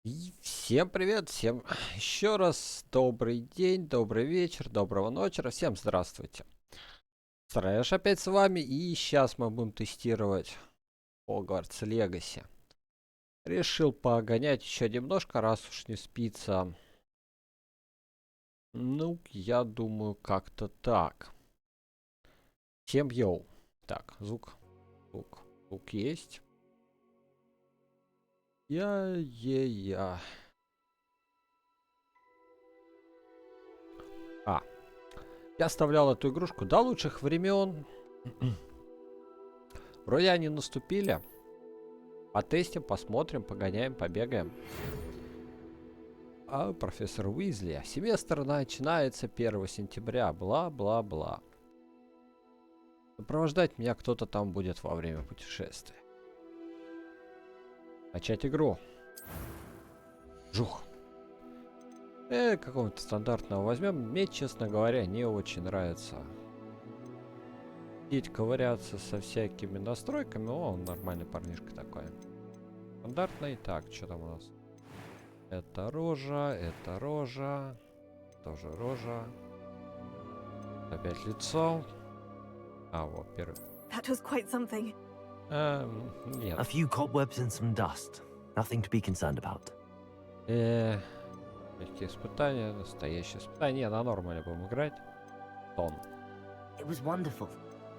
И всем привет, всем еще раз добрый день, добрый вечер, доброго ночи, всем здравствуйте. Стрэш опять с вами, и сейчас мы будем тестировать Hogwarts Legacy. Решил погонять еще немножко, раз уж не спится. Ну, я думаю, как-то так. Всем йоу. Так, звук есть. Я. Я оставлял эту игрушку до лучших времен. Вроде они наступили. Потестим, посмотрим, погоняем, побегаем. А профессор Уизли. Семестр начинается 1 сентября. Бла-бла-бла. Сопровождать меня кто-то там будет во время путешествия. Начать игру. Жух. Какого-то стандартного возьмем. Мне, честно говоря, не очень нравится ковыряться со всякими настройками. О, он нормальный парнишка такой. Стандартный. Так, что там у нас? Это рожа, тоже рожа. Опять лицо. А, вот первый. That was quite something. Нет. A few cobwebs and some dust. Nothing to be concerned about. Легкие испытания, настоящие испытания. На нормале будем играть. Тон. It was wonderful.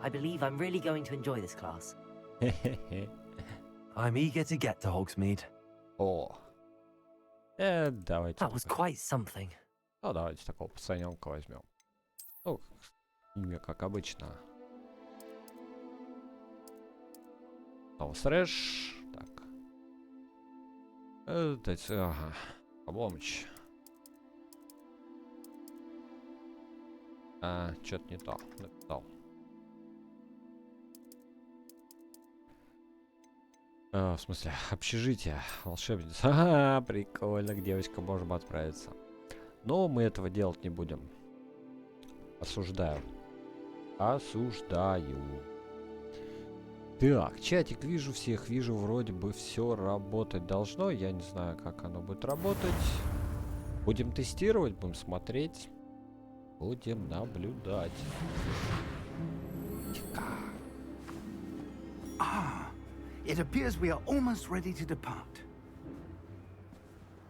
I believe I'm really going to enjoy this class. I'm eager to get to Hogsmeade. О. Давайте. That was quite something. Ну, давайте такого пацаненка возьмем. Ну, имя как обычно. Стрэш. Так. Ага. Обломыч. Что-то не то написал. В смысле, общежитие, волшебница. Ага, прикольно, к девочкам можем отправиться. Но мы этого делать не будем. Осуждаю. Осуждаю. Так, чатик вижу всех, вижу, вроде бы все работать должно. Я не знаю, как оно будет работать. Будем тестировать, будем смотреть. Будем наблюдать. It appears we are almost ready to depart.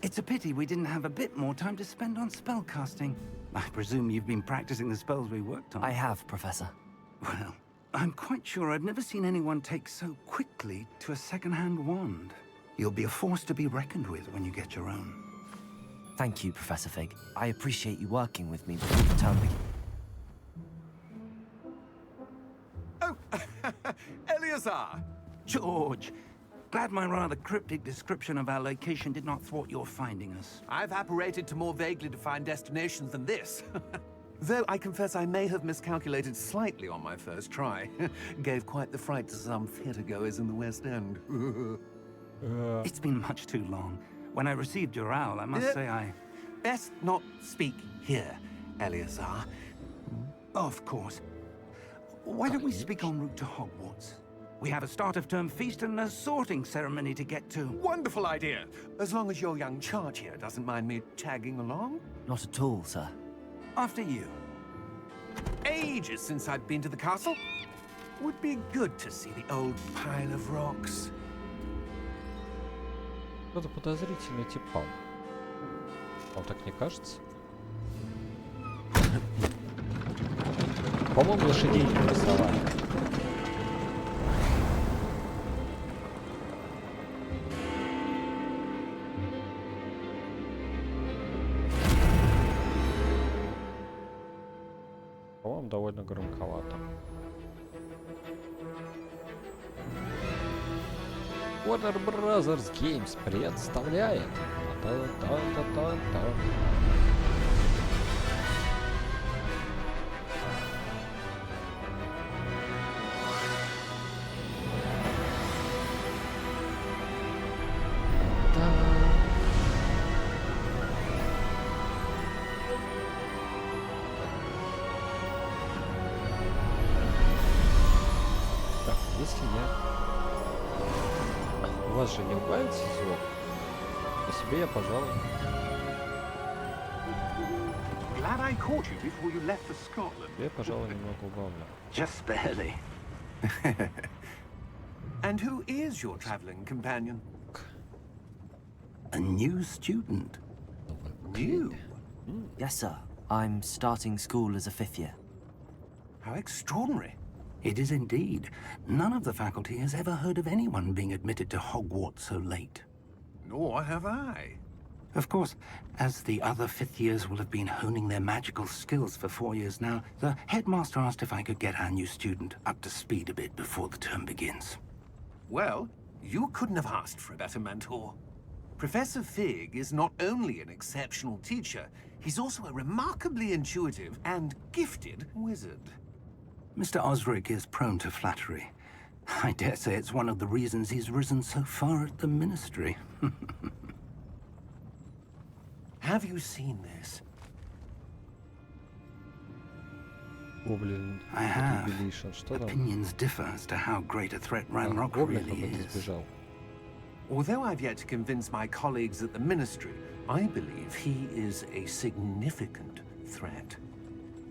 It's a pity we didn't have a bit more time to spend on spellcasting. I presume you've been practicing the spells we worked on. I have, Professor. Well, I'm quite sure I've never seen anyone take so quickly to a second-hand wand. You'll be a force to be reckoned with when you get your own. Thank you, Professor Fig. I appreciate you working with me before the term begins. Oh, Eleazar! George, glad my rather cryptic description of our location did not thwart your finding us. I've apparated to more vaguely defined destinations than this. Though I confess I may have miscalculated slightly on my first try. Gave quite the fright to some theatergoers in the West End. It's been much too long. When I received your owl, I must say I... Best not speak here, Eleazar. Of course. Why don't we speak en route to Hogwarts? We have a start-of-term feast and a sorting ceremony to get to. Wonderful idea! As long as your young charge here doesn't mind me tagging along. Not at all, sir. After you. Ages since I've been to the castle. Would be good to see the old pile of rocks. Кто-то подозрительный типа. Вам так не кажется? По-моему, лошадей не нарисовали. По-моему, довольно громковато. Warner Brothers Games представляет. Так, если я... У вас же не убавится звук? себе я, пожалуй. Glad I caught you before you left for Scotland. Я, пожалуй, немного убавлю. Just barely. And who is your traveling companion? A new student. New? Yes, sir. I'm starting school as a 5th year. How extraordinary. It is indeed. None of the faculty has ever heard of anyone being admitted to Hogwarts so late. Nor have I. Of course, as the other 5th years will have been honing their magical skills for 4 years now, the headmaster asked if I could get our new student up to speed a bit before the term begins. Well, you couldn't have asked for a better mentor. Professor Fig is not only an exceptional teacher, he's also a remarkably intuitive and gifted wizard. Mr. Osric is prone to flattery. I dare say it's one of the reasons he's risen so far at the Ministry. Have you seen this? Гоблин I have. Jubilation. Что там? Opinions differ as to how great a threat А, Ranrock гоблин really какой-то is. сбежал. Although I've yet to convince my colleagues at the Ministry, I believe he is a significant threat.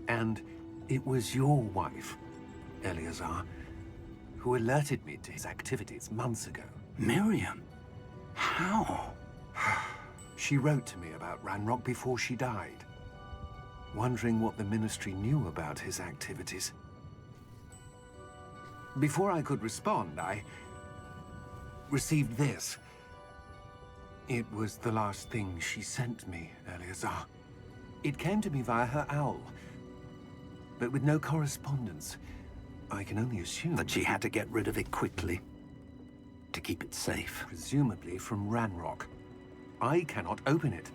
And it was your wife, Eleazar, who alerted me to his activities months ago. Miriam? How? She wrote to me about Ranrock before she died, wondering what the Ministry knew about his activities. Before I could respond, I received this. It was the last thing she sent me, Eleazar. It came to me via her owl, but with no correspondence. I can only assume That she had to get rid of it quickly to keep it safe. presumably from Ranrock. I cannot open it.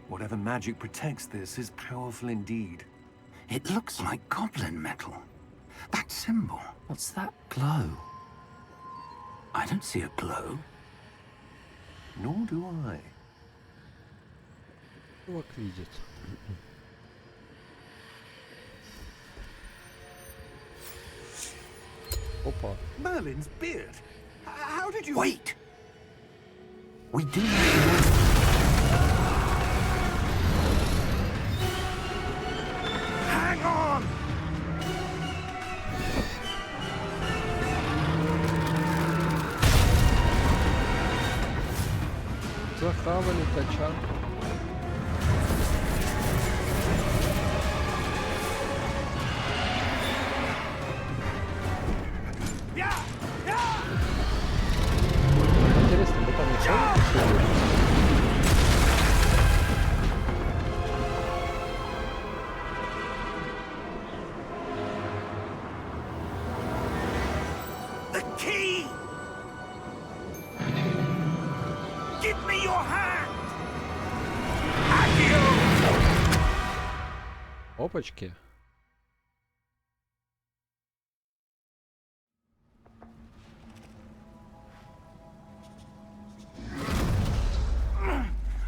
Whatever magic protects this is powerful indeed. It looks like goblin metal. That symbol. What's that glow? I don't see a glow. Nor do I. Чувак видит. Опа. Merlin's beard. How did you... Wait! We do need to... Hang on! Захавали тачан. Интересно, мы там ничего не пошли? The key! Give me your hand! Опачки.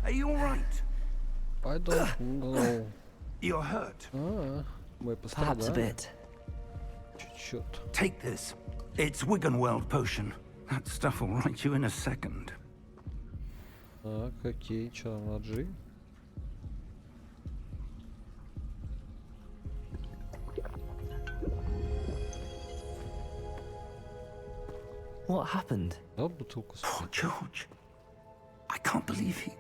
Are you all right? I don't know. You're hurt. Мы Perhaps a пострадали. bit. Чуть-чуть. Take this. It's Wiggenweld potion. That stuff will right you in a second. Так, окей, что там на G? What happened? Дал бутылку с Poor George. I can't believe he...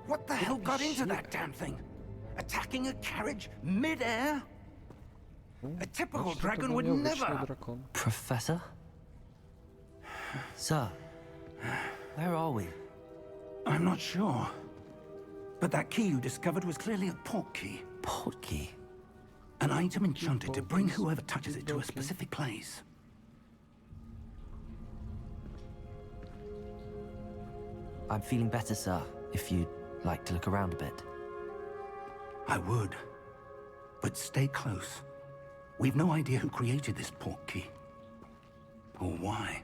What the hell got into that damn thing? Attacking a carriage mid-air? A typical dragon would never... дракон. Professor? Sir, where are we? I'm not sure. But that key you discovered was clearly a port key. Port key. An item enchanted to bring whoever touches it to a specific place. I'm feeling better, sir, if you'd like to look around a bit. I would. But stay close. We've no idea who created this port key. Or why.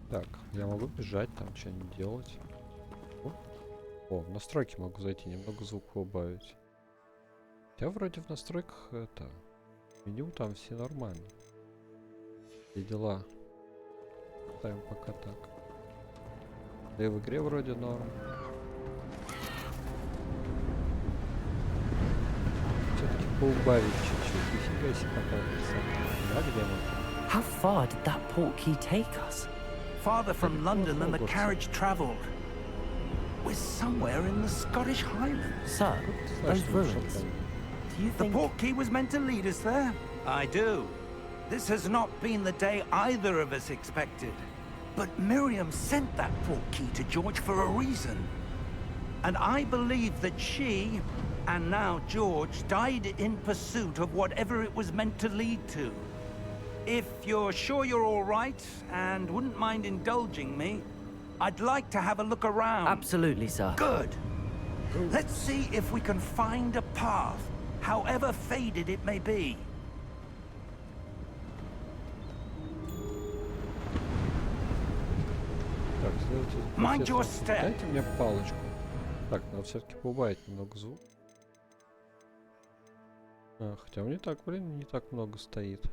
Так, я могу бежать, там что-нибудь делать. О, в настройки могу зайти, немного звук убавить. Я вроде в настройках это... Меню там все нормально. Все дела. Ставим пока так. Да и в игре вроде норм. Все-таки поубавить чуть-чуть. Нифига себе какая красота. А где мы? How far did that portkey take us? Farther from London than the Hogwarts. carriage travelled. We're somewhere in the Scottish Highlands. Sir, those Слышно, ruins. шатание. Do you The think... portkey was meant to lead us there? I do. This has not been the day either of us expected. But Miriam sent that portkey to George for a reason. And I believe that she, and now George, died in pursuit of whatever it was meant to lead to. If you're sure you're all right, and wouldn't mind indulging me, I'd like to have a look around. Absolutely, sir. Good. Let's see if we can find a path, however faded it may be. Так, следователь, Mind your профессор, step. дайте мне палочку. Так, надо все-таки поубавить немного звук. Хотя он не так, блин, не так много стоит.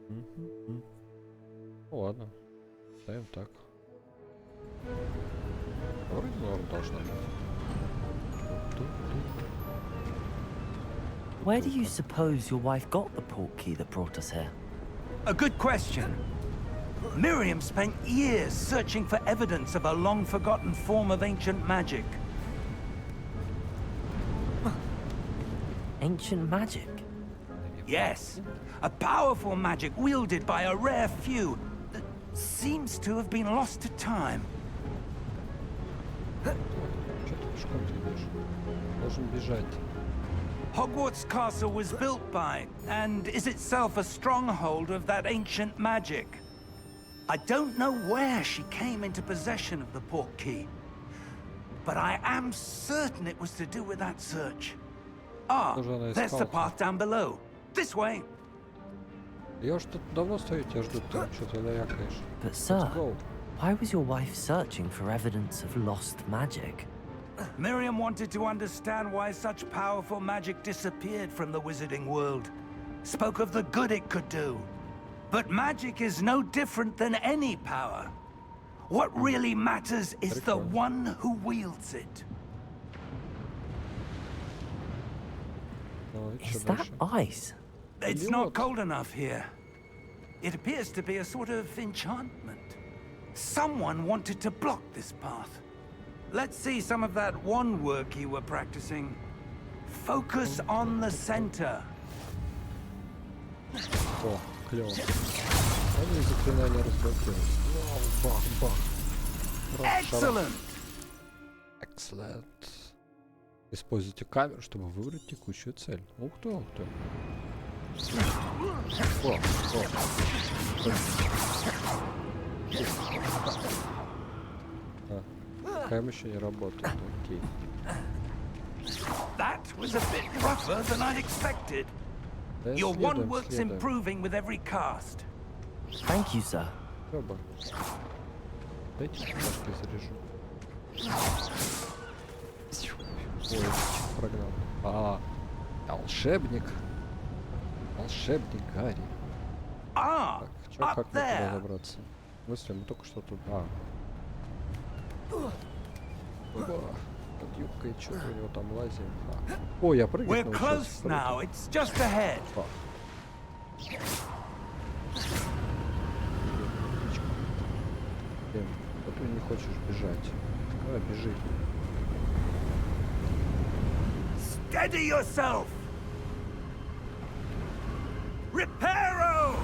Ну ладно, ставим так. Вроде норм должна быть. Where do you suppose your wife got the portkey that brought us here? A good question. Miriam spent years searching for evidence of a long-forgotten form of ancient magic. Ancient magic? Yes, a powerful magic wielded by a rare few that seems to have been lost to time. Что ты пешком-то идешь? Должен бежать. Hogwarts Castle was built by, and is itself a stronghold of that ancient magic. I don't know where she came into possession of the portkey, but I am certain it was to do with that search. Ah, Тоже она there's the искала-то. path down below. This way. Я уж тут давно стою, тебя жду, ты что-то лякаешь. But, sir, Let's go. why was your wife searching for evidence of lost magic? Miriam wanted to understand why such powerful magic disappeared from the wizarding world. Spoke of the good it could do. But magic is no different than any power. What really matters is the Прикольно. one who wields it. Ну, и Is чё that дальше? ice? It's Лед. not cold enough here. It appears to be a sort of enchantment. Someone wanted to block this path. Let's see some of that wand work you were practicing. Focus on the center. О, клево. Они заклинания разблокировались. Вау, бах. Excellent! Excellent. Используйте камеру, чтобы выбрать текущую цель. Ух ты, ух ты. О. Кэм еще не работает, окей. That was a bit rougher than I'd expected. Да, Your wand следуем, work's следуем. improving with every cast. Thank you, sir. Оба. Дайте немножко заряжу. Ой, прогнал. Волшебник. Волшебник Гарри. Ah, Так, чё, up как мне туда there. добраться? В смысле, мы только что тут... Оба. Под юбкой, чё у него там лазим? О, я прыгать We're научился. close now. It's just ahead. О. Блин, вот ты не хочешь бежать. Давай, бежи. Steady yourself. Reparo!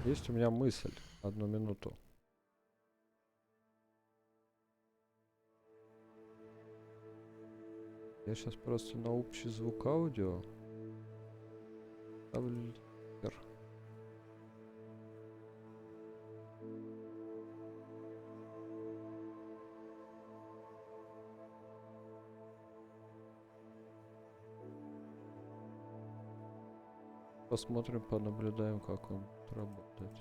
Есть у меня мысль. Одну минуту. Я сейчас просто на общий звук аудио ставлю лидер. Посмотрим, понаблюдаем, как он работает.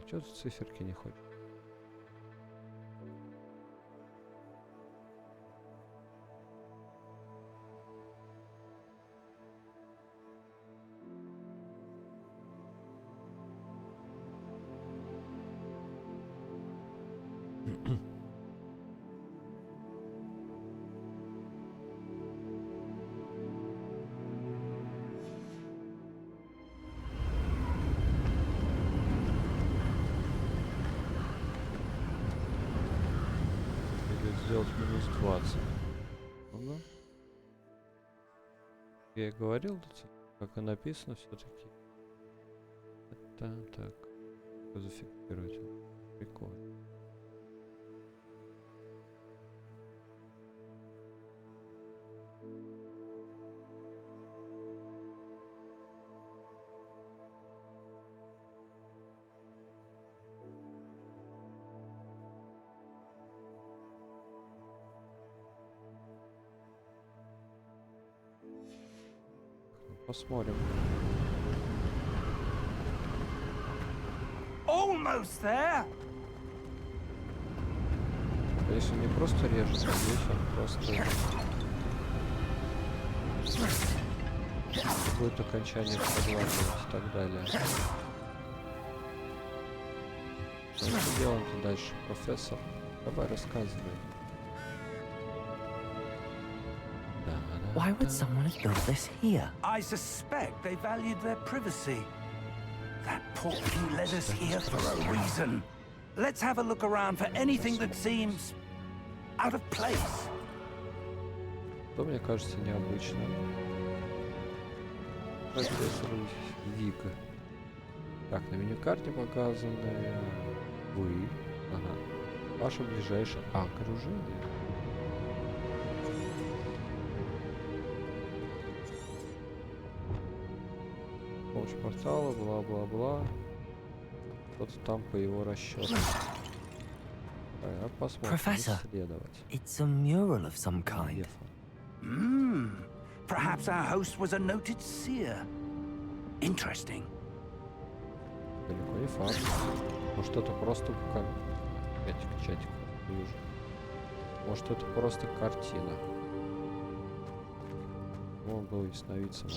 Чё тут циферки не ходят? Сделать минус 20. Ну, я и говорил, как и написано, все-таки. Это так. Зафиксировать. Прикольно. Посмотрим. Almost there. Если не просто режется, здесь он просто будет окончание проглатывать и так далее. Что делаем-то дальше, профессор? Давай рассказывай. Why would someone have built this here? I suspect they valued their privacy. That portkey led us here for a reason. Let's have a look around for anything that seems out of place. Что мне кажется необычным. Профессор Вик. Так, на меню-карте показаны вы. Ага. Ваше ближайшее окружение. Помощь портала, бла-бла-бла. Что-то там по его расчетам. А посмотрим. Professor, Исследовать. it's a mural of some kind. Perhaps our host was a noted seer. Interesting. Далеко не факт. Может это просто как... Чатик вижу. Может это просто картина. Он был ясновидцем.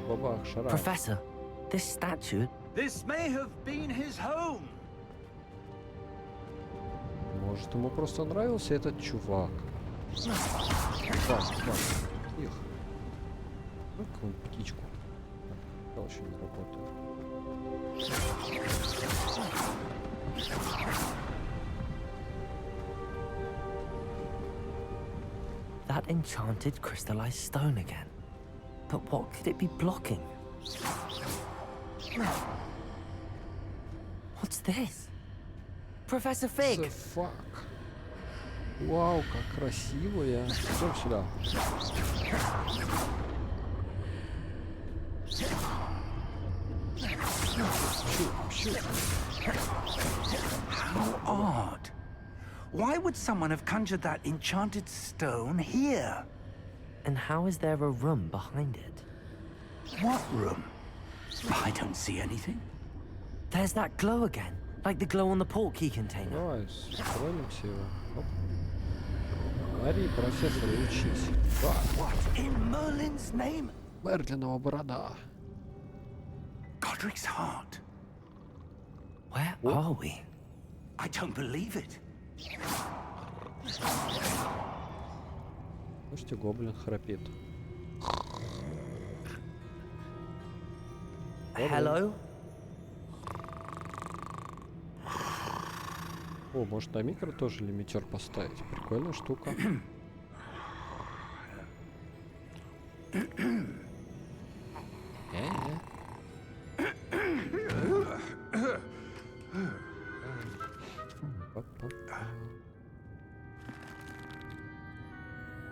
Бабах, шарах. Professor, this statue. This may have been his home. Может ему просто нравился этот чувак. Так, тихо. Ну, какую птичку. Так, еще не работает. That enchanted crystallized stone again. But what could it be blocking? What's this? Professor Fig! The fuck? Вау, как красиво я. Идем сюда. How odd. Why would someone have conjured that enchanted stone here? And how is there a room behind it? What room? I don't see anything. There's that glow again, like the glow on the portkey container. Давай, сохранимся его. Оп. Говори, профессор, и учись. What in Merlin's name? Мерлинова борода. Godric's heart. Where are we? I don't believe it. Слушайте, гоблин храпит. Hello? О, может на микро тоже лимитер поставить? Прикольная штука.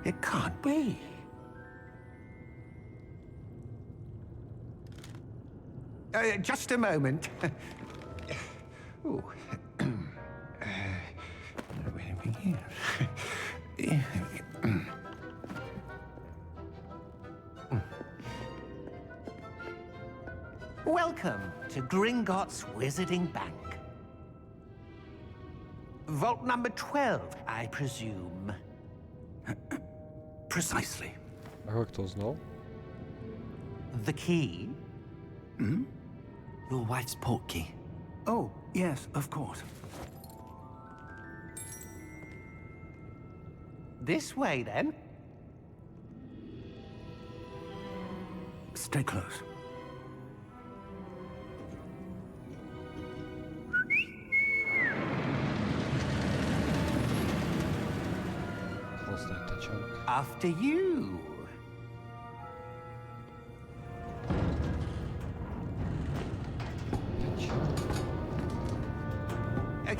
It can't be. Just a moment. Ooh. Where are we here? Welcome to Gringotts Wizarding Bank. Vault number 12, I presume. Precisely. А как ты узнал? The key? Your wife's portkey. Oh, yes, of course. This way, then. Stay close. Классная тачанка. After you.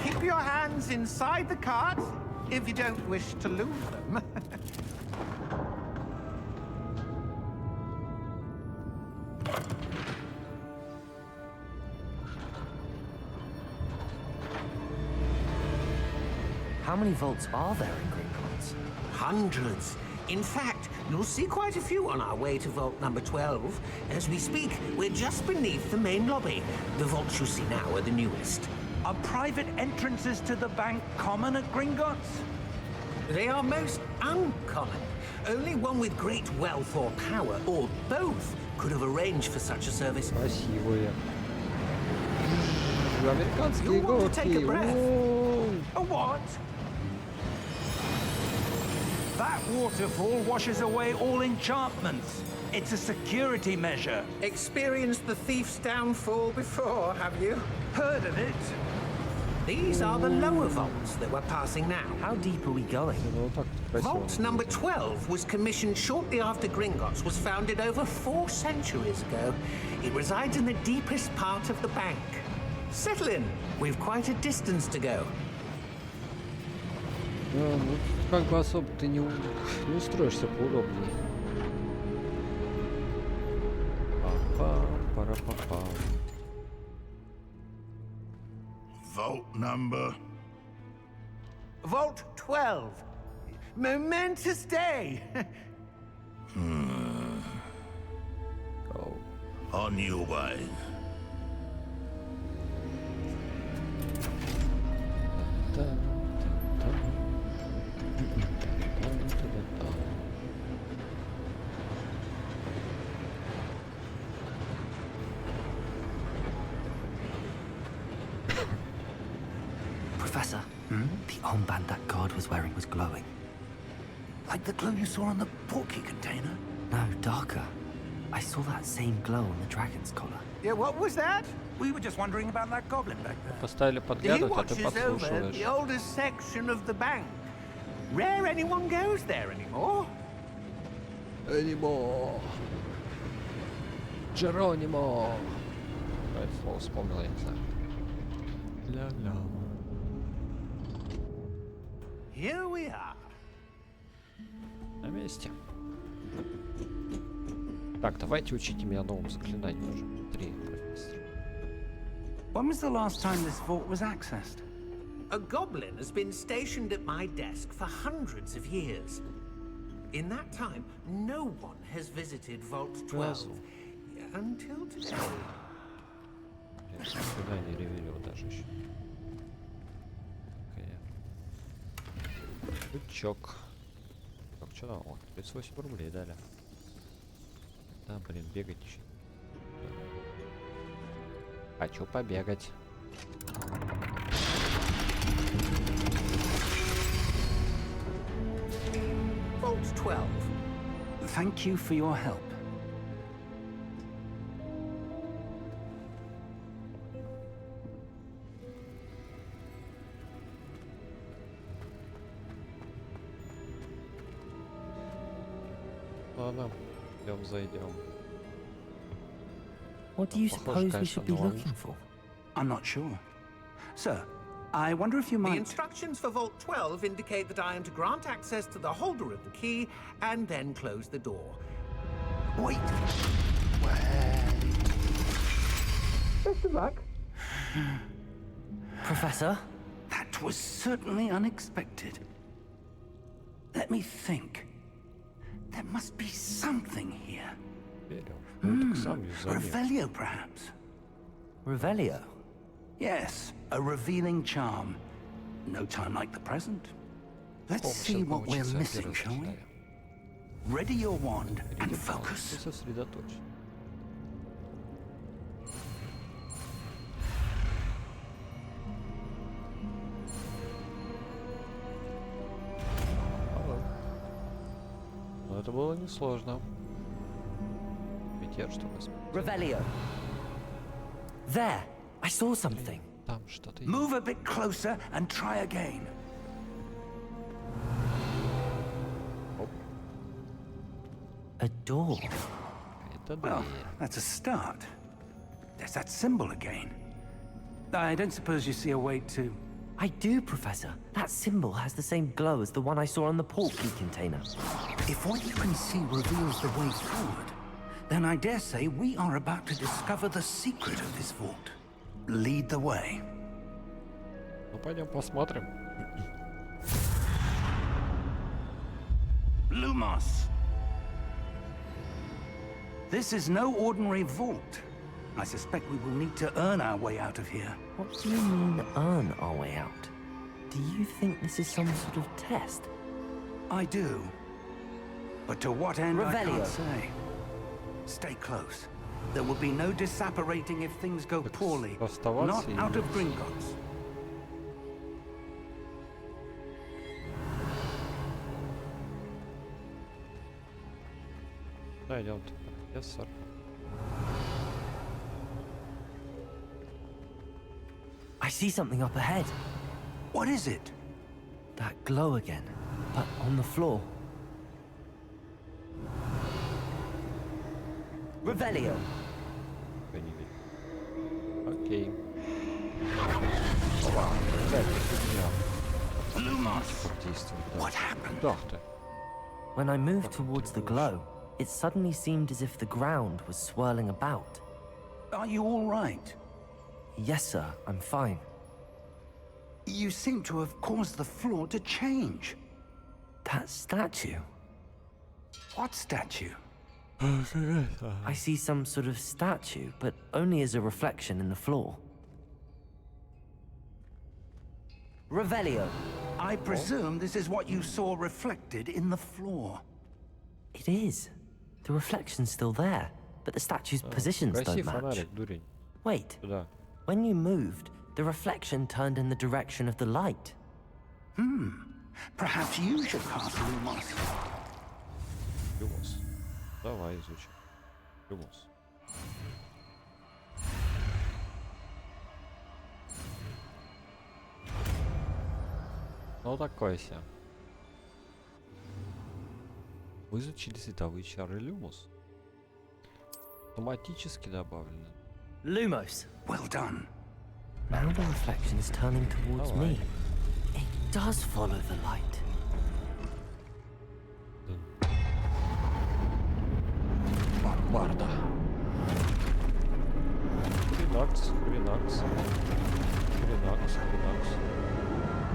Keep your hands inside the cart if you don't wish to lose them. How many vaults are there in Gringotts? Hundreds. In fact, you'll see quite a few on our way to vault number 12. As we speak, we're just beneath the main lobby. The vaults you see now are the newest. Are private entrances to the bank common at Gringotts? They are most uncommon. Only one with great wealth or power, or both, could have arranged for such a service. Красивые. Американские You want to take a горки. breath? Воу. A what? That waterfall washes away all enchantments. It's a security measure. Experienced the thief's downfall before, have you? Heard of it? These are the lower vaults that we're passing now. How deep are we going? Ну вот так красиво. Vault number 12 was commissioned shortly after Gringotts was founded over 4 centuries ago. It resides in the deepest part of the bank. Settle in. We've quite a distance to go. Ну, как бы особо ты не устроишься поудобнее. Пара-па-пам. Vault number. Vault 12. Momentous day. Oh. On your way. Professor, the armband that guard was wearing was glowing. Like the glow you saw on the portkey container? No, darker. I saw that same glow on the dragon's collar. Yeah, what was that? We were just wondering about that goblin back there. Поставили He подглядывать, а ты watches over подслушиваешь. the oldest section of the bank. Rare anyone goes there anymore. Анимо! Джеронимо! Это слово вспомнил, я не знаю. Ля-ля. Here we are. На месте. Так, давайте учите меня новым заклинаниям уже. 3, профессор. When was the last time this vault was accessed? A goblin has been stationed at my desk for hundreds of years. In that time, no one has visited Vault 12 until today. Я никогда не ревелил даже еще. Бычок. Так, что там? О, 38 рублей дали. Да, блин, бегать еще. Хочу побегать. Vault 12. Thank you for your help. Ладно, идем, зайдем. What do you Похоже, suppose we should be конечно, но- looking for? I'm not sure. Sir, I wonder if you The might... instructions for Vault 12 indicate that I am to grant access to the holder of the key and then close the door. Wait. Best of luck. Professor? That was certainly unexpected. Let me think. There must be something here. Верю. Ну, так сам ее заметил. Revelio, perhaps. Revelio. Yes, a revealing charm. No time like the present. Let's О, see сейчас what we're научиться missing, первый shall we? читаю. Ready your wand and Ты focus. сосредоточься. Ага. Но это было несложно. Ведь я что возьму? Revelio. There! I saw something. Там что-то есть. Move a bit closer and try again. A door. Это Well, дверь. that's a start. There's that symbol again. I don't suppose you see a way to... I do, Professor. That symbol has the same glow as the one I saw on the port key container. If what you can see reveals the way forward, then I dare say we are about to discover the secret of this vault. Lead the way. Ну пойдем посмотрим. Lumos! This is no ordinary vault. I suspect we will need to earn our way out of here. What do you mean, earn our way out? Do you think this is some sort of test? I do. But to what end, I Revelio. can't say. Stay close. There will be no disapparating if things go poorly. оставаться Not и- out of Gringotts. Да, идем, профессор. I see something up ahead. What is it? That glow again, but on the floor. Revelio. Я не видел. Окей. Опа, какая-то фигня Lumos! действует. Да. What happened? Куда ты? When I moved towards the glow, it suddenly seemed as if the ground was swirling about. Are you all right? Yes, sir, I'm fine. You seem to have caused the floor to change. That statue. What statue? I see some sort of statue, but only as a reflection in the floor. Revelio. I presume this is what you saw reflected in the floor. It is. The reflection's still there, but the statue's positions Гаси don't match. фонарик, дурень. Wait, Сюда. when you moved, the reflection turned in the direction of the light. Perhaps you should cast Lumos. Люмос. Давай изучим. Люмос. Ну такое себе. Вы изучили световые чары Люмос. Автоматически добавлены. Lumos. Well done. Now the reflection is turning towards Давай. me. It does follow the light. Бомбарда. Хренакс, хренакс. Хренакс, хренакс.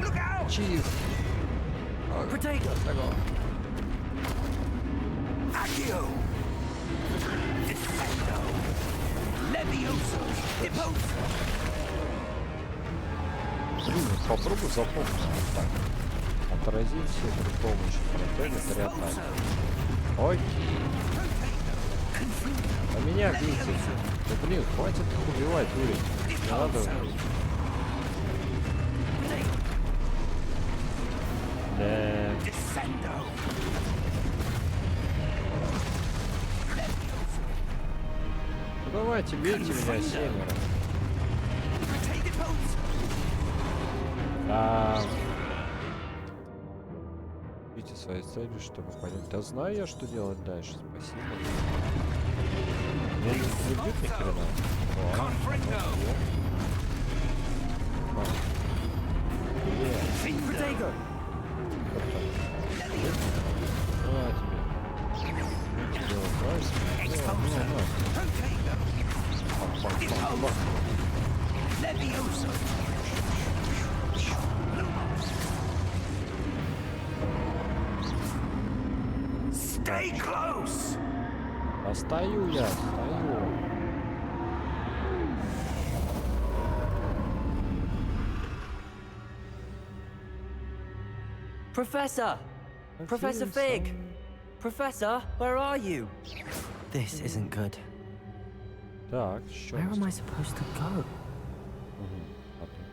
Look out! Чиз. Protego! Accio! Defendo! Levioso! Deposo! Блин, попробуй запомнить. Так. Отразить все при помощи протега 3 атаки. Окей. А меня бейте. Да блин, хватит их убивать, Юрий. Не надо. Да. Defendo! Ну давайте, бейте меня 7. Да. Видите свои цели, чтобы понять. Да знаю я, что делать дальше. Спасибо. Меня не бьют ни хрена. Protego! Levioso! Stay close! А стою я, стою. Professor! Professor Fig! Professor, where are you? This isn't good. Так, что Where am I supposed to go?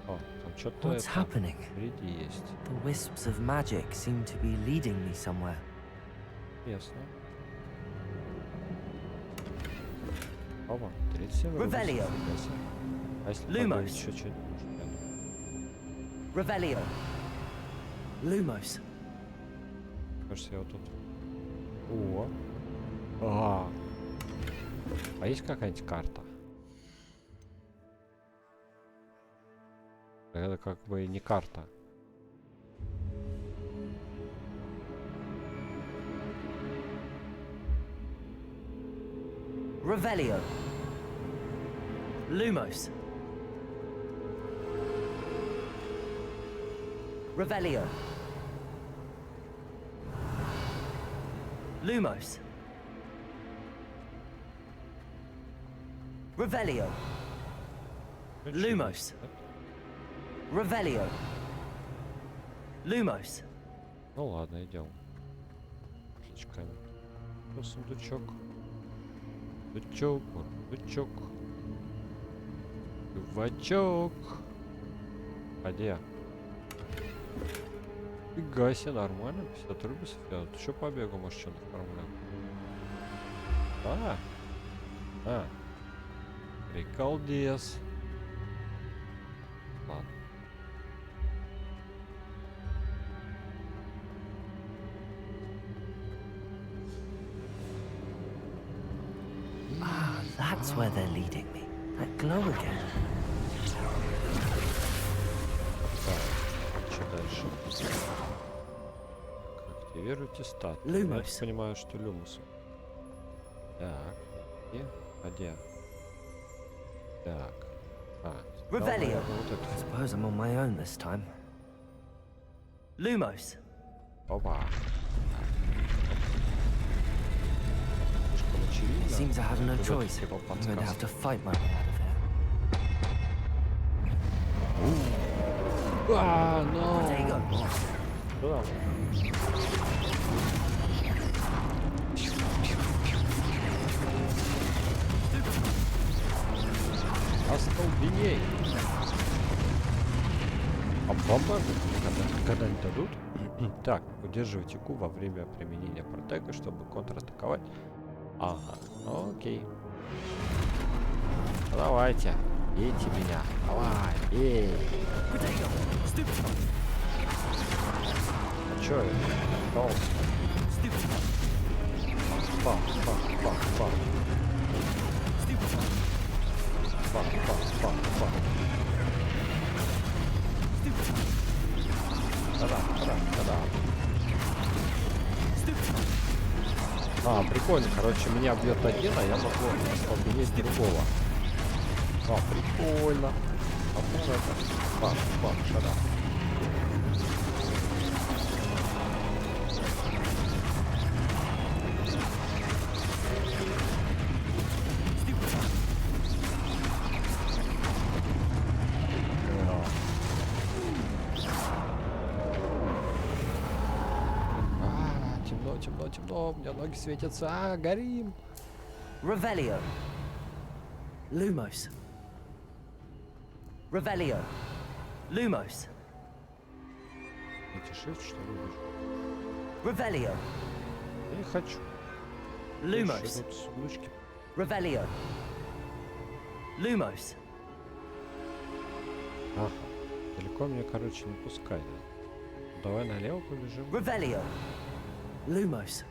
О, там что-то What's happening? впереди есть. The wisps of magic seem to be leading me somewhere. Ясно. Опа, 37 рублей. Revelio. А если Lumos. добавить еще что-нибудь? Revelio. Lumos. Кажется, я вот тут. О. Ага. А есть какая-нибудь карта? Это как бы не карта. Revelio. Lumos. Revelio. Lumos. Revelio. Lumos. Revelio. Lumos. Ну ладно, идем. Ключками. Ну, сундучок. Сундучок, сундучок. Чувачок. А где? Фига себе, нормально. 50 рублей. Я тут еще побегу, может, что-то оформляю. Приколдес. Ладно. Ah, that's where they're leading me. That glow again. Так, что дальше? Активируйте стат. Я так Lumos. понимаю, что люмусу. Так. И? А где? Так. Revelio. Вот это. Suppose I'm on my own this time. Lumos. Опа. Слишком очевидно. Seems I have no Вот choice. это его I'm going to have подсказка. to fight my way out of here. There you go. Да. Остолбеней. А бомба когда не дадут? Так, удерживайте Q во время применения протека, чтобы контратаковать. Ага, окей. Давайте, бейте меня. Давай, бей. А чё это? Хаос. Бам, бам, бам, бам. Бам, бам, бам, бам. Да-да. А, прикольно, короче, меня бьет один, а я могу ослабить другого. А, прикольно. А вот это. Бам, бам, да-да. Темно, у меня ноги светятся, горим. Revelio. Lumos. Revelio. Lumos. Эти shift, что ли, вижу? Revelio. Я не хочу. Lumos. Тут сундучки. Revelio. Lumos. Ага. Далеко меня, короче, не пускай. Давай налево побежим. Revelio. Lumos.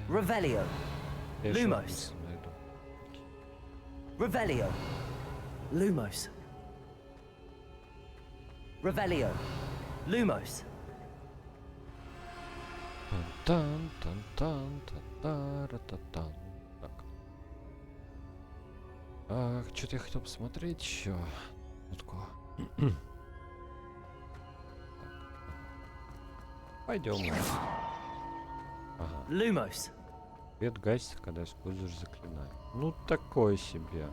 Revelio. Я ещё Lumos. вниз найду. Revelio. Lumos. Revelio. Lumos. Тан-тан-тан-тан-та-та-ра-та-тан. Так. Что-то я хотел посмотреть еще. Пойдем. Ага. Lumos. Свет гасится, когда используешь заклинание. Ну, такое себе.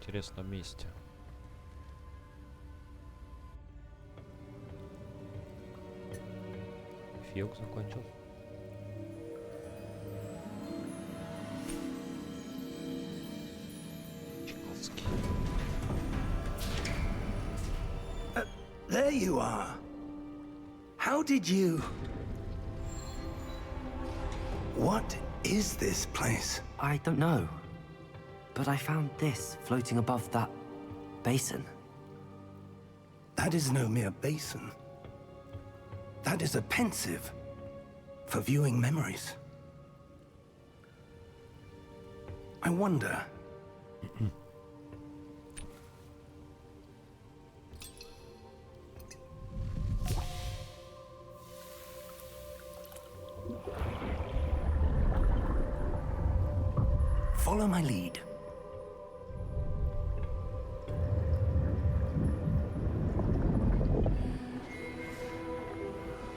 интересном месте. Филк закончил. Чайковский. There you are. How did you... What is this place? I don't know. But I found this floating above that basin. That is no mere basin. That is a pensive for viewing memories. I wonder... Follow my lead.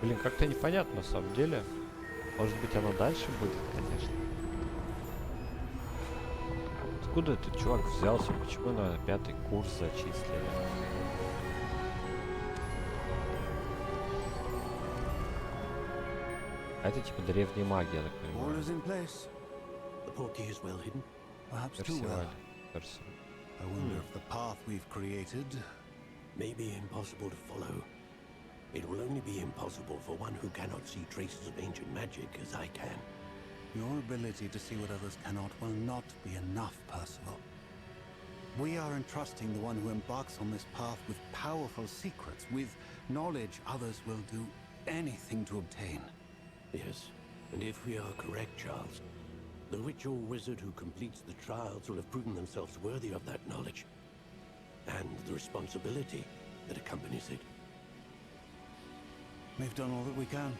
Блин, как-то непонятно на самом деле. Может быть, оно дальше будет, конечно. Откуда этот чувак взялся? Почему на 5-й курс зачислили? А это типа древняя магия, я так понимаю. All is in place. The portkey is well hidden. Perhaps too well. Персиваль. I wonder if the path we've created... Maybe impossible to follow. It will only be impossible for one who cannot see traces of ancient magic as I can. Your ability to see what others cannot will not be enough, Percival. We are entrusting the one who embarks on this path with powerful secrets, with knowledge others will do anything to obtain. Yes, and if we are correct, Charles, the witch or wizard who completes the trials will have proven themselves worthy of that knowledge, and the responsibility that accompanies it. We've done all that we can.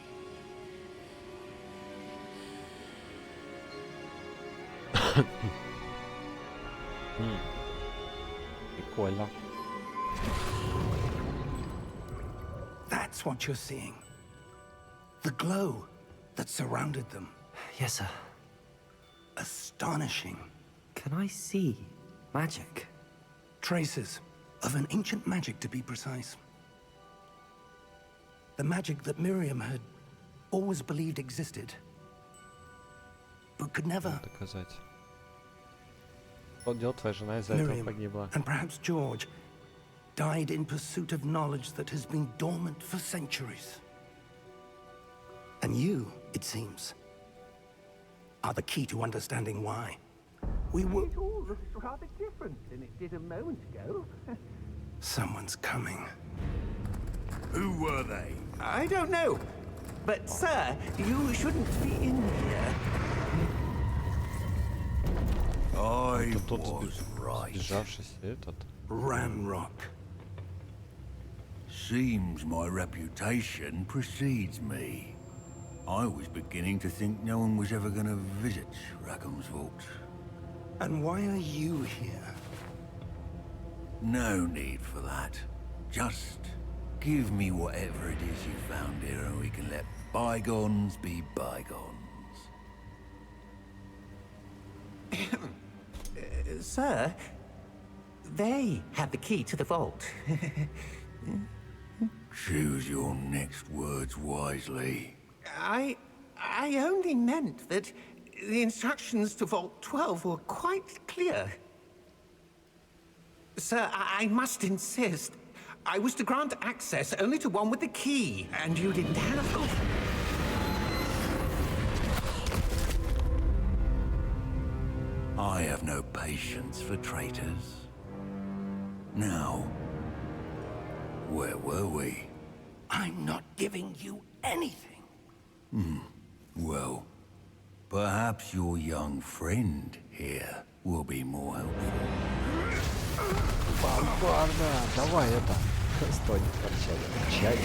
Прикольно. That's what you're seeing. The glow that surrounded them. Yes, sir. Astonishing. Can I see magic? Traces of an ancient magic, to be precise. The magic that Miriam had always believed existed, but could never. Доказать. Что делать, твоя жена из-за этого Miriam, погибла? and perhaps George, died in pursuit of knowledge that has been dormant for centuries. And you, it seems, are the key to understanding why. We will... It all looks rather different than it did a moment ago. Someone's coming. Who were they? I don't know. But, sir, you shouldn't be in here. I Это тот was right. сбежавшийся этот. Ramrock. Seems my reputation precedes me. I was beginning to think no one was ever going to visit Rackham's vault. And why are you here? No need for that. Just give me whatever it is you found here and we can let bygones be bygones. Sir, they have the key to the vault. Choose your next words wisely. I only meant that the instructions to Vault 12 were quite clear. Sir, I must insist. I was to grant access only to one with the key, and you didn't have... I have no patience for traitors. Now, where were we? I'm not giving you anything. Well, perhaps your young friend here will be more helpful. Бомбарда! Давай это. Стой, не торчали. Чай.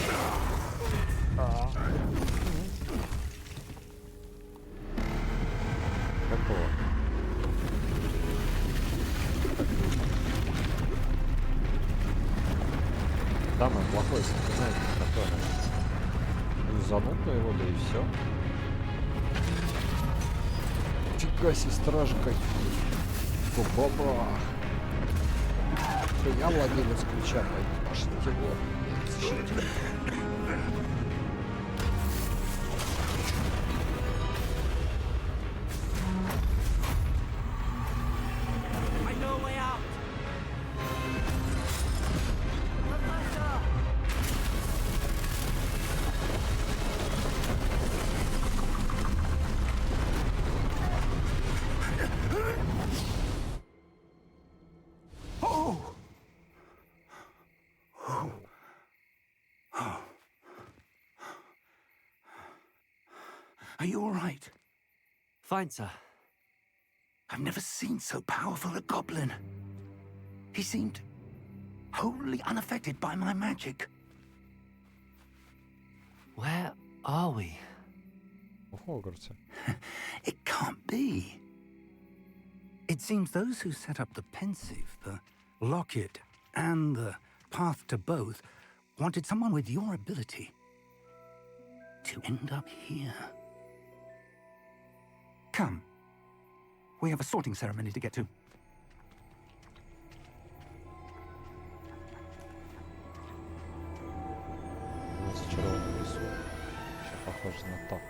Какого? Самое плохое заклинание, которое занут на его, да и все. Фига себе, стражи какие. Баба. Все, я владелец ключа, пошлите вон. Защитите. I know a way out. Oh! Are you all right? Fine, sir. I've never seen so powerful a goblin. He seemed wholly unaffected by my magic. Where are we? В Хогвартсе. It can't be. It seems those who set up the pensive, the locket, and the path to both wanted someone with your ability to end up here. Come. We have a sorting ceremony to get to. Зачарованный лесу. Еще похоже на то.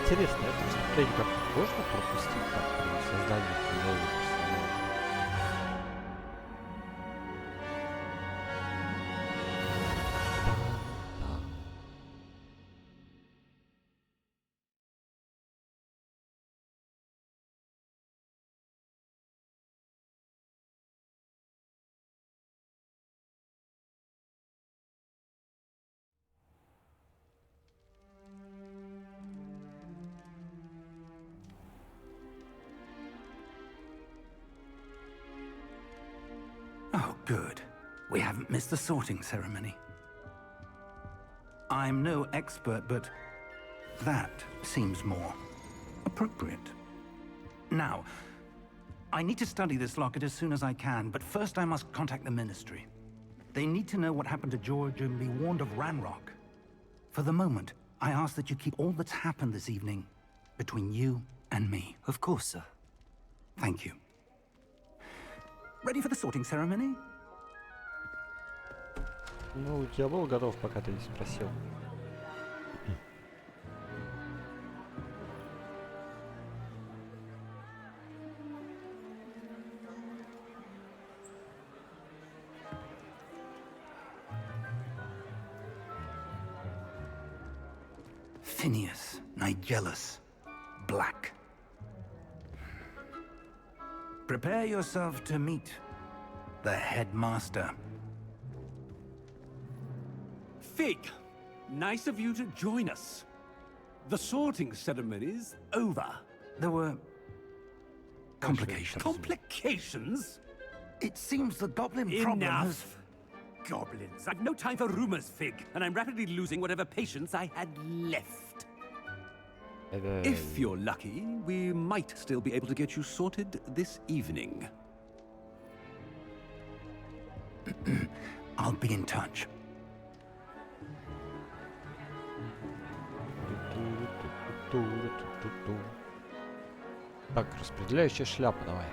Интересно, это выступление как можно пропустить так, при создании новых персонажей? Да. Oh, good. We haven't missed the sorting ceremony. I'm no expert, but that seems more appropriate. Now, I need to study this locket as soon as I can, but first I must contact the Ministry. They need to know what happened to George and be warned of Ranrock. For the moment, I ask that you keep all that's happened this evening between you and me. Of course, sir. Thank you. Ready for the sorting ceremony? Ну, я был готов, пока ты не спросил. Phineas, Nigellus, Black. Prepare yourself to meet the headmaster. Fig, nice of you to join us. The sorting ceremony's over. There were complications. Complications? It seems the goblin problem has... Enough! Goblins. I've no time for rumors, Fig, and I'm rapidly losing whatever patience I had left. If you're lucky, we might still be able to get you sorted this evening. I'll be in touch. Так, распределяющая шляпа, давай.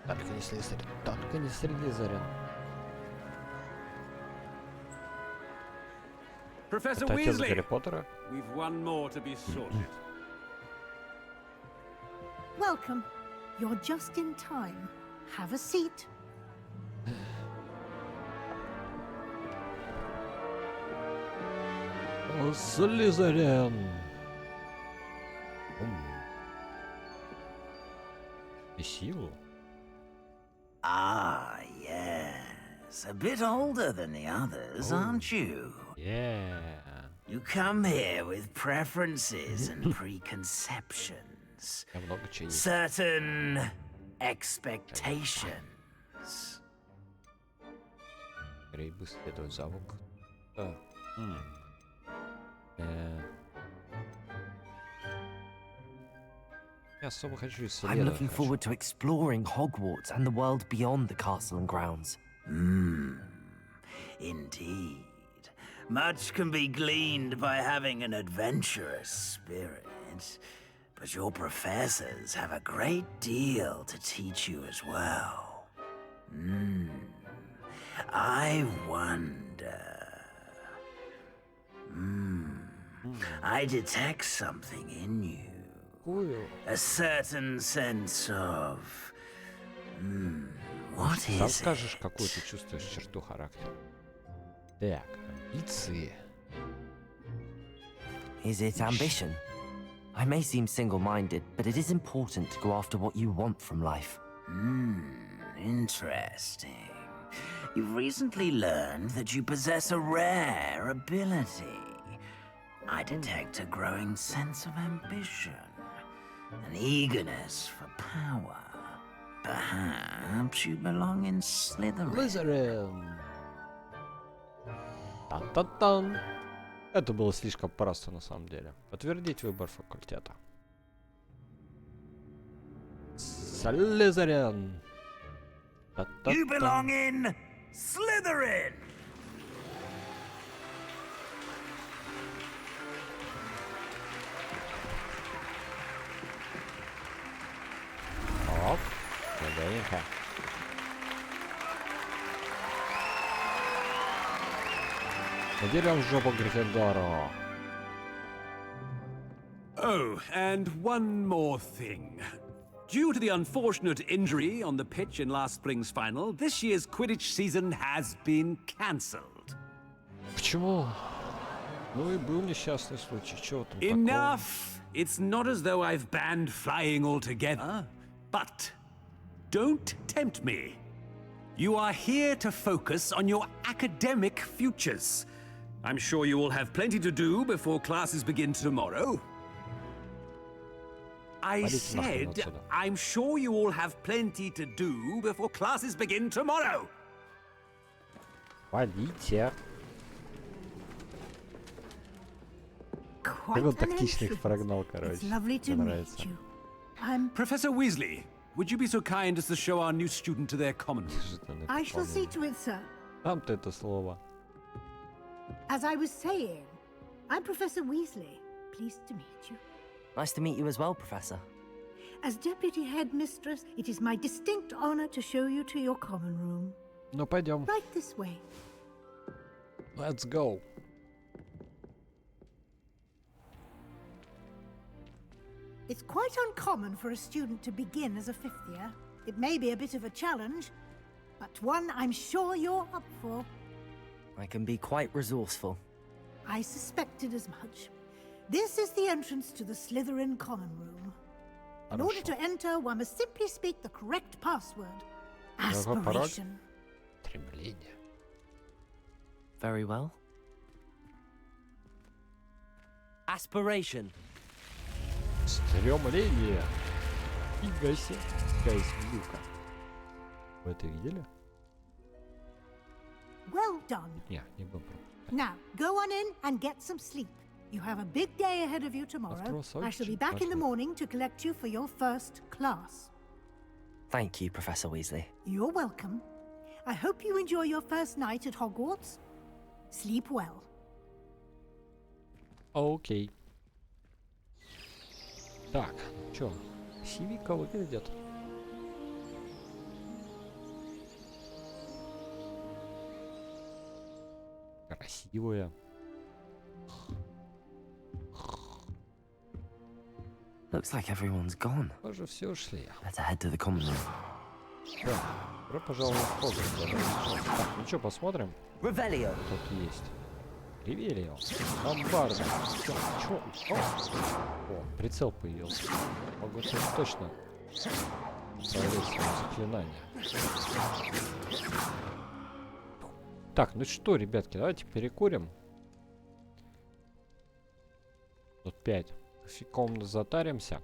Только не Слизерин. Только не Слизерин. Professor Это отец Гарри Weasley, Поттера. we've one more to be sorted. Welcome. You're just in time. Have a seat. Слизерин. И силу. Ah, yes. A bit older than the others, aren't you? Yeah. You come here with preferences and preconceptions. Я много чего. Certain expectations. Рейбы следует замок. Да. Я особо хочу исследовать. I'm looking forward to exploring Hogwarts and the world beyond the castle and grounds. Indeed. Much can be gleaned by having an adventurous spirit, but your professors have a great deal to teach you as well. I wonder. I detect something in you. A certain sense of... what Сам is it? скажешь, какую ты чувствуешь черту характера. Так, амбиции. Is it ambition? I may seem single-minded, but it is important to go after what you want from life. Interesting. You've recently learned that you possess a rare ability. I detect a growing sense of ambition, an eagerness for power. Perhaps you belong in Slytherin. Slytherin. Тан-тан-тан. Это было слишком просто на самом деле. Подтвердить выбор факультета. Slytherin. You belong in Slytherin. Оп. Маленько. Надерем жопу Гриффиндору. Oh, and one more thing. Due to the unfortunate injury on the pitch in last spring's final, this year's Quidditch season has been cancelled. Почему? Ну и был несчастный случай. Чего там такого? Enough! It's not as though I've banned flying altogether, but don't tempt me. You are here to focus on your academic futures. I'm sure you will have plenty to do before classes begin tomorrow. I said, I'm sure you all have plenty to do before classes begin tomorrow. Валите. Quite Как он an тактично их entrance. прогнал, короче. It's lovely to Мне meet нравится. you. I'm... Professor Weasley, would you be so kind as to show our new student to their common room? Неожиданно I shall see дополнение. to it, sir. Там-то это слово. As I was saying, I'm Professor Weasley. Pleased to meet you. Nice to meet you as well, Professor. As Deputy Headmistress, it is my distinct honor to show you to your common room. Ну пойдем. Right this way. Let's go. It's quite uncommon for a student to begin as a fifth year. It may be a bit of a challenge, but one I'm sure you're up for. I can be quite resourceful. I suspected as much. This is the entrance to the Slytherin common room. In order to enter, one must simply speak the correct password. Aspiration. Стремление. Very well. Aspiration. Стремление. Фига себе. Какая змеюка. Вы это видели? Well done. Не был. Now, go on in and get some sleep. You have a big day ahead of you tomorrow. I shall be back in the morning to collect you for your first class. Thank you, Professor Weasley. You're welcome. I hope you enjoy your first night at Hogwarts. Sleep well. Окей. Так, чё? Сивика выглядит. Красивая. Looks like everyone's gone. Похоже, все ушли. Better head to the common room. Да, добро пожаловать в Хогвартс. Так, ну чё, посмотрим? Revelio. Тут есть. Ревелио. Бомбарда. Чё? О, прицел появился. Могу точно проверить свое заклинание. Так, ну что, ребятки, давайте перекурим. Тут 5. Фиком затаримся.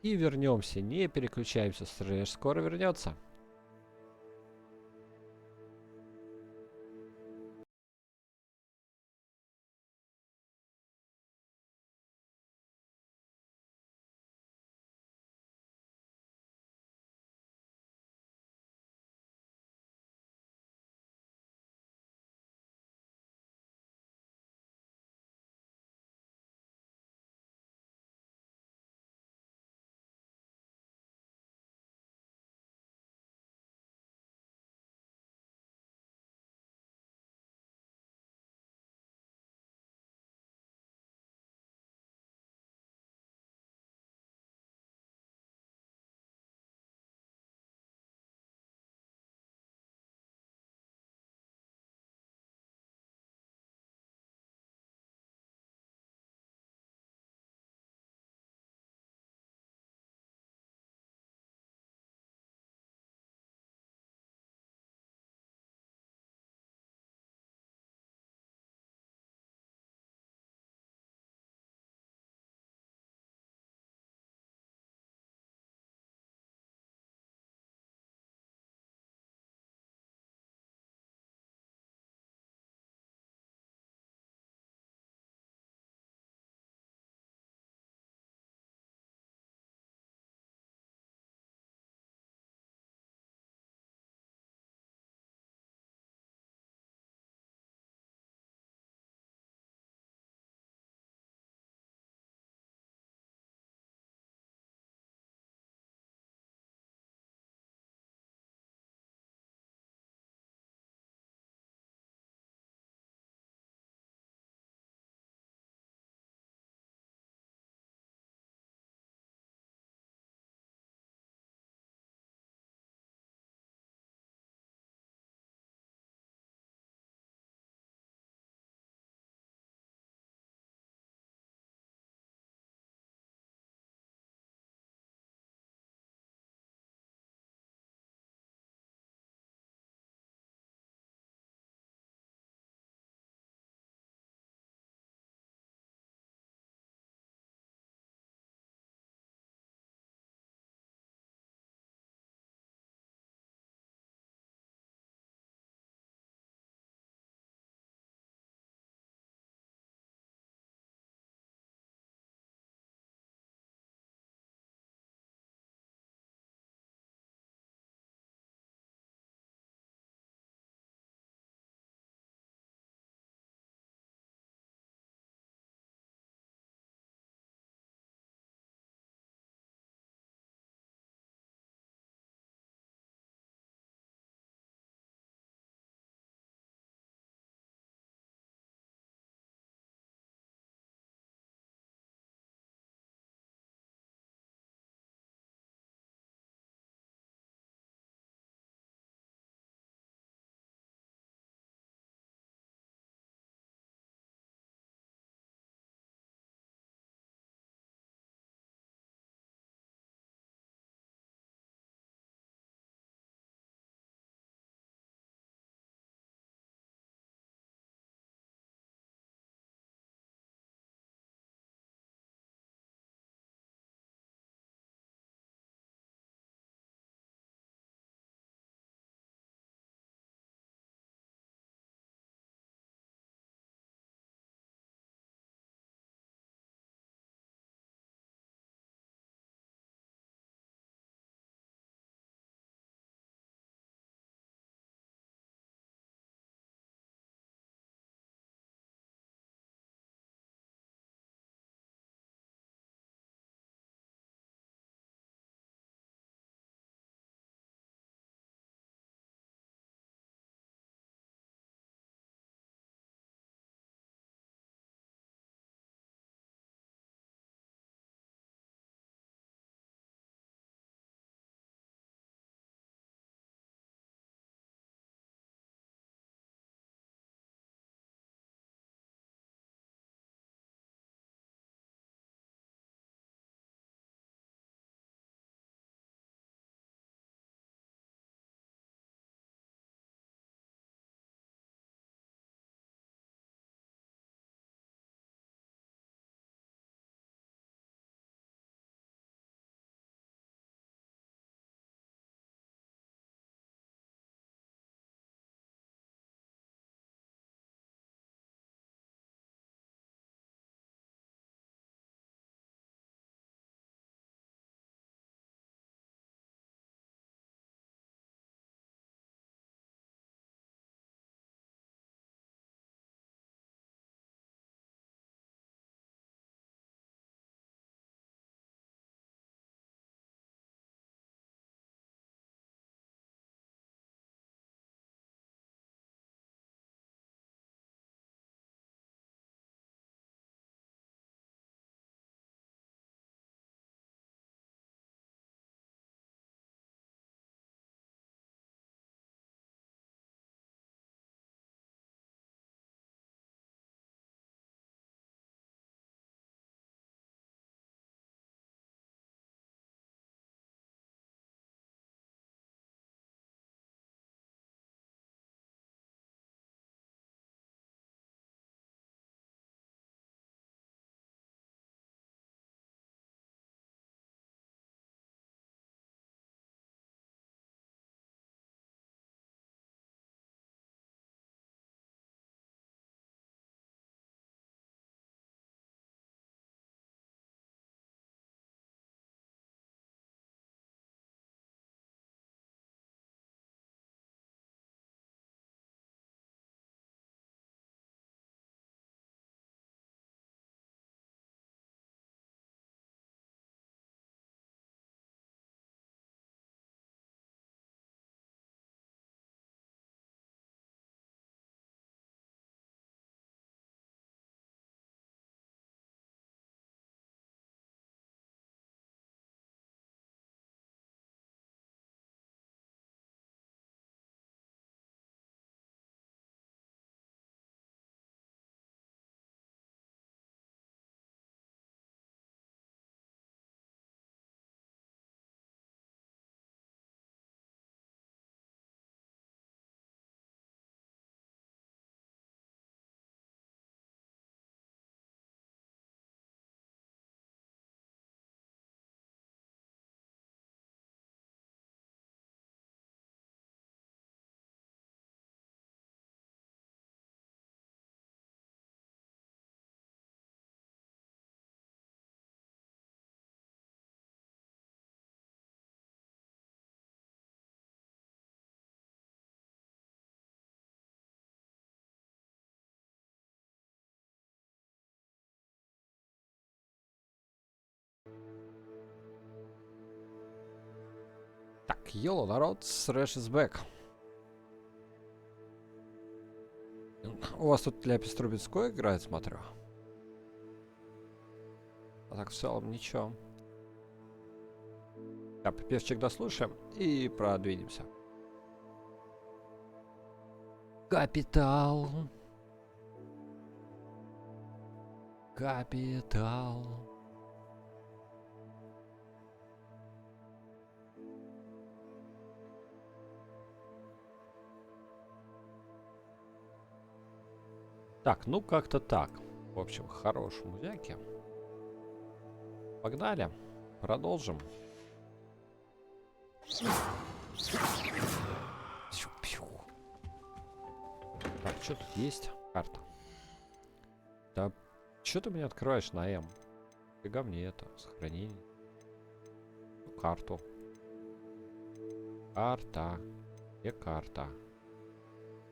И вернемся. Не переключаемся. Стрэш скоро вернется. Так, йоло, народ, Thresh is back. У вас тут Ляпис Трубецкой играет, смотрю. А так в целом ничего. Так, припевчик дослушаем и продвинемся. Капитал. Капитал. Так, ну как-то так. В общем, хорош музяки. Погнали. Продолжим. Так, что тут есть? Карта. Да, что ты меня открываешь на М? Фига мне это, сохранение. Ну, карту. Карта. Где карта?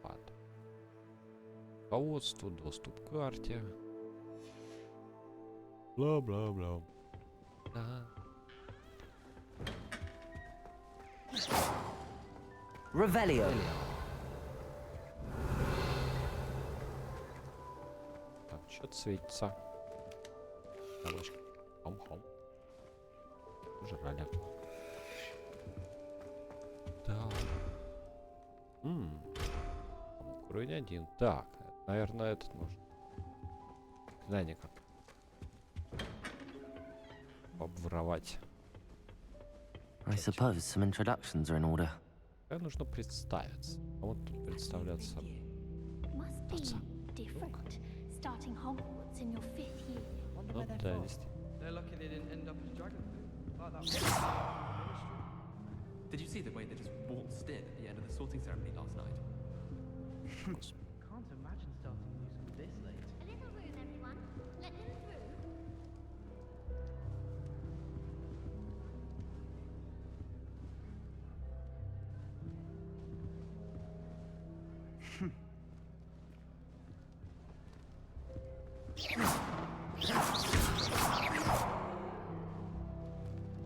Вот. Руководство, доступ к карте. Бла-бла-бла. Да. Revelio. Так, что-то светится. Яблочко. Хом-хом. Жрали. Да. Уровень 1. Так, наверное, этот нужен. Да, никак. Обворовать. I suppose some introductions are in order. Как нужно представиться? А вот тут представляться. Must be different, starting Hogwarts in your 5th year. Ну да, действительно. They're lucky they didn't end up as dragon food. Like that ministry. Did you see the way they just waltzed in at the end of the sorting ceremony last night? Can't imagine starting new school this late. A little room, everyone. Let them through.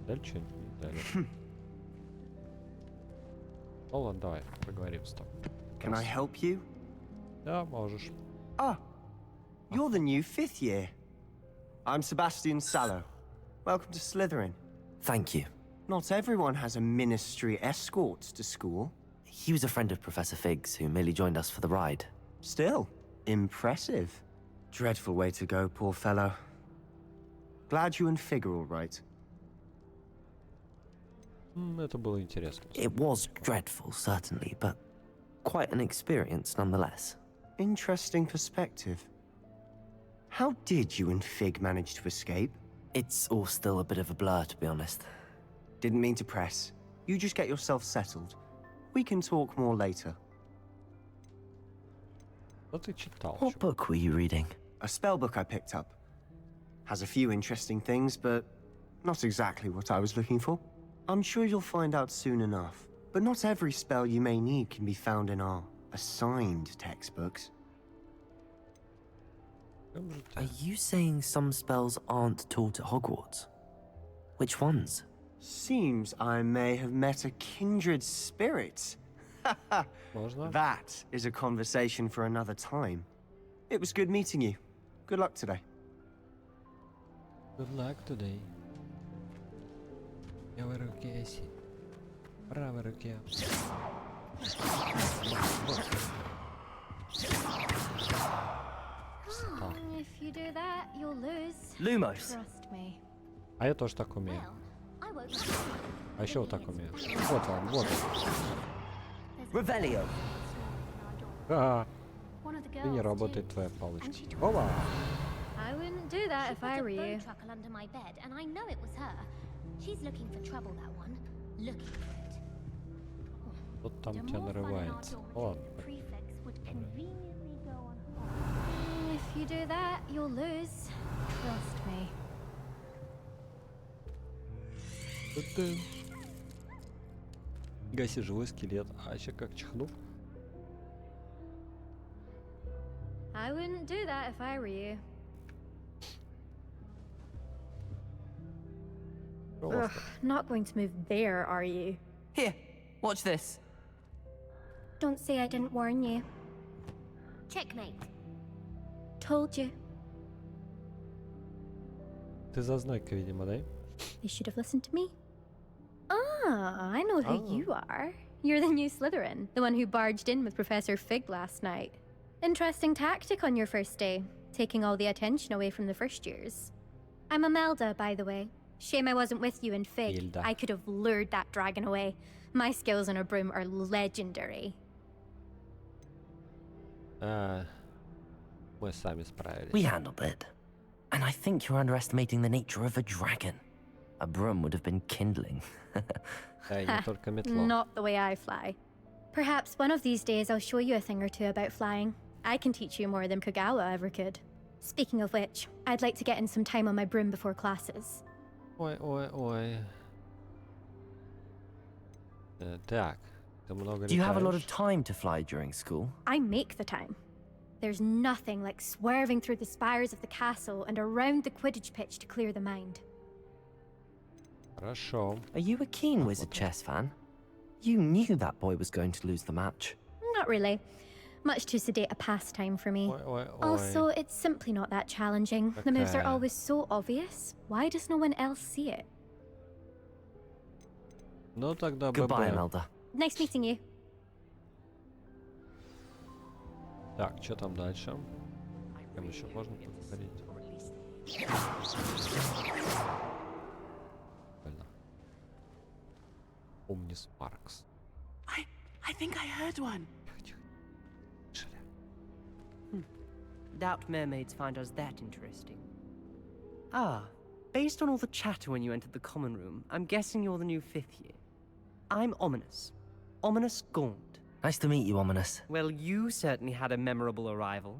Дали что-нибудь? Не дали. Ну ладно, давай, поговорим с тобой. Can I help you? Да, можешь. Ah, you're the new 5th year. I'm Sebastian Sallow. Welcome to Slytherin. Thank you. Not everyone has a ministry escort to school. He was a friend of Professor Fig's who merely joined us for the ride. Still, impressive. Dreadful way to go, poor fellow. Glad you and Fig are all right. Это было интересно. It was dreadful, certainly, but quite an experience nonetheless. Interesting perspective. How did you and Fig manage to escape? It's all still a bit of a blur, to be honest. Didn't mean to press. You just get yourself settled. We can talk more later. What ты читал? What book were you reading? A spell book I picked up. Has a few interesting things, but not exactly what I was looking for. I'm sure you'll find out soon enough. But not every spell you may need can be found in our assigned textbooks. Are you saying some spells aren't taught at Hogwarts? Which ones? Seems I may have met a kindred spirit. That is a conversation for another time. It was good meeting you. Good luck today. Good luck today. В левой руке Эси. В правой руке. If you do that, you'll lose. Lumos. Trust me. А я тоже так умею. I won't. А еще вот так умею. Вот он, вот он. Revelio. Ха-ха. One of the И не girls работает too. твоя палочка. And she Опа! I wouldn't do that She if put I a were you. bow truckle under my bed, and I know it was her. She's looking for trouble, that one. Looking for it. Вот там The тебя more fun in our нарывается. dormitory, Ладно. the prefects would conveniently go on holiday. If you do that, you'll lose. Trust me. Гаси живой скелет. А еще как чихнув. I wouldn't do that if I were you. Ugh, not going to move there, are you? Here, watch this. Don't say I didn't warn you. Checkmate. Told you. Ты зазнайка, видимо, да? You should have listened to me. Ah, I know who you are. You're the new Slytherin, the one who barged in with Professor Fig last night. Interesting tactic on your first day, taking all the attention away from the first years. I'm Imelda, by the way. Shame I wasn't with you in Fig. Hilda. I could have lured that dragon away. My skills on a broom are legendary. Мы сами справились. We handled it. And I think you're underestimating the nature of a dragon. A broom would have been kindling. Не только метло. Not the way I fly. Perhaps one of these days I'll show you a thing or two about flying. I can teach you more than Kagawa ever could. Speaking of which, I'd like to get in some time on my broom before classes. Ой. Так, ты много Do you have a lot летаешь. of time to fly during school? I make the time. There's nothing like swerving through the spires of the castle and around the Quidditch pitch to clear the mind. Хорошо. Are you a keen Wizard chess fan? You knew that boy was going to lose the match. Not really. Much too sedate a pastime for me. Also, it's simply not that challenging. The moves are Okay. always so obvious. Why does no one else see it? Ну тогда Goodbye, ББ. Imelda. Nice meeting you. Так, что там дальше? Там еще можно поговорить. Больно. Умнис Маркс. I think I heard one. Doubt mermaids find us that interesting. Ah, based on all the chatter when you entered the common room, I'm guessing you're the new 5th year. I'm Ominous. Ominous Gaunt. Nice to meet you, Ominous. Well, you certainly had a memorable arrival.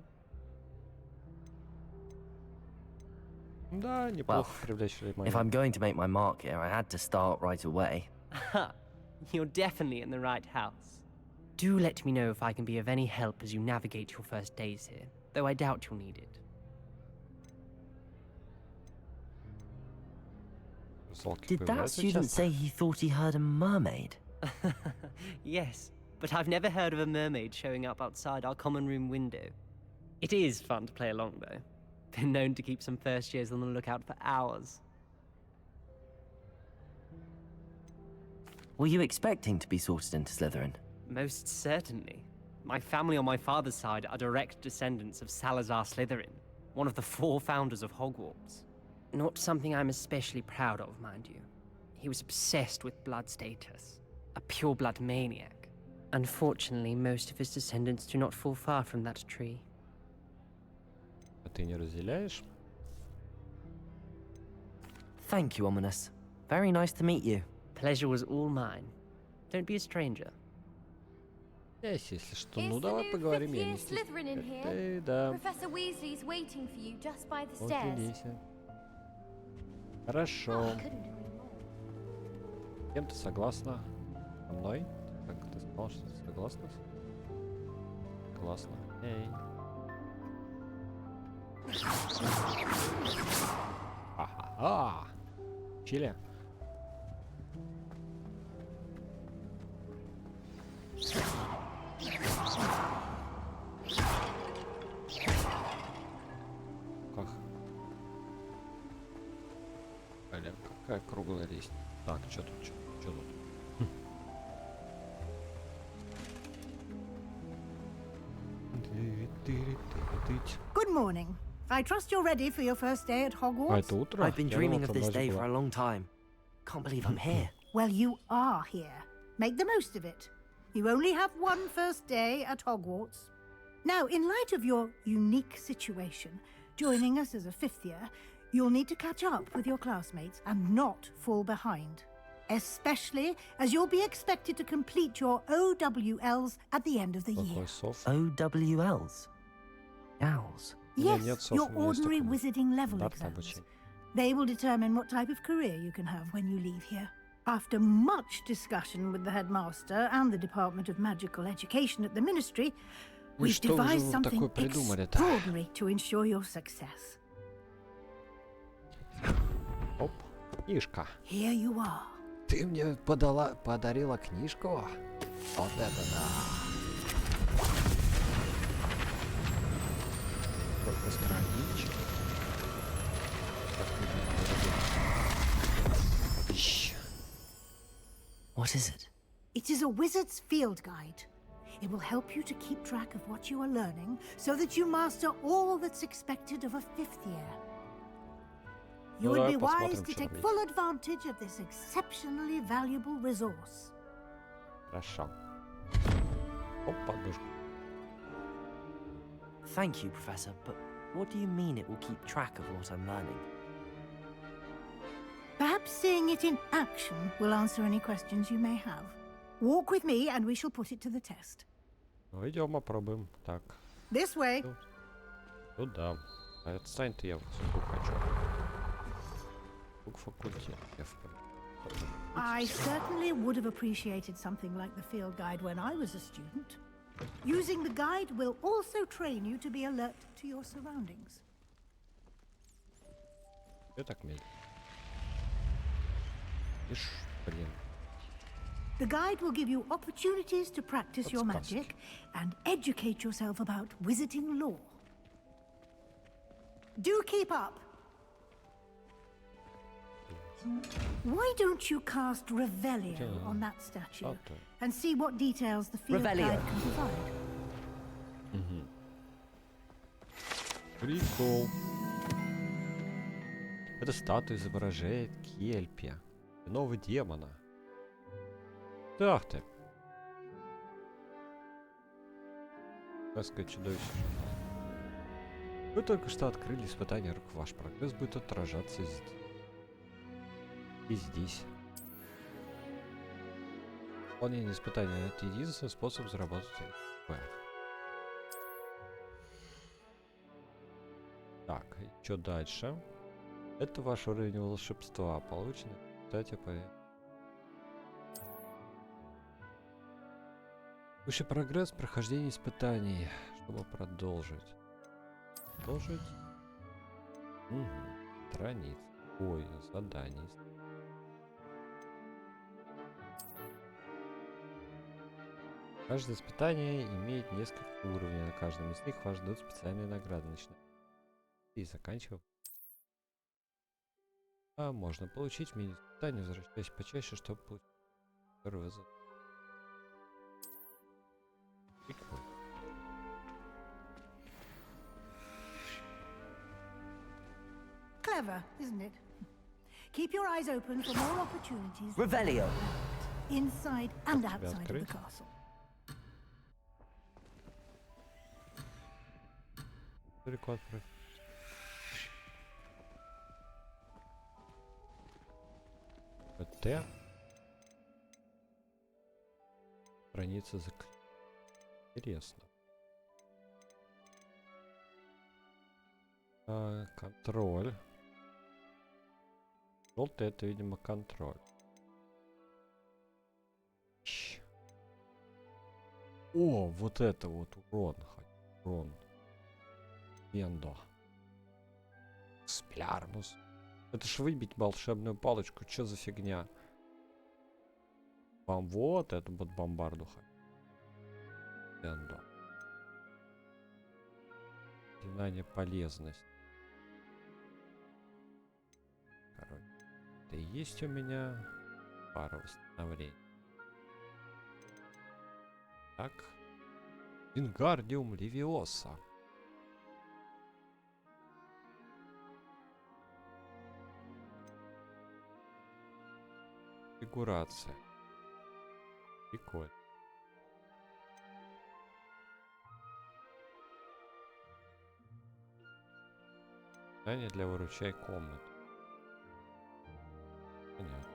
Да, Well, неплохо привлечь if внимание. I'm going to make my mark here, I had to start right away. Ha! You're definitely in the right house. Do let me know if I can be of any help as you navigate your first days here, though I doubt you'll need it. Русалки Did that появляются student часто? say he thought he heard a mermaid? Yes, but I've never heard of a mermaid showing up outside our common room window. It is fun to play along, though. Been known to keep some first years on the lookout for hours. Were you expecting to be sorted into Slytherin? Most certainly. My family on my father's side are direct descendants of Salazar Slytherin, one of the 4 founders of Hogwarts. Not something I'm especially proud of, mind you. He was obsessed with blood status, a pure-blood maniac. Unfortunately, most of his descendants do not fall far from that tree. А ты не разделяешь? Thank you, Ominous. Very nice to meet you. Pleasure was all mine. Don't be a stranger. Если что, ну давай поговорим, я не Slytherin in here. стесняюсь. Да. Professor Weasley's waiting for you just by the Вот stairs. Лися. Хорошо. Кем ты согласна? Со мной? Как ты сказал, что ты согласна? Согласна. Эй. Ага. Чили. Как? Блин, какая круглая лестница. Так, что тут, что тут? Good morning. I trust you're ready for your first day at А Hogwarts. это утро? I've been Я dreaming думал, of там this ночь day была. for a long time. Can't believe I'm here. Well, you are here. Make the most of it. You only have one first day at Hogwarts. Now, in light of your unique situation, joining us as a 5th year, you'll need to catch up with your classmates and not fall behind. Especially as you'll be expected to complete your OWLs at the end of the year. Какой сов? OWLs? Owls? У меня нет Yes, сов, your у меня есть ordinary только wizarding level стандартное exams. обучение. They will determine what type of career you can have when you leave here. After much discussion with the headmaster and the Department of Magical Education at the Ministry, Ну и we've что вы же devised something такое придумали-то? extraordinary to ensure your success. Оп. Книжка. Here you are. Ты мне подарила книжку? Вот это да. Сколько страничек. What is it? It is a wizard's field guide. It will help you to keep track of what you are learning so that you master all that's expected of a 5th year. You would be wise to take full advantage of this exceptionally valuable resource. Хорошо. Оп, подушку. Thank you, Professor, but what do you mean it will keep track of what I'm learning? Perhaps seeing it in action will answer any questions you may have. Walk with me and we shall put it to the test. Ну, идем попробуем. Так. This way. Туда. А отстань-то, я звук хочу. Звук факультет. I certainly would have appreciated something like the field guide when I was a student. Using the guide will also train you to be alert to your surroundings. Я так медленно. Ишь, блин. The guide will give you opportunities to practice your magic and educate yourself about wizarding lore. Do keep up. Why don't you cast Revelio on that statue and see what details the field guide can provide? Прикол. Эта статуя изображает Кельпи, нового демона. Ах ты. Сказка чудовище. Вы только что открыли испытание рук. Ваш прогресс будет отражаться здесь. И здесь. Выполнение испытания — это единственный способ заработать ХП. Так, и что дальше? Это ваш уровень волшебства. Получено в результате по... Выше прогресс прохождения испытаний, чтобы продолжить. Продолжить. Угу. Страниц. Ой, заданий. Каждое испытание имеет несколько уровней. На каждом из них вас ждут специальные награды. Начиная и заканчивая. А можно получить мини-испытание, возвращаясь почаще, чтобы получить второе задание. Clever, isn't it? Keep your eyes open for more opportunities. Revelio. Inside and outside of the castle. Далеко отправь. ПТ. Страница заклеена. Интересно. Контроль. Желтый — это, видимо, контроль. О, вот это вот урон. Урон. Вендо. Сплярмус. Это ж выбить волшебную палочку. Чё за фигня? Вот это вот бомбардуха. Вендо. Заклинание полезность. Короче. Это и есть у меня пара восстановлений. Так. Вингардиум Левиоса. Конфигурация. Прикольно. Задание для выручай комнату. Понятно.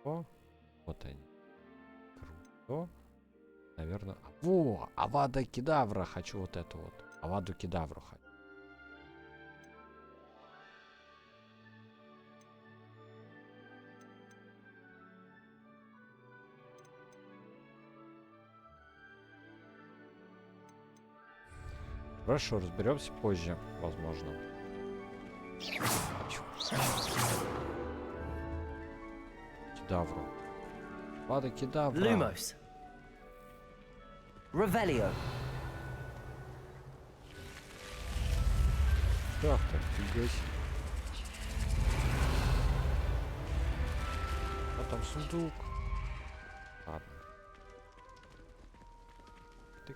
О, вот они. Круто. Наверное. Во! Авада Кедавра. Хочу вот эту вот. Аваду Кедавру хочу. Хорошо, разберемся позже, возможно. Кедавру. Вада кедавра. Lumos. Revelio. Ах ты, фига себе. А там сундук. Ладно. Ты,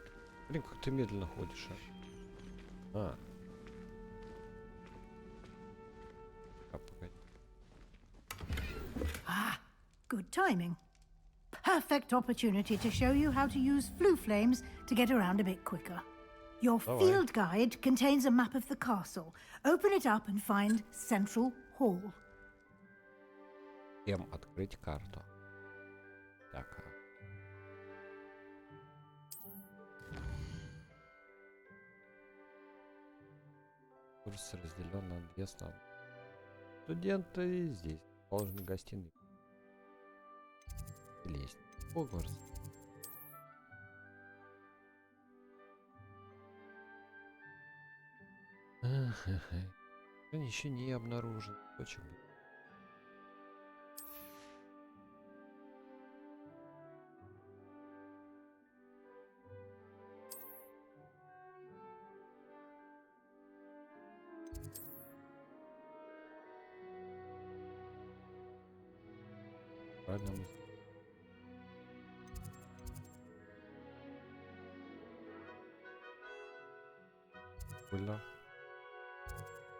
блин, как ты медленно ходишь, а? Погоди. Ah, good timing. Perfect opportunity to show you how to use flue flames to get around a bit quicker. Your field guide contains a map of the castle. Open it up and find Central Hall. Открыть карту. Так. Курс разделен на две основы. Студенты здесь должны гостиной лезть. Хогвартс. Он еще не обнаружен. Точно. Правильно мысль. Прикольно.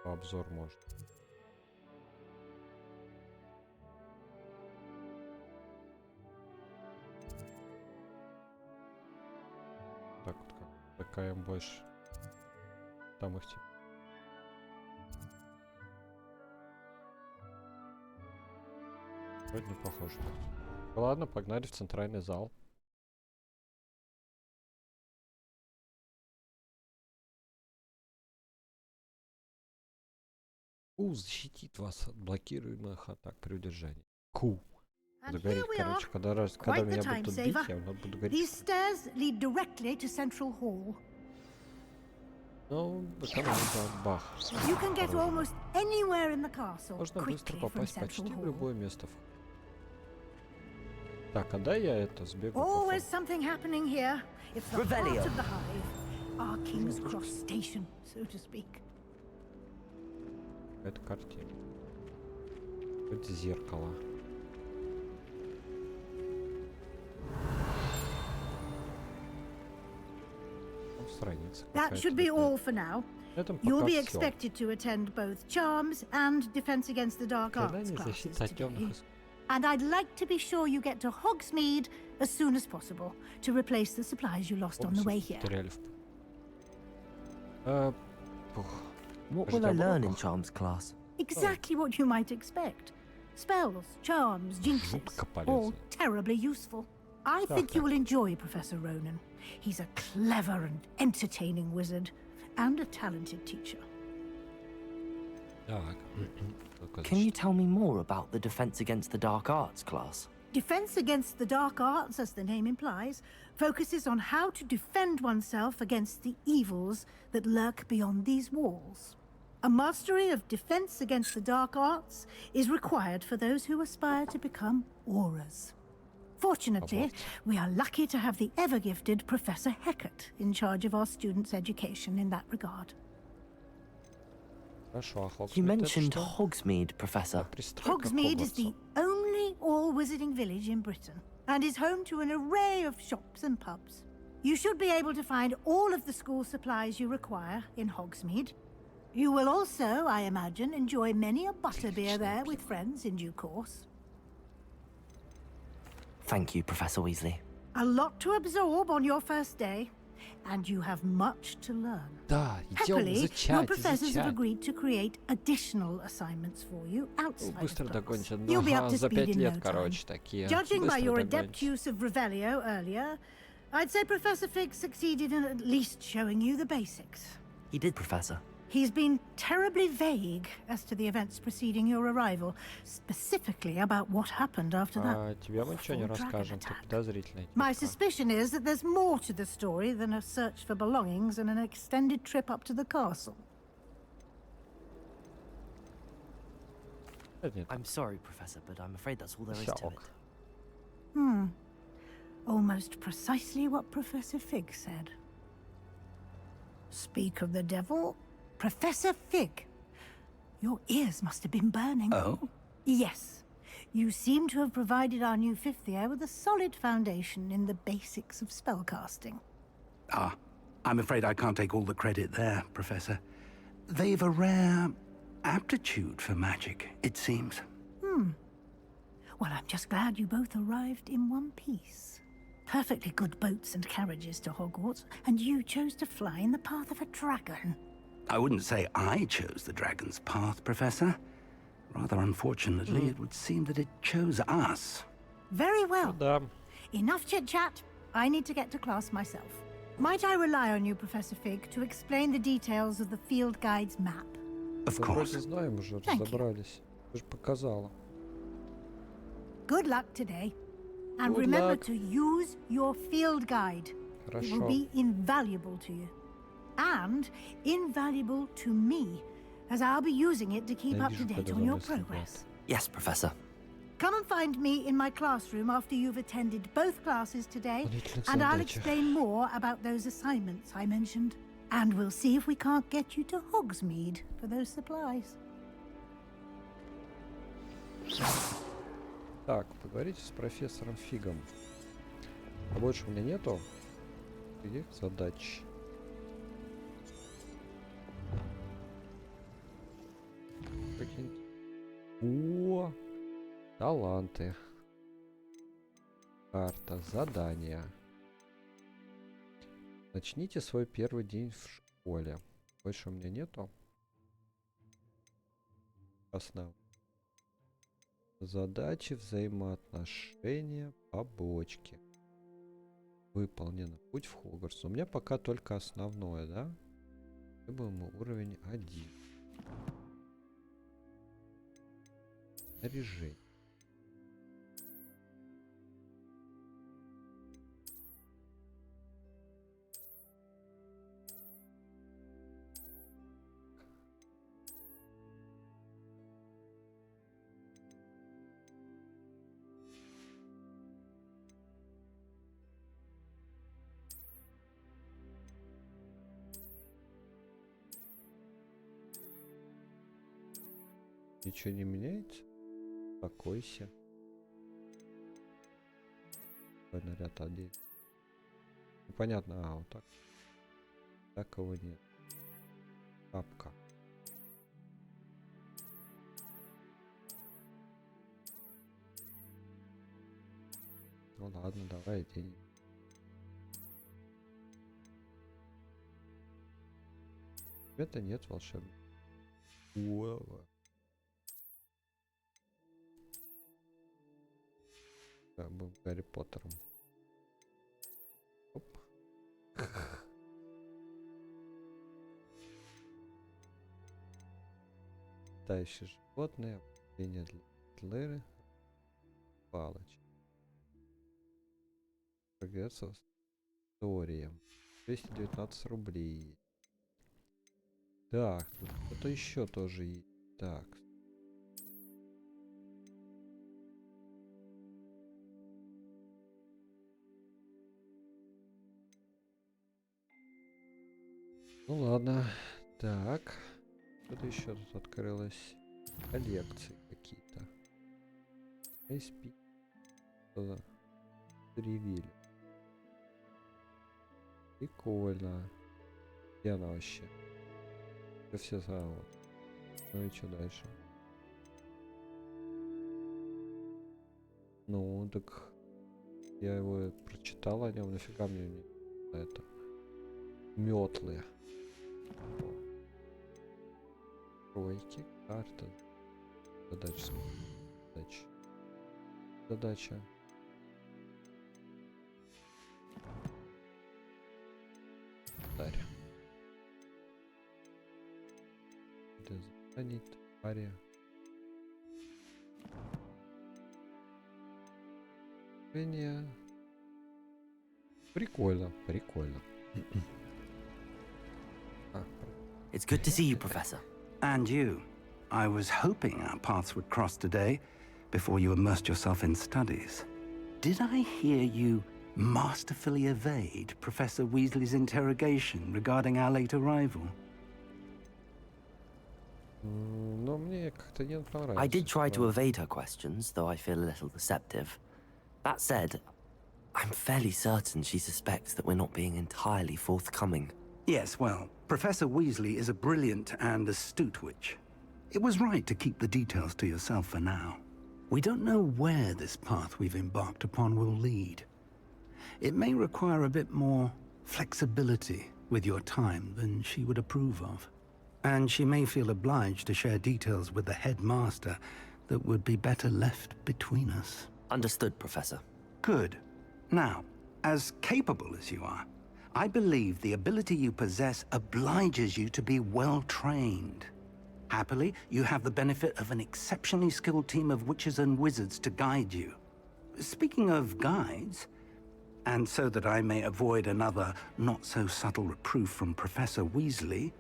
Обзор может. Так вот как. Такая больше. Там их типа. Вроде не похоже. Ладно, погнали в центральный зал. Ку защитит вас от блокируемых атак при удержании. Ку. Буду говорить, короче, когда меня будут бить, я буду говорить. These stairs lead directly to Central Hall. Ну, экономика, бах. You can get almost anywhere in the castle Можно быстро quickly from попасть почти Central в Hall. любое место. Так, а дай я это сбегу. Always something happening here. It's the heart of the hive. Our King's Cross station, so to speak. Это картина. Это зеркало. Страница. That should be all for now. You'll be expected to attend both Charms and Defense Against the Dark Arts classes today. And I'd like to be sure you get to Hogsmeade as soon as possible to replace the supplies you lost on the way here. What will I learn in Charms class? Exactly what you might expect. Spells, charms, jinxes, all terribly useful. I think you will enjoy Professor Ronan. He's a clever and entertaining wizard, and a talented teacher. Can you tell me more about the Defense Against the Dark Arts class? Defense Against the Dark Arts, as the name implies, focuses on how to defend oneself against the evils that lurk beyond these walls. A mastery of Defense Against the Dark Arts is required for those who aspire to become auras. Fortunately, we are lucky to have the ever-gifted Professor Hecat in charge of our students' education in that regard. You mentioned Hogsmeade, Professor. Hogsmeade is the only all-wizarding village in Britain, and is home to an array of shops and pubs. You should be able to find all of the school supplies you require in Hogsmeade. You will also, I imagine, enjoy many a butterbeer there with friends in due course. Thank you, Professor Weasley. A lot to absorb on your first day, and you have much to learn. Happily, your professors have agreed to create additional assignments for you outside of class. You'll be up to speed in no time. Judging by your adept use of Revelio earlier, I'd say Professor Fig succeeded in at least showing you the basics. He did, Professor. He's been terribly vague as to the events preceding your arrival, specifically about what happened after that. My suspicion is that there's more to the story than a search for belongings and an extended trip up to the castle. I'm sorry, Professor, but I'm afraid that's all there is to it. Almost precisely what Professor Fig said. Speak of the devil, Professor Fig. Your ears must have been burning. Oh? Yes. You seem to have provided our new fifth year with a solid foundation in the basics of spellcasting. Ah, I'm afraid I can't take all the credit there, Professor. They've a rare aptitude for magic, it seems. Well, I'm just glad you both arrived in one piece. Perfectly good boats and carriages to Hogwarts, and you chose to fly in the path of a dragon. I wouldn't say I chose the dragon's path, Professor. Rather unfortunately, it would seem that it chose us. Very well. Enough chit-chat. I need to get to class myself. Might I rely on you, Professor Fig, to explain the details of the field guide's map? Of course. Знаем уже, Thank you. разобрались. Ты же показала. Good luck today. And Good remember luck. to use your field guide. It will Хорошо. be invaluable to you. And invaluable to me, as I'll be using it to keep up to Ненавижу, date когда on your за мной progress. Yes, Professor. Come and find me in my classroom after you've attended both classes today, Дополнительных and I'll задач. explain more about those assignments I mentioned. And we'll see if we can't get you to Hogsmeade for those supplies. Так, поговорите с профессором Фигом. А больше у меня нету других задач. Какие-нибудь. О, таланты. Карта, задания. Начните свой первый день в школе. Больше у меня нету. Основ. Задачи, взаимоотношения, побочки. Выполнено. Путь в Хогвартс. У меня пока только основное, да? Требуемый уровень 1. Снаряжение. Ничего не меняется? Успокойся. Какой наряд одеть? Непонятно. А, вот так. Такого нет. Шапка. Ну ладно, давай оденем. Это нет волшебного. Уа-ва. Да, был Гарри Поттером. Оп. Летающие животные, обучение для Леры, палочки. Прогресс с историей. 219 рублей. Так, тут что-то еще тоже есть. Так. Ну ладно. Так. Что-то еще тут открылось. Коллекции какие-то. SP. Что-то. Ревили. Прикольно. Где она вообще? Это все вот. Ну и что дальше? Ну, так я его прочитал о нем, нафига мне не это. Метлы. Тройки, карта. Задача. Задача. Задача. Тарь. Задание, ария. Прикольно, прикольно. It's good to see you, Professor. And you. I was hoping our paths would cross today before you immersed yourself in studies. Did I hear you masterfully evade Professor Weasley's interrogation regarding our late arrival? Но мне как-то не понравилось. I did try to evade her questions, though I feel a little deceptive. That said, I'm fairly certain she suspects that we're not being entirely forthcoming. Yes, well, Professor Weasley is a brilliant and astute witch. It was right to keep the details to yourself for now. We don't know where this path we've embarked upon will lead. It may require a bit more flexibility with your time than she would approve of. And she may feel obliged to share details with the headmaster that would be better left between us. Understood, Professor. Good. Now, as capable as you are, I believe the ability you possess obliges you to be well-trained. Happily, you have the benefit of an exceptionally skilled team of witches and wizards to guide you. Speaking of guides, and so that I may avoid another not-so-subtle reproof from Professor Weasley,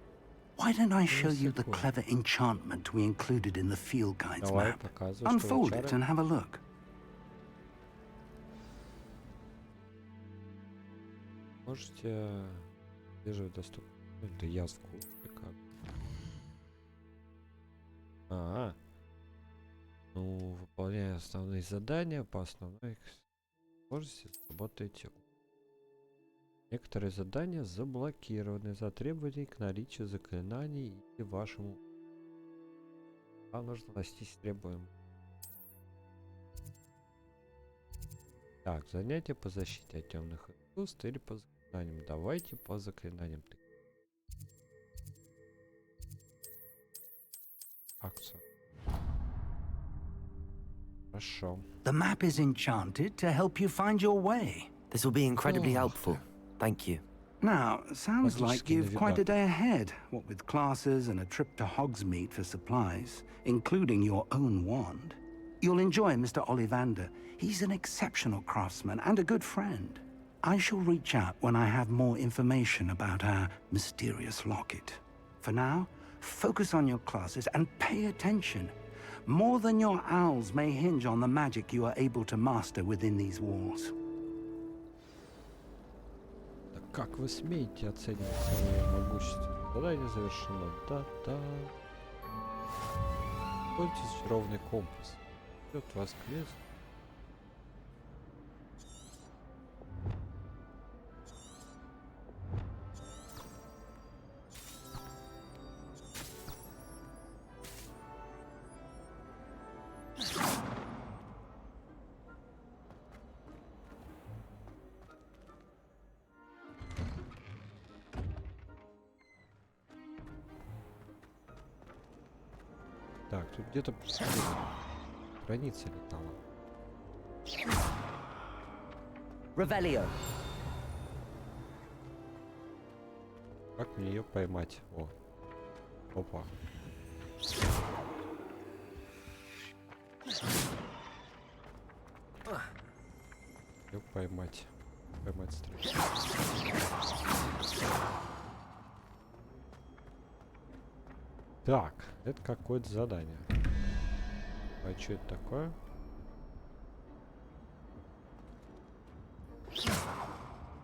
why don't I show you the clever enchantment we included in the field guide's map? Unfold it and have a look. Можете держать доступ. Это я в курсе как. Ну, выполняя основные задания по основной возможности, работаете. Некоторые задания заблокированы за требования к наличию заклинаний и вашему. Вам нужно достичь требуемого. Так, занятия по защите от темных искусств или по заклинаниям. Давайте по заклинаниям. Акцию. Хорошо. The map is enchanted to help you find your way. This will be incredibly helpful. Thank you. Now, sounds like you've quite a day ahead, what with classes and a trip to Hogsmeade for supplies, including your own wand. You'll enjoy Mr. Ollivander. He's an exceptional craftsman and a good friend. I shall reach out when I have more information about our mysterious locket. For now, focus on your classes and pay attention. More than your owls may hinge on the magic you are able to master within these walls. Как вы смеете оценивать свое могущество? Задание завершено. Да-да. Пользуйтесь ровный компас. Идет вас к лесу. Так, тут где-то граница летала. Revelio. Как мне ее поймать? О. Опа. Ее поймать. Поймать стрелять. Так, это какое-то задание. А что это такое?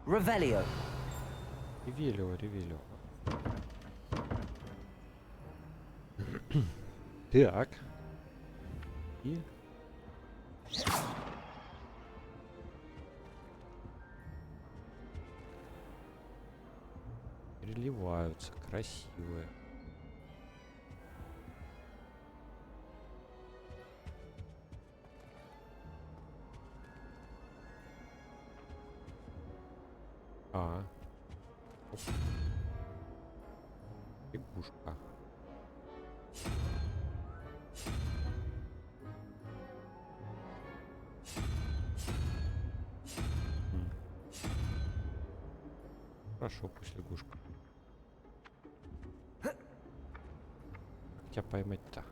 Revelio. Ревелио. Так. И... переливаются, красивые. Лягушка. Хорошо, пусть лягушка. Как тебя поймать-то?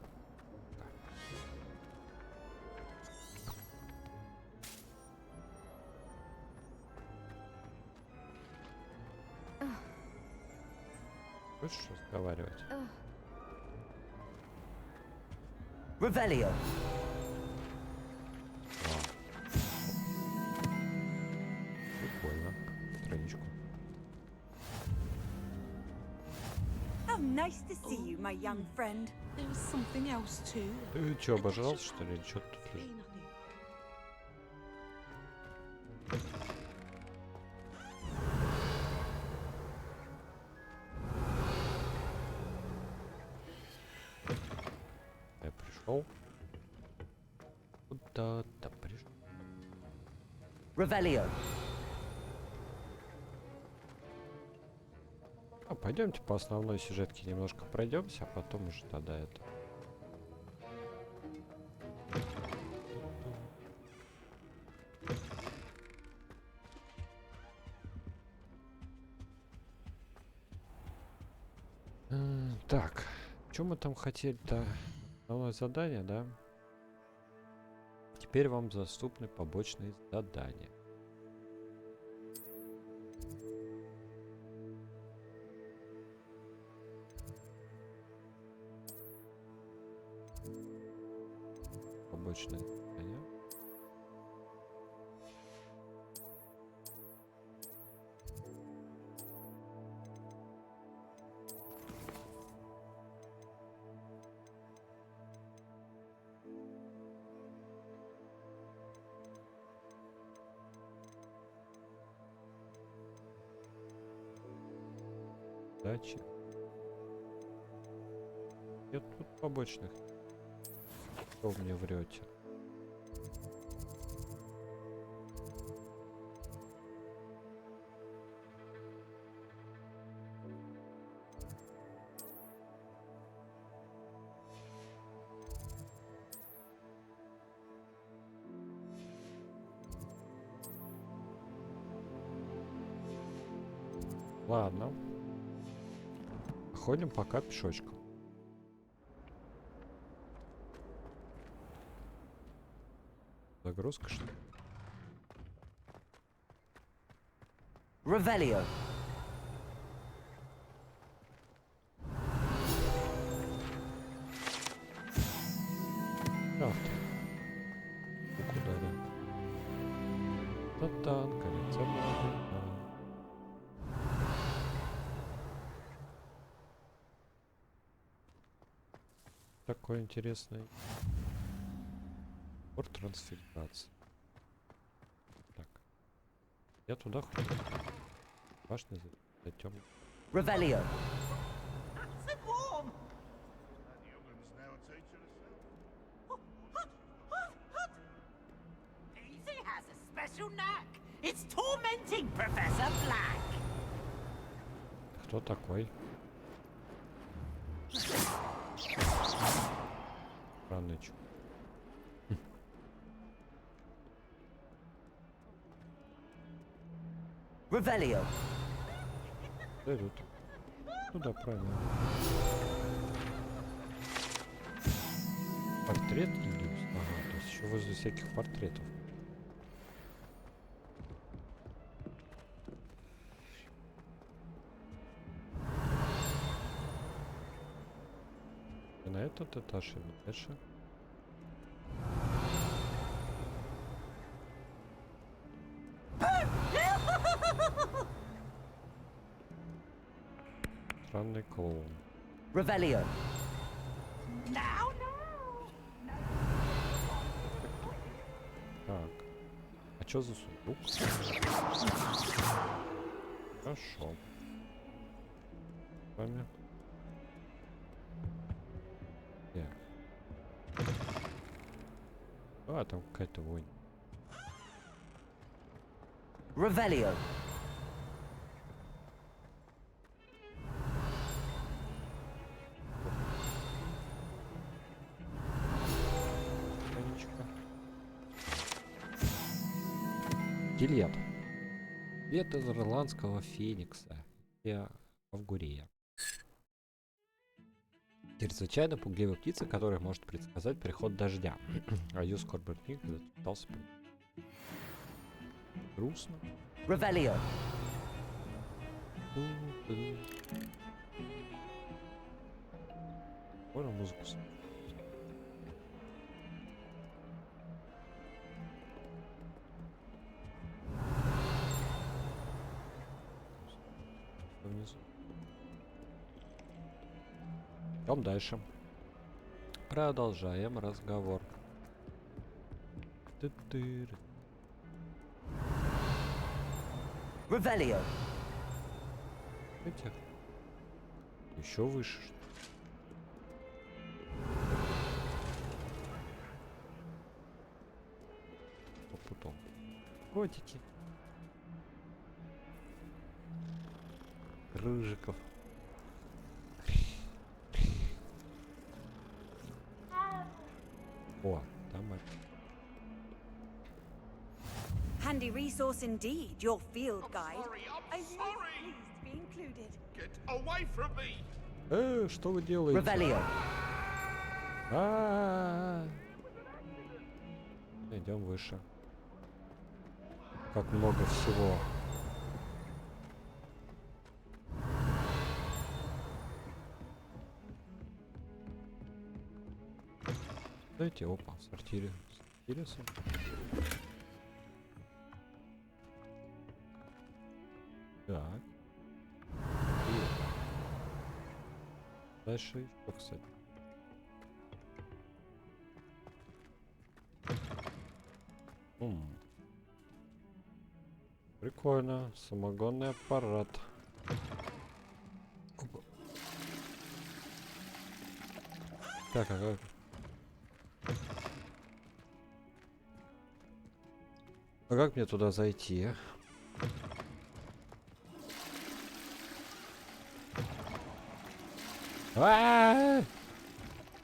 Хочешь разговаривать? Revelio. Прикольно. Страничку. How nice to see you, my young friend. There was something else too. Ты чё, обожрался, что ли? Чё тут лежит? Я пришел. Куда-то пришел. Revelio. Пойдемте по основной сюжетке немножко пройдемся, а потом уже тогда это. Так, что мы там хотели-то? Основное задание, да? Теперь вам доступны побочные задания. Побочные задания. Дачи. Нет тут побочных. Что вы мне врете? Ладно. Ходим пока пешочком. Загрузка, что ли? Revelio. Ах ты. Ты куда, да? Та-тан, коллекция молодых. Такой интересный. Порт трансфигурации. Так. Я туда хочу. Башня за темный. Revelio. Easy has a special knack. It's tormenting Professor Black. Кто такой? Странный чё. Revelio. Да идут. Ну да, правильно. Портрет Ильюс. Ага, то есть еще возле всяких портретов. И на этот этаж и дальше. Странный клоун. Revelio. Так. А чё за сундук? Хорошо. С вами. А, там какая-то вонь. Revelio. Скелет. Скелет из ирландского феникса. Я Авгурея. Чрезвычайно пугливая птица, которая может предсказать приход дождя. А ее скорбный книг зачитался. Грустно. Revelio. Можно музыку. внизу. Идем дальше. Продолжаем разговор. Revelio. Еще выше. Потом. Котики. Рыжиков. О, там это. Handy resource indeed, your field guide. I'm most pleased to be included. Get away from me! Что вы делаете? Revelio. Идем выше. Как много всего. Дайте, опа, сортире. Интересно. Так. И дальше еще, кстати. Прикольно. Самогонный аппарат. Опа. Так, а как мне туда зайти?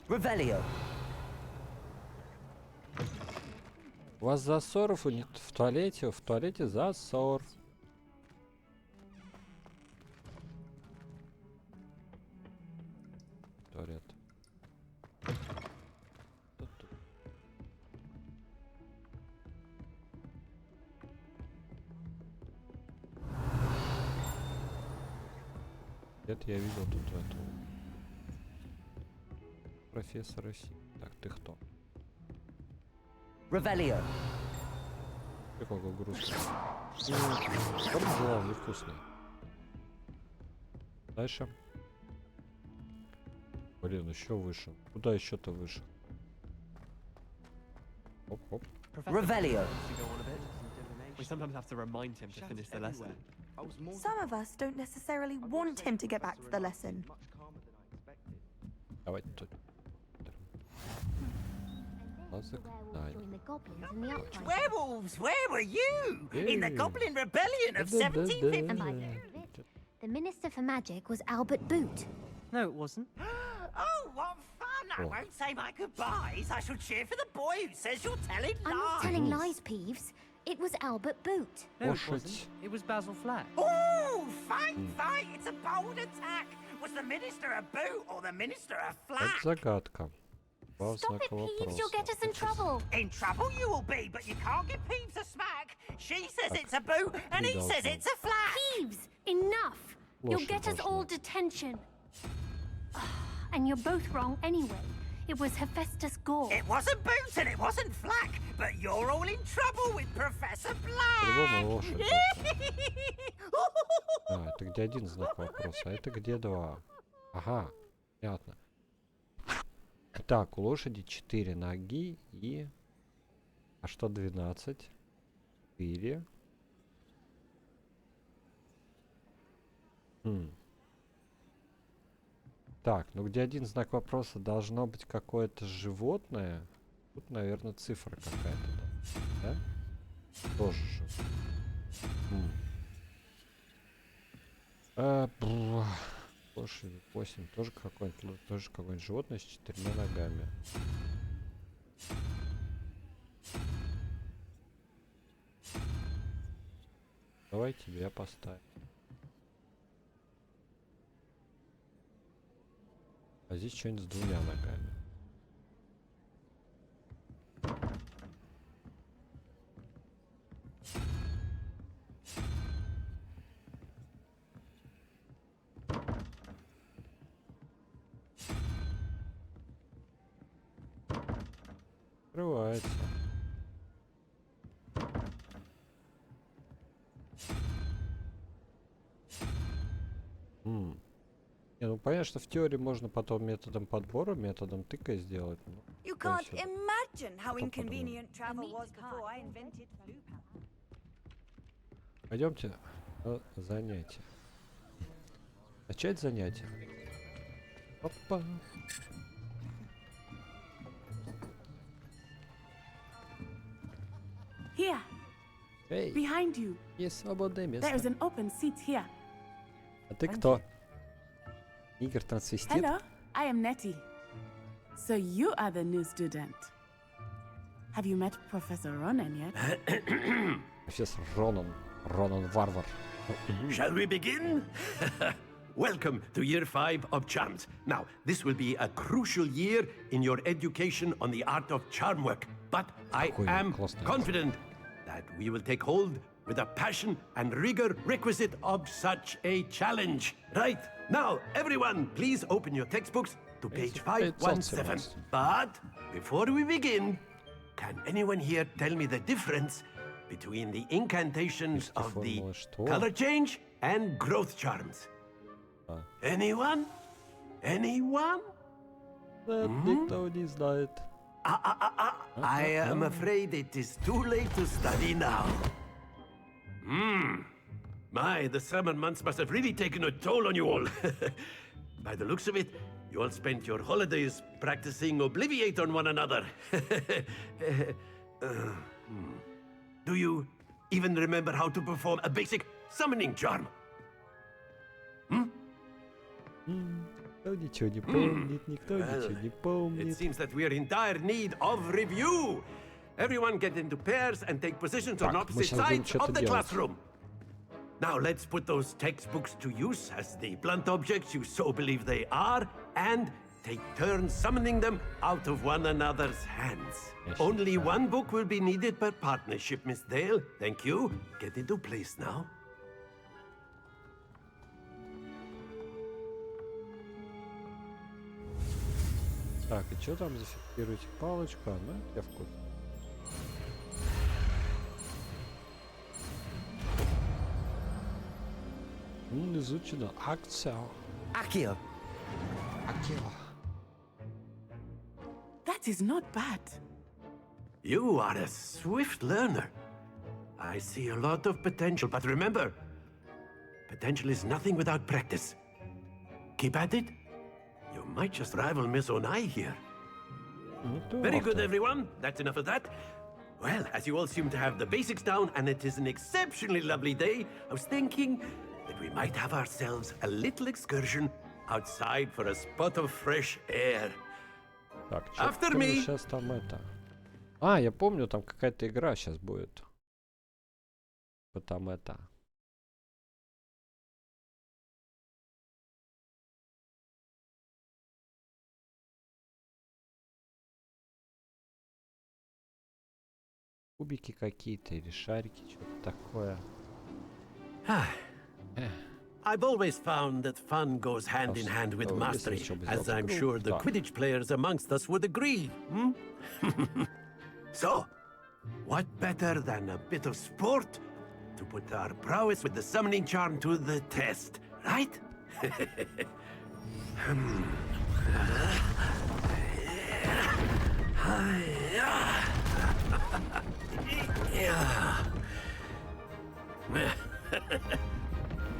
Revelio. У вас засоров и нет в туалете засор. Туалет. Это я видел тут эту профессора Си. Так, ты кто? Revelio. Какой грустный. Корм была невкусный. Дальше. Блин, еще выше. Куда еще-то выше? Оп-оп. Revelio. We sometimes have to remind him to finish the lesson. Some of us don't necessarily want him to get back to the lesson. Давайте тут. Werewolves, where were you? In the Goblin Rebellion of 1750. The Minister for Magic was Albert Boot. No, it wasn't. Oh, what fun! I won't say my goodbyes. I shall cheer for the boy who says you're telling lies. I'm not telling lies, Peeves. It was Albert Boot. No, it wasn't. It was Basil Flack. Oh, fight! It's a bold attack. Was the Minister a boot or the Minister a flack? Это загадка. Stop it, Peeves. You'll get us in trouble. In trouble you will be, but you can't give Peeves a smack. She says it's a boot, and he says it's a flack. Peeves, enough. You'll get us all detention. And you're both wrong anyway. It was Hephaestus Gore. It wasn't boot and it wasn't flack, but you're all in trouble with Professor Black. Это где один знак вопроса, а это где два? Ага, понятно. Так, у лошади 4 ноги и... А что 12? 4. Так, ну где один знак вопроса должно быть какое-то животное. Тут, наверное, цифра какая-то. Да? Тоже же. Лошадь 8. Тоже какое-нибудь животное с 4 ногами. Давай тебя поставим. А здесь что-нибудь с 2 ногами. Открывается. Не, ну понятно, что в теории можно потом методом подбора, методом тыка сделать. Но You такое can't себе. imagine how Потом подумаем. inconvenient travel was before I invented blue power. Пойдемте на занятие. Начать занятие. Опа. Here, Эй, behind you. есть свободное There is место. an open seat here. А ты кто? Игорь трансвестит? Hello, I am Nettie. So you are the new student. Have you met Professor Ronan yet? Профессор Ронан. Ронан Варвар. Shall we begin? Welcome to year 5 of charms. Now, this will be a crucial year in your education on the art of charm work. But I am confident that we will take hold with the passion and rigor requisite of such a challenge. Right, now, everyone, please open your textbooks to page 517. But before we begin, can anyone here tell me the difference between the incantations of the color change and growth charms? Anyone? Anyone? Никто не знает. I am afraid it is too late to study now. My, the summer months must have really taken a toll on you all. By the looks of it, you all spent your holidays practicing Obliviate on one another. Do you even remember how to perform a basic summoning charm? Никто ничего не помнит, никто ничего не It помнит. seems that we are in dire need of review. Everyone get into pairs and take positions on Так, мы opposite сейчас будем sides что-то of the делать. classroom. Now let's put those textbooks to use as the blunt objects you so believe they are, and take turns summoning them out of one another's hands. Only one book will be needed per partnership, Miss Dale. Thank you. Get into place now. Так, и что там зафиксируйте палочку? А, ну, я в курсе. Изучена акция. Accio. Акила. That is not bad. You are a swift learner. I see a lot of potential, but remember, potential is nothing without practice. Keep at it. You might just rival Miss Onai here. Very good, everyone. That's enough of that. Well, as you all seem to have the basics down, and it is an exceptionally lovely day, I was thinking that we might have ourselves a little excursion outside for a spot of fresh air. Так, After что me. сейчас там это? А, я помню, там какая-то игра сейчас будет. Вот там это. Кубики какие-то или шарики, что-то такое. I've always found that fun goes hand in hand with mastery, as I'm sure the Quidditch players amongst us would agree. So, what better than a bit of sport to put our prowess with the summoning charm to the test, right?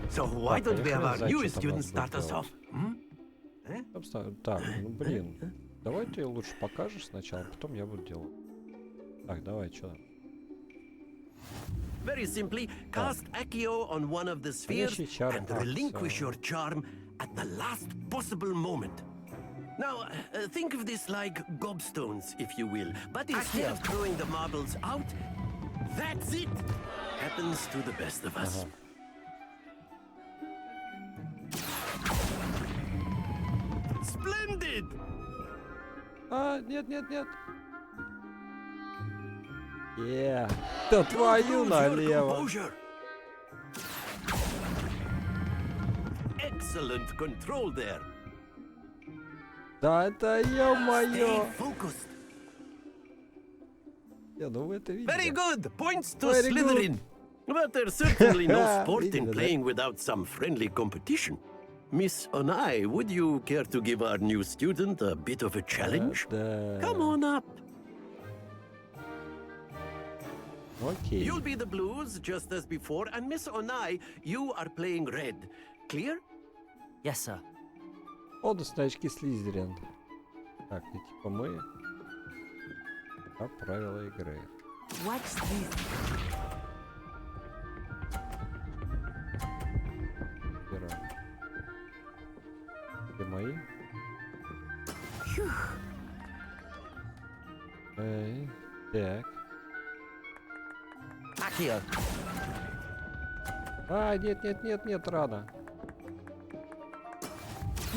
So why Так, don't we have хрен our знает, newest что там student надо start us делать. off? Собственно, так, ну блин. Давай ты лучше покажешь сначала, потом я буду делать. Так, давай, что там? Very simply, cast Accio on one of the spheres and relinquish your charm at the last possible moment. Now, think of this like gobstones, if you will. But instead of throwing the marbles out, that's it. Happens to the best of us. Splendid! А, нет, нет, нет. Да твою налево. Excellent control there. Да это ё-моё. Stay focused. Не, ну вы это видели. Very good. Points to Very Slytherin. But there's certainly no sport in Видели, да? playing without some friendly competition. Miss Onai, would you care to give our new student a bit of a challenge? Come on up. Okay. You'll be the blues just as before, and Miss Onai, you are playing red. Clear? Yes, sir. Бонусные очки Слизерин. Так, и типа мы... А, правила игры. Watch this. Первое. Где мои? Эй, так. Accio. А, нет, рано.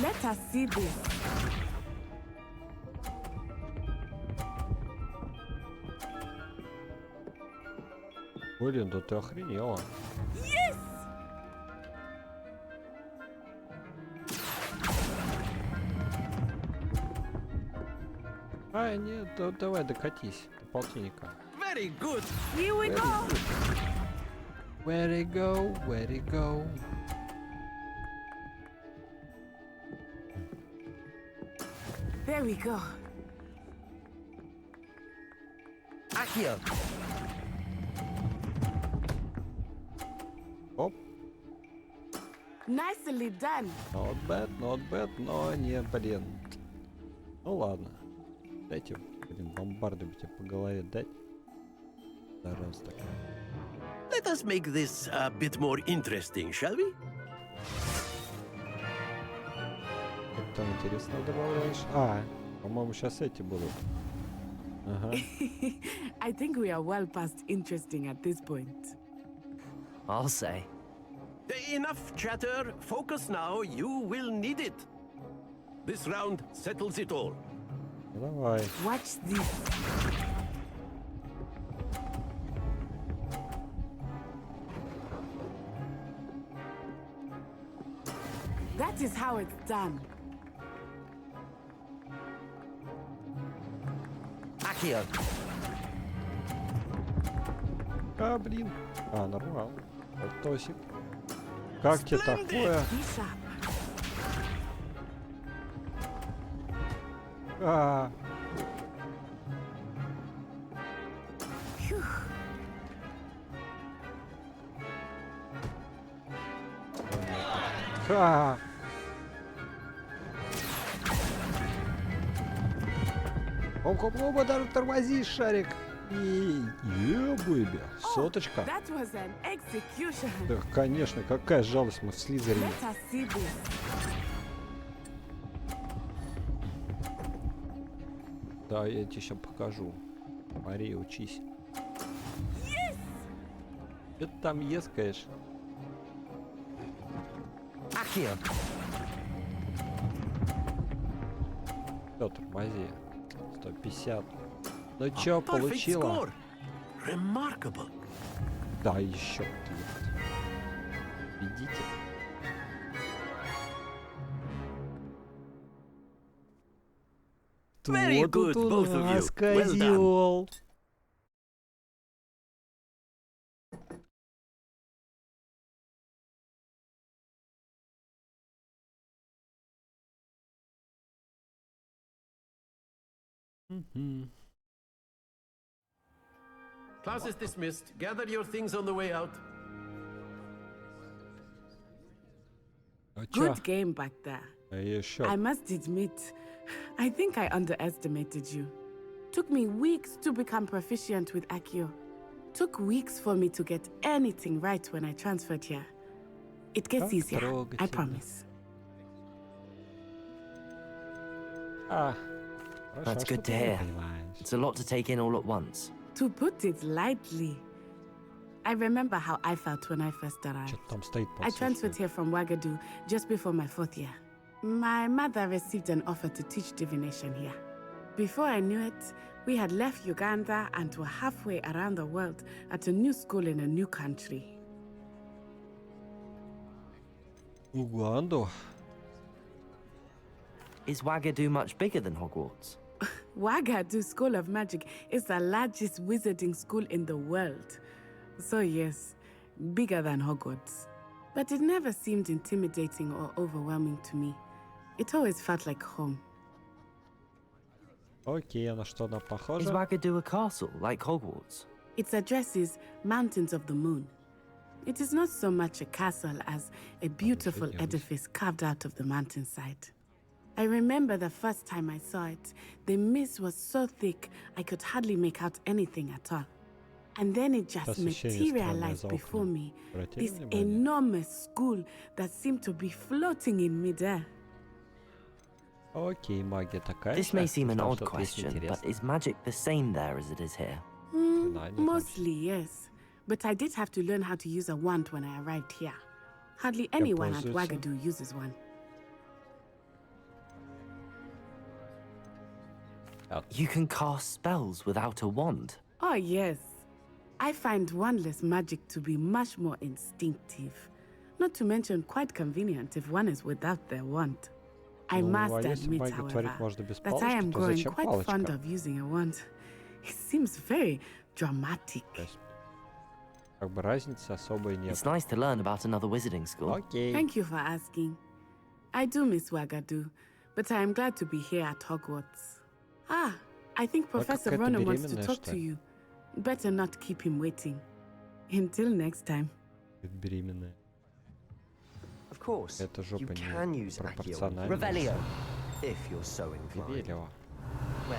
Let us see this. Блин, да ты охренела. Yes! А, нет, давай докатись до полтинника. Very good. Here we go. Where it go? Where it go? There we go. Accio. Оп. Nicely done. Not bad, но не, блин. Ну ладно. Дайте, блин, бомбарду тебе по голове дать. Да раз так. Let us make this a bit more interesting, shall we? Как там интересно добавляешь? А, по-моему, сейчас эти будут. Ага. I think we are well past interesting at this point. I'll say. Enough chatter. Focus now. You will need it. This round settles it all. Давай. Watch this. That is how it's done. Accio. А, блин. А, нормально. Тосик. Как тебе такое? А. Ха. Оба даже тормозишь, шарик. И ебыби. Соточка. That was an execution. Да, конечно, какая жалость, мы в Слизерине. Let us see this. Да, я тебе сейчас покажу. Мария, учись. Yes! Что ты там ескаешь? Accio. Всё, тормози. 150. Ну чё, получила? Remarkable. Да, еще ты. Видите? Very good, both of you. Well done. Class is dismissed. Gather your things on the way out. Good game back there. Еще. I must admit, I think I underestimated you. Took me weeks to become proficient with Accio. Took weeks for me to get anything right when I transferred here. It gets easier, I promise. Ah. That's good to hear. It's a lot to take in all at once. To put it lightly, I remember how I felt when I first arrived. I transferred here from Wagadu just before my 4th year. My mother received an offer to teach divination here. Before I knew it, we had left Uganda and were halfway around the world at a new school in a new country. Uganda? Is Wagadu much bigger than Hogwarts? Wagadu School of Magic is the largest wizarding school in the world. So yes, bigger than Hogwarts. But it never seemed intimidating or overwhelming to me. It always felt like home. Окей, а на что она Is похожа? Wagadu a castle, like Hogwarts? Its address is Mountains of the Moon. It is not so much a castle as a beautiful edifice carved out of the mountainside. I remember the first time I saw it, the mist was so thick I could hardly make out anything at all. And then it just materialized before me, this enormous school that seemed to be floating in midair. Окей, магия такая. This may seem an odd question, but is magic the same there as it is here? Mostly, yes. But I did have to learn how to use a wand when I arrived here. Hardly anyone at Wagadu uses one. You can cast spells without a wand? Oh, yes. I find wandless magic to be much more instinctive. Not to mention quite convenient if one is without their wand. I must admit, however, that I am growing quite fond of using a wand. It seems very dramatic. Как бы разницы особой нет. It's nice to learn about another wizarding school. Окей. Thank you for asking. I do miss Wagadu, but I am glad to be here at Hogwarts. Ah, I think Professor Ronan wants to talk to you. Better not keep him waiting. Until next time. Беременная. Of course, Это жопа you не can use пропорциональная. Revelio. if you're so inclined. Revelio. Well,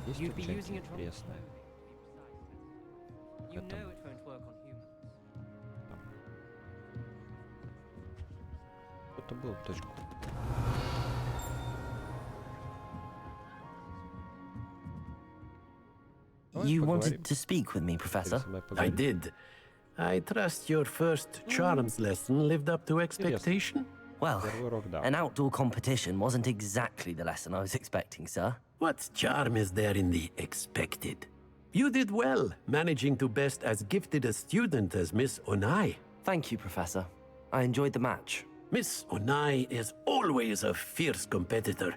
Есть you'd тут be что-нибудь using it wrong. интересное? You Это- know it won't work on humans. Что-то было точку. You wanted to speak with me, Professor? I did. I trust your first charms lesson lived up to expectation? Well, Первый урок, да. an outdoor competition wasn't exactly the lesson I was expecting, sir. What charm is there in the expected? You did well, managing to best as gifted a student as Miss Onai. Thank you, Professor. I enjoyed the match. Miss Onai is always a fierce competitor,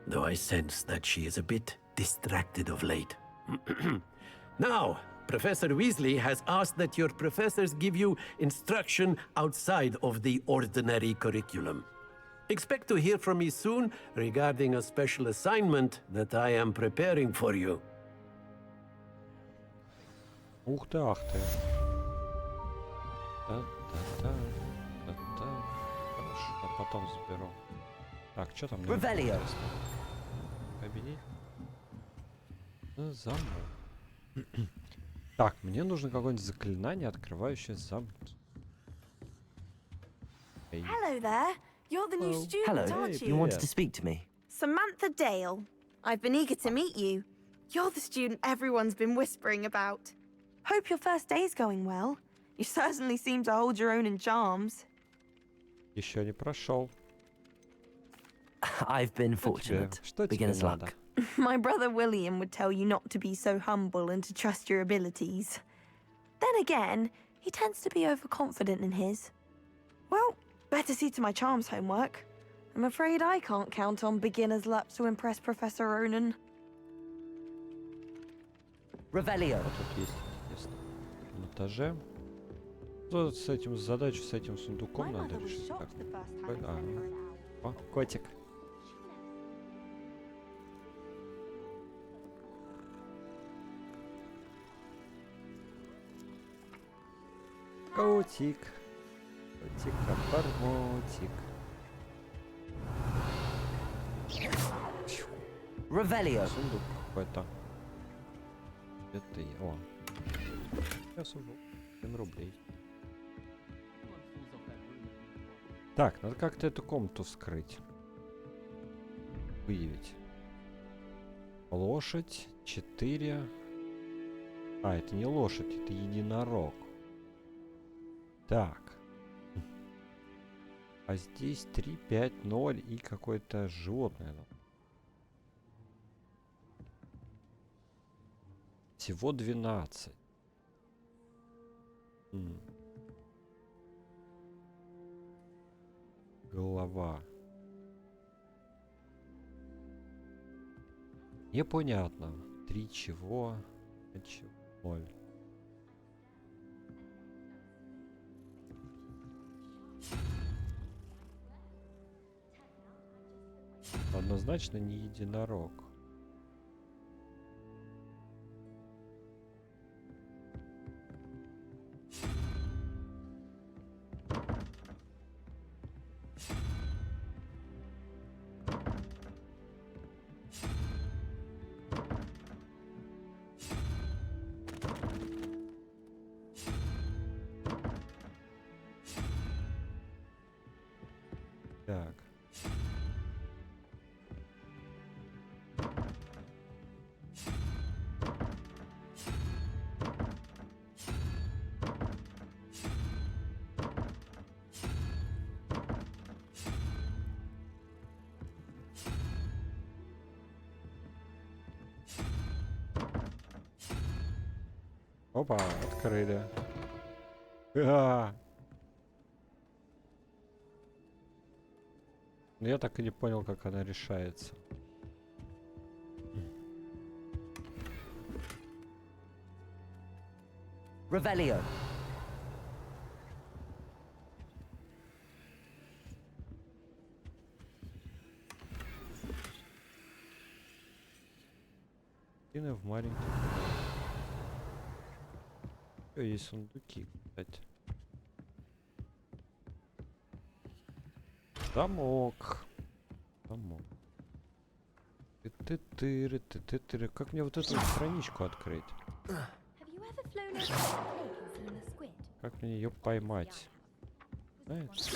though I sense that she is a bit distracted of late. Now, Professor Weasley has asked that your professors give you instruction outside of the ordinary curriculum. Expect to hear from me soon regarding a special assignment that I am preparing for you. Ух ты, ах ты. Та-та-та, та-та. Хорошо, а потом заберу. Так, что там? Revelio. Победить? Замок. Так, мне нужно какое-нибудь заклинание, открывающее замки. Эй. Hello there. You're the new student, Hello. aren't You you? wanted to speak to me? Samantha Dale. I've been eager to meet you. You're the student everyone's been whispering about. Hope your first day's going well. You certainly seem to hold your own in charms. Еще не прошел. I've been fortunate. Что тебе Beginner's надо? luck. My brother William would tell you not to be so humble and to trust your abilities. Then again, he tends to be overconfident in his. Well, better see to my charms homework. I'm afraid I can't count on beginner's luck to impress Professor Ronan. Revelio. Вот тут есть, интересно. На этаже. Ну, с этим задачу, с этим сундуком надо решить. Так. О, котик. Котик. Котик-обормотик. Revelio. Сундук какой-то. Это я. О. Я сундук. 7 рублей. Так, надо как-то эту комнату вскрыть. Выявить. Лошадь. 4. А, это не лошадь, это единорог. Так. А здесь 3, 5, 0 и какое-то животное. Всего 12. Голова. Непонятно. 3 чего? 5 чего? 0. Однозначно не единорог. Так. Опа, открыли. Но я так и не понял, как она решается. Revelio. И в маленький. Есть сундуки, кстати. Замок. Замок. Ты-ты-ты-ты-ты-ты. Как мне вот эту страничку открыть? Как мне ее поймать? Знаешь?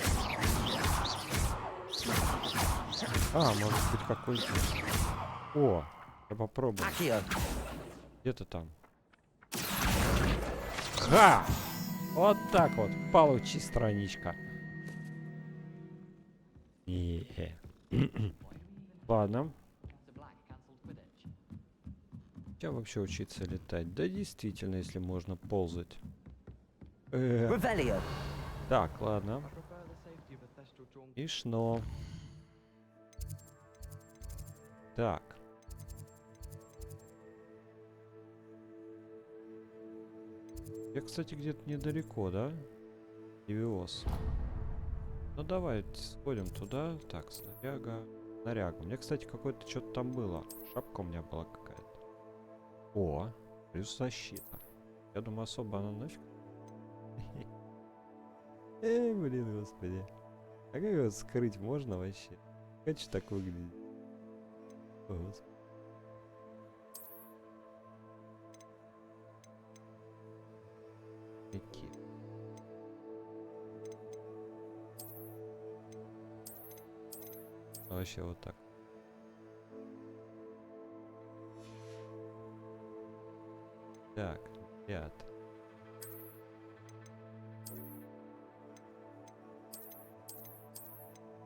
А, может быть какой-то. О, я попробую. Где ты там? Ха! Вот так вот. Получи страничка. Ладно. Чем вообще учиться летать? Да действительно, если можно ползать. Так, ладно. Смешно. Так. Я, кстати, где-то недалеко, да? Ивиос. Ну давай сходим туда. Так, снаряга. Снаряга. У меня, кстати, какое-то что-то там было. Шапка у меня была какая-то. О, плюс защита. Я думаю, особо она нафиг. Блин, господи. А как его скрыть можно вообще? Хочу так выглядеть. О, господи. Какие? Вообще вот так. Так, ребят.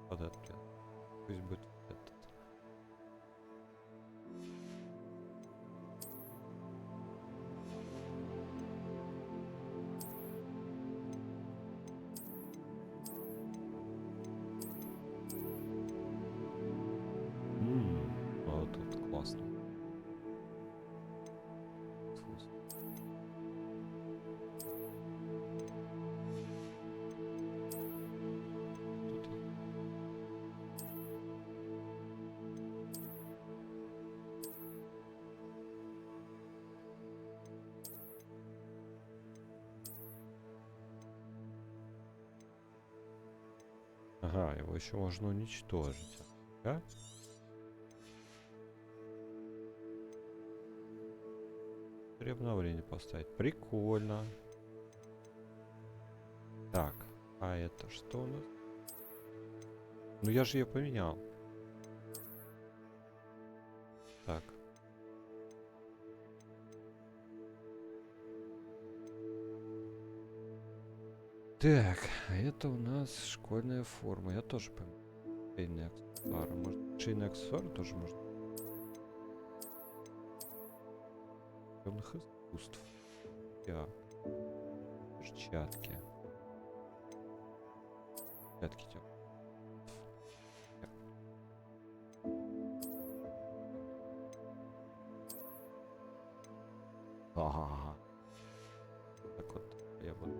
Вот этот. Пусть будет этот. Вот тут классно. Ага, его еще можно уничтожить. Да? Обновление поставить. Прикольно. Так, а это что у нас? Ну я же ее поменял. Так. Так, а это у нас школьная форма. Я тоже поменял. Шейные аксессуары. Может, шейные аксессуары тоже можно? Темных искусств. Так. Перчатки. Перчатки темных. Ага. Так вот, я буду.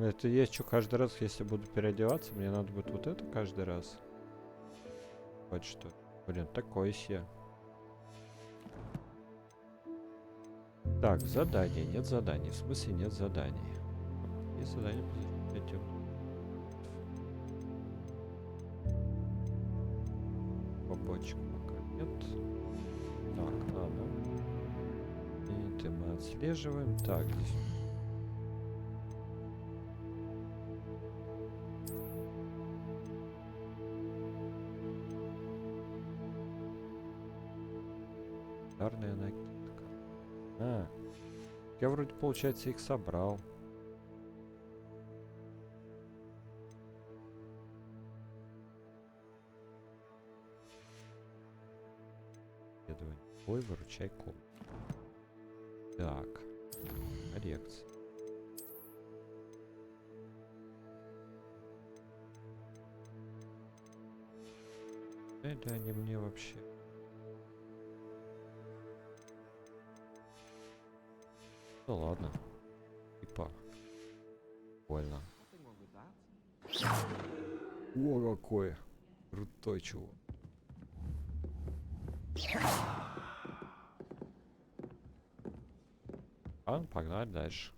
Это есть что каждый раз, если буду переодеваться, мне надо будет вот это каждый раз. Вот что. Блин, такое себе. Так, задание. Нет заданий. В смысле нет заданий. Есть задание по этим. Побочек пока нет. Так, ладно. И это мы отслеживаем. Так, здесь. Ударная накидка. А, я вроде, получается, их собрал. Ой, выручай ком. Так. Коррекция. Это они мне вообще. Ну ладно. Типа. Больно. О, какой крутой чувак. А, погнали дальше.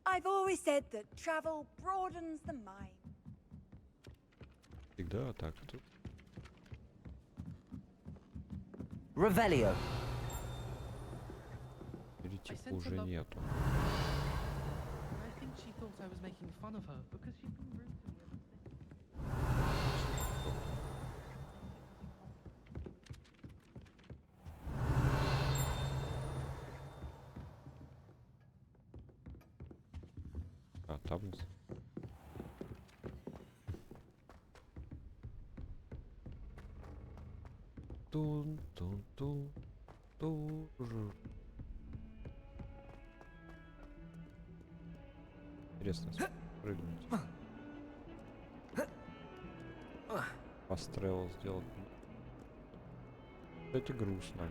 I've always said that travel broadens the mind. Всегда так. Тут. Revelio. Типа уже нету. I think she thought I was making fun of her because she'd been rude to me ever since. А, там... Тун-тун-тун. Ту-ру. Интересно, прыгнуть. Пострел сделать. Кстати, грустно.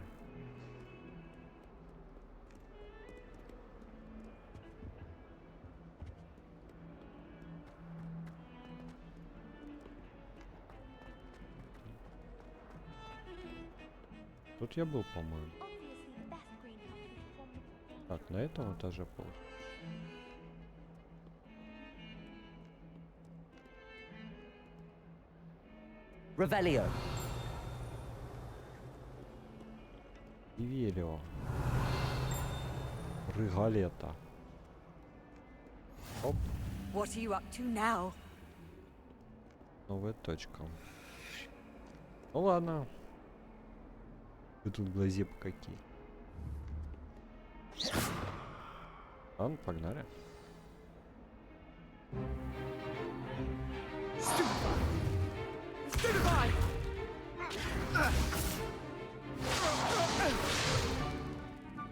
Тут я был, по-моему. Так, на этом этаже пол. Revelio. Ивелио. Рыгалета. Оп. What are you up to now? Новая точка. Ну ладно. Вы тут глазепы какие. Ладно, погнали.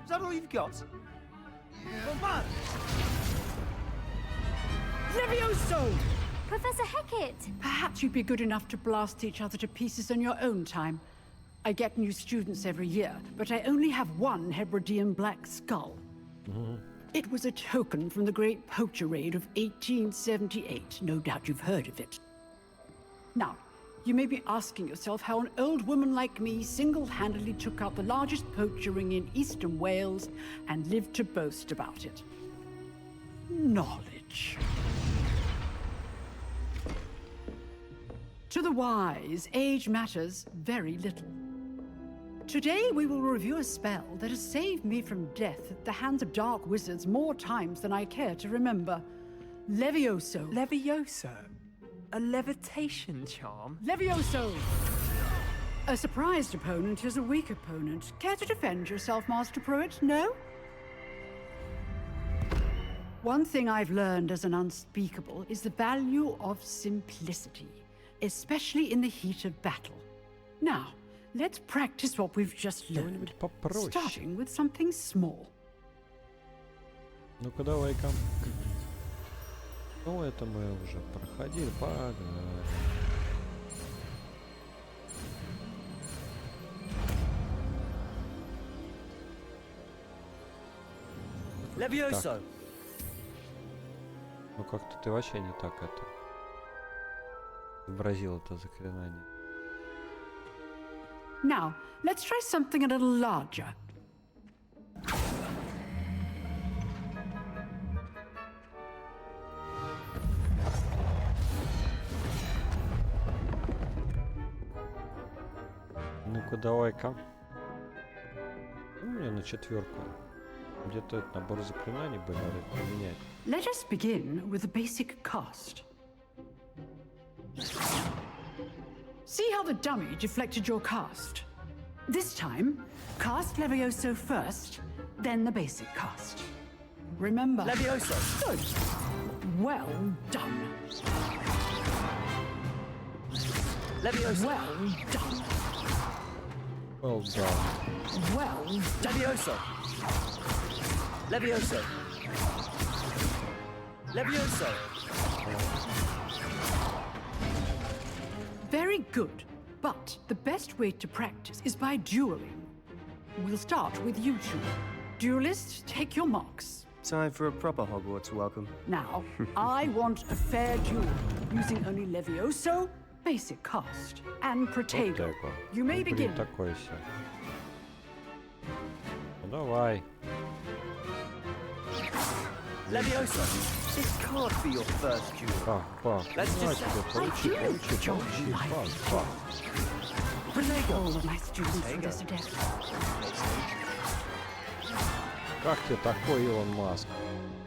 Is that all you've got? Come on! Levioso! Professor Hecat! Perhaps you'd be good enough to blast each other to pieces on your own time. I get new students every year, but I only have one Hebridean black skull. It was a token from the Great Poacher Raid of 1878. No doubt you've heard of it. Now, you may be asking yourself how an old woman like me single-handedly took out the largest poacher ring in eastern Wales and lived to boast about it. Knowledge. To the wise, age matters very little. Today we will review a spell that has saved me from death at the hands of dark wizards more times than I care to remember. Levioso. Levioso? A levitation charm? Levioso! A surprised opponent is a weak opponent. Care to defend yourself, Master Pruitt? No? One thing I've learned as an unspeakable is the value of simplicity, especially in the heat of battle. Now, let's practice what we've just learned, starting with something small. Ну-ка, давай-ка. Ну, это мы уже проходили. Погнали. Levioso. Ну-ка, как-то ты вообще не так это изобразил это заклинание. Now, let's try something a little larger. Ну-ка, давай-ка. У меня на 4. Где-то этот набор заклинаний бы надо поменять. Let us begin with the basic cast. See how the dummy deflected your cast? This time, cast Levioso first, then the basic cast. Remember... Levioso! Good. Well done. Levioso! Well done. Well done. Well done. Levioso! Levioso! Levioso! Very good. But the best way to practice is by dueling. We'll start with you two. Duelists, take your marks. Time for a proper Hogwarts welcome. Now, I want a fair duel, using only Levioso, basic cast, and Protego. You may begin. Такой все. Ну давай. Levioso! This can't be your first duel. Let's just All of my students for this adept. Как тебе такой, Илон Маск?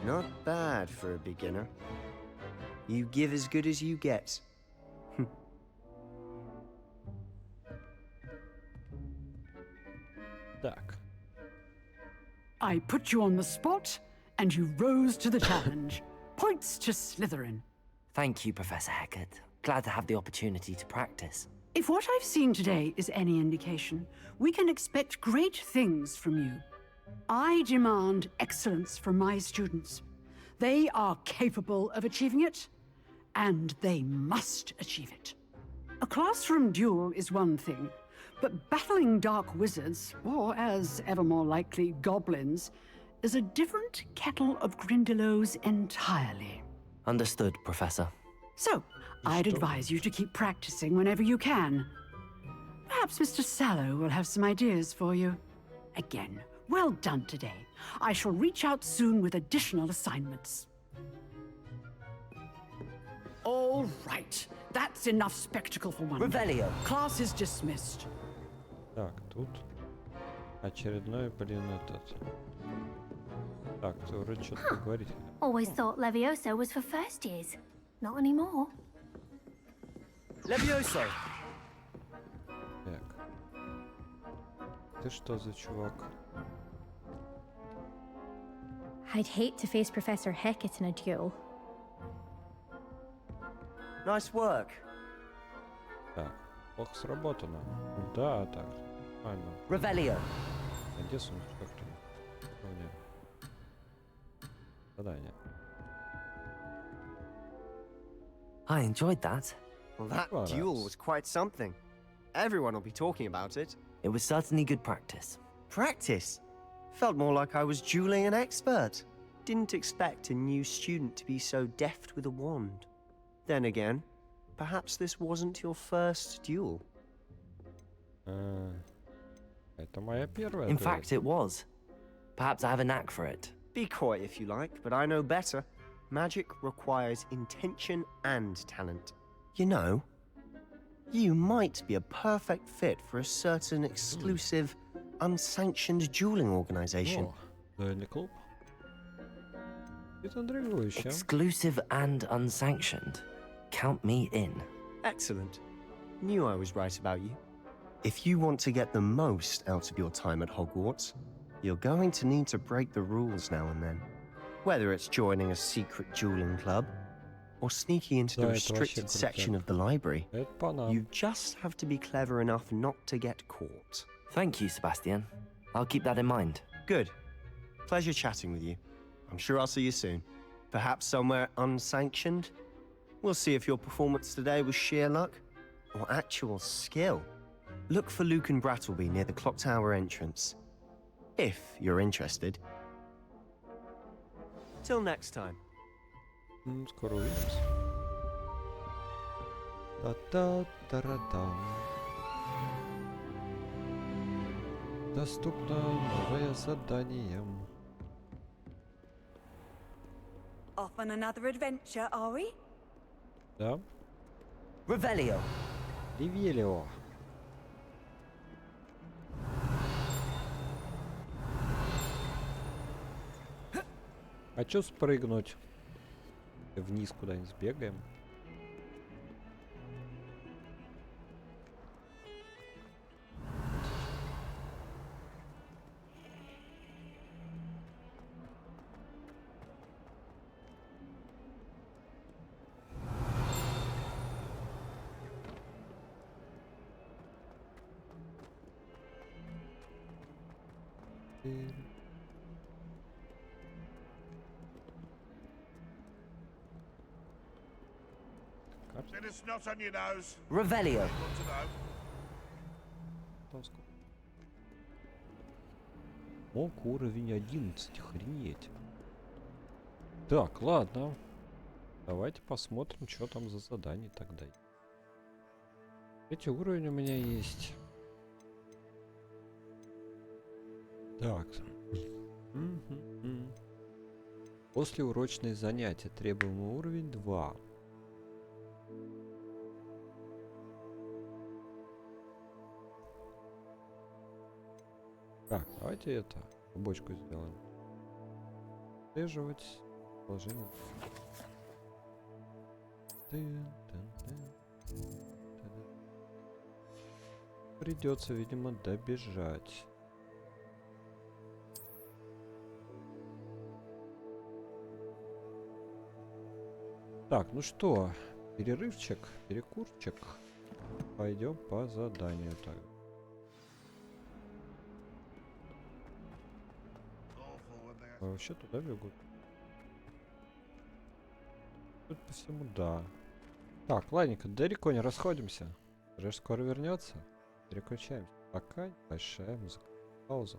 Not bad for a beginner. You give as good as you get. Так. I put you on the spot, and you rose to the challenge. Points to Slytherin. Thank you, Professor Hecat. Glad to have the opportunity to practice. If what I've seen today is any indication, we can expect great things from you. I demand excellence from my students. They are capable of achieving it, and they must achieve it. A classroom duel is one thing, but battling dark wizards, or as ever more likely, goblins, is a different kettle of Grindylows entirely. Understood, Professor. So, I'd advise you to keep practicing whenever you can. Perhaps Mr. Sallow will have some ideas for you. Again, well done today. I shall reach out soon with additional assignments. All right. That's enough spectacle for one day. Revelio. Class is dismissed. Так, тут очередной, блин, этот. Так, ты вроде что-то говорить. Always thought Levioso was for first years. Not anymore. Levioso! Так. Ты что за чувак? I'd hate to face Professor Hecat in a duel. Nice work. Так, плохо сработано. Да, так. Нормально. Revelio. Где сундук? Задание. I enjoyed that. Well, that duel was quite something. Everyone will be talking about it. It was certainly good practice. Practice? Felt more like I was dueling an expert. Didn't expect a new student to be so deft with a wand. Then again, perhaps this wasn't your first duel. Это моя первая. In fact, it was. Perhaps I have a knack for it. Be coy if you like, but I know better. Magic requires intention and talent. You know, you might be a perfect fit for a certain exclusive, unsanctioned dueling organization. Дуэльный клуб. Это интригующе. Exclusive and unsanctioned. Count me in. Excellent. Knew I was right about you. If you want to get the most out of your time at Hogwarts, you're going to need to break the rules now and then. Whether it's joining a secret dueling club, or sneaking into the restricted section of the library, you just have to be clever enough not to get caught. Thank you, Sebastian. I'll keep that in mind. Good. Pleasure chatting with you. I'm sure I'll see you soon. Perhaps somewhere unsanctioned? We'll see if your performance today was sheer luck, or actual skill. Look for Luke and Brattleby near the clock tower entrance. If you're interested. Till next time. Скоро увидимся. Та-та-та-та-та. Доступно новое задание. Off on another adventure, are we? Да. Revelio. Ревелио. Хочу спрыгнуть. Вниз куда-нибудь сбегаем. Then it's not on your nose. Revelio. Good to know. Мог уровень 11, охренеть. Так, ладно. Давайте посмотрим, что там за задание тогда. Эти уровни у меня есть. Так. После урочные занятия требуемый уровень 2. Так, давайте это, бочку сделаем. Отслеживать положение. Придется, видимо, добежать. Так, ну что, перерывчик, перекурчик. Пойдем по заданию так. Вообще туда бегут. Тут по всему, да. Так, ладненько, далеко не расходимся. Уже скоро вернется. Переключаемся. Пока большая музыка. Пауза.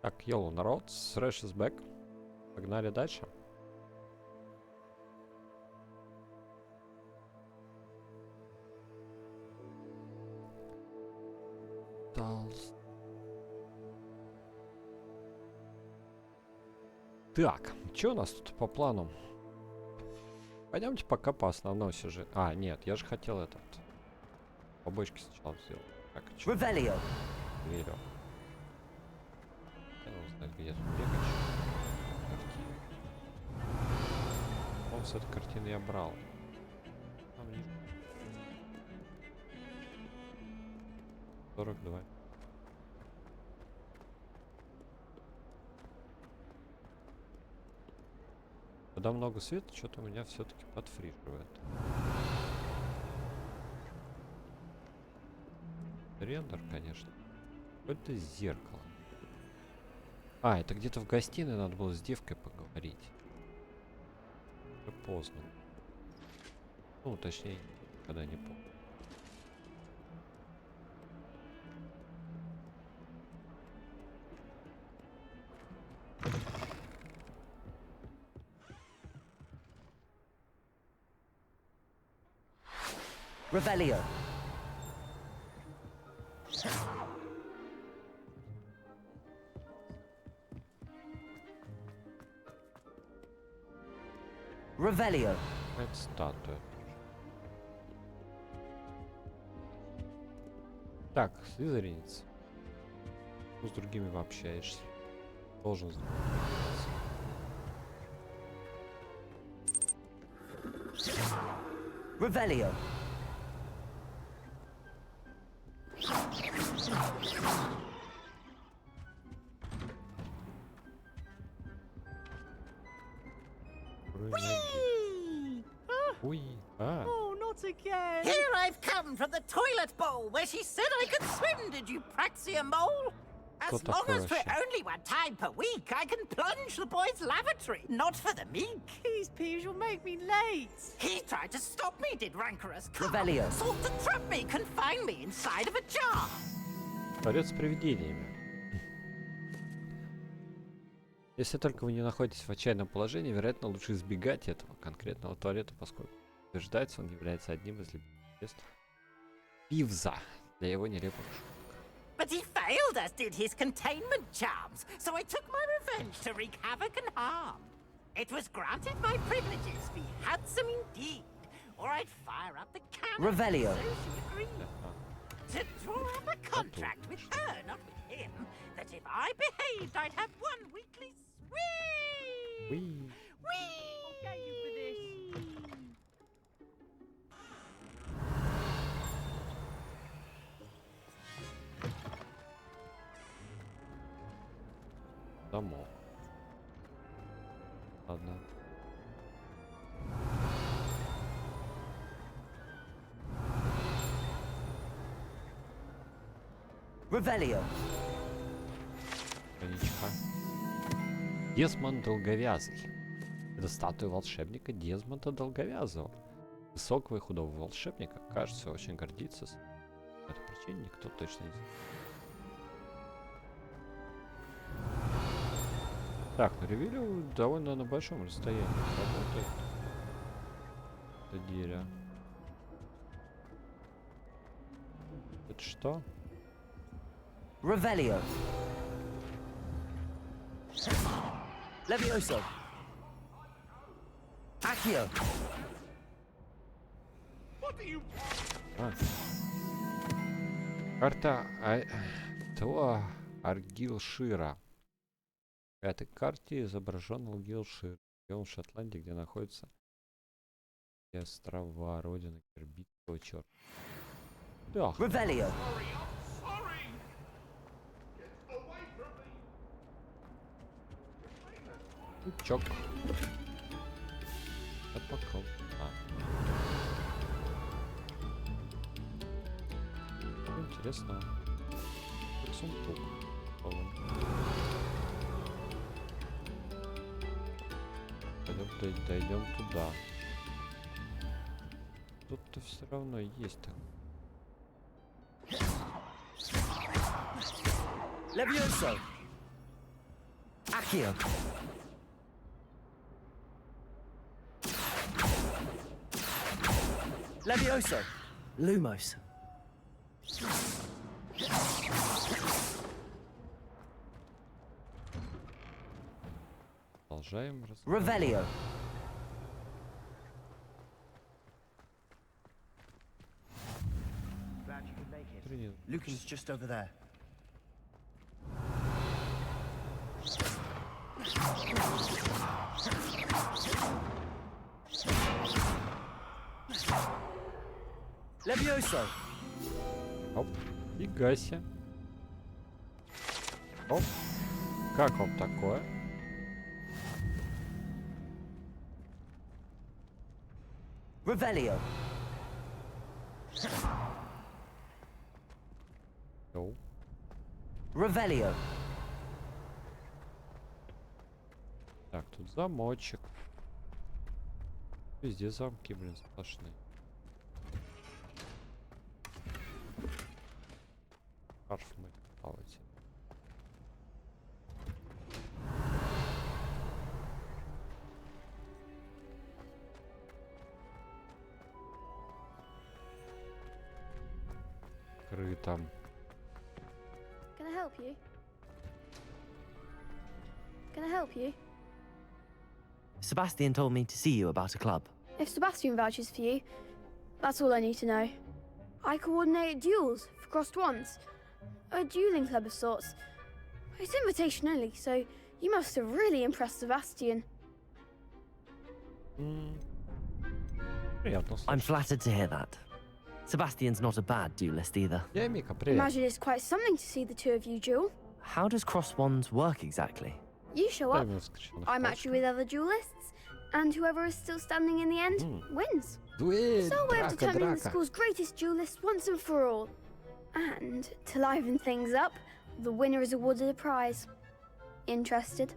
Так, йоу, народ, Thresh is back. Погнали дальше. Так, что у нас тут по плану? Пойдемте пока по основному сюжету. А, нет, я же хотел этот. Побочки сначала сделать. Так, Ревелио. Верю. Я не знаю, где тут бегать. Он с этой картины я брал. Там не... 42. Когда много света, что-то у меня все-таки подфриживает. Рендер, конечно. Это зеркало. А, это где-то в гостиной надо было с девкой поговорить. Уже поздно. Ну, точнее, когда не помню. Revelio. Revelio. Это статуя. Так, слизеринец. С другими пообщаешься. Должен знать. Revelio. Oh, not again! Here I've come from the toilet bowl where she said I could swim, did you praxia mole? As long as for only 1 time per week, I can plunge the boy's lavatory, not for the meek. Keys, Peeves, you'll make me late. He tried to stop me, did rancorous Revelio. Sought to trap me, confine me inside of a jar. Творец с привидениями. Если только вы не находитесь в отчаянном положении, вероятно, лучше избегать этого конкретного туалета, поскольку утверждается, он является одним из любимых мест Пивза для его нелепых шуток. But he failed, as did his containment charms, so I took my revenge to wreak havoc and harm. It was granted my privileges be handsome indeed, or I'd fire up the cannon. Revelio. So she agreed. To draw up a contract with her, not with him, that if I behaved, I'd have 1 weekly swing. Whee! Whee! I'll get you for this. Домов. Ладно. Revelio. Конечка. Десмонд Долговязый. Это статуя волшебника Десмонда Долговязого. Высокого и худого волшебника, кажется, очень гордится. По этой причине никто точно не знает. Так, ну ревелио довольно на большом расстоянии работает. Это дерево. Это что? Revelio. Levioso. Accio. А. Карта Аргилшира. В этой карте изображен Аргилшир, регион Шотландии, где находятся острова, родина Кербитского черта. Да. Revelio. Чок. Это пока. Интересно. Тут сундук. Дойдем туда. Тут-то все равно есть там. Levioso. Accio. Levioso. Lumos. Продолжаем. Revelio. Glad you could make it. Lucan's just over there. Levioso. Оп, и гася. Оп. Как вам такое? Revelio. Йоу. Revelio. Так, тут замочек. Везде замки, блин, сплошные. Шарф мы плавать. Крыто. Can I help you? Can I help you? Sebastian told me to see you about a club. If Sebastian vouches for you, that's all I need to know. I coordinate duels for crossed wands. A dueling club of sorts. It's invitation only, so you must have really impressed Sebastian. I'm flattered to hear that. Sebastian's not a bad duelist either. Imagine it's quite something to see the two of you duel. How does cross wands work exactly? You show up, I match you with other duelists, and whoever is still standing in the end wins. It's our way of determining the school's greatest duelist once and for all. And to liven things up, the winner is awarded a prize. Interested?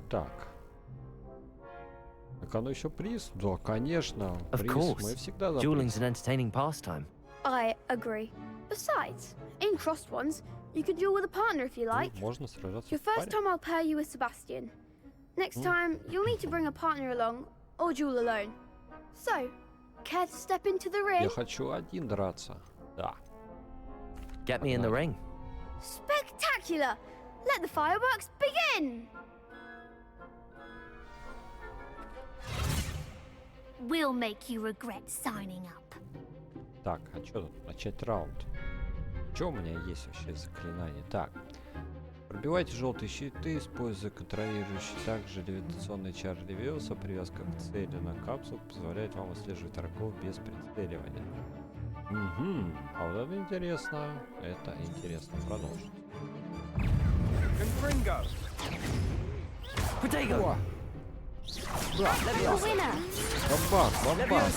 Так. Так оно еще приз? Да, конечно. Of Приз course. мы всегда за Dueling's приз. an entertaining pastime. I agree. Besides, in crossed ones, you can duel with a partner if you like. Можно сражаться Your в паре. first time I'll pair you with Sebastian. Next time, you'll need to bring a partner along, or duel alone. So, care to step into the ring? Я хочу один драться. Да. Get me in the ring. Spectacular! Let the fireworks begin! We'll make you regret signing up. Так, а что тут? Начать раунд. Что у меня есть вообще заклинание? Так. Пробивайте желтые щиты, используя контролирующий также левитационный чар Левиуса. Привязка к цели на капсулу позволяет вам отслеживать врагов без прицеливания. Угу. А вот это интересно. Это интересно. Продолжим. Protego! Бабах, бабах.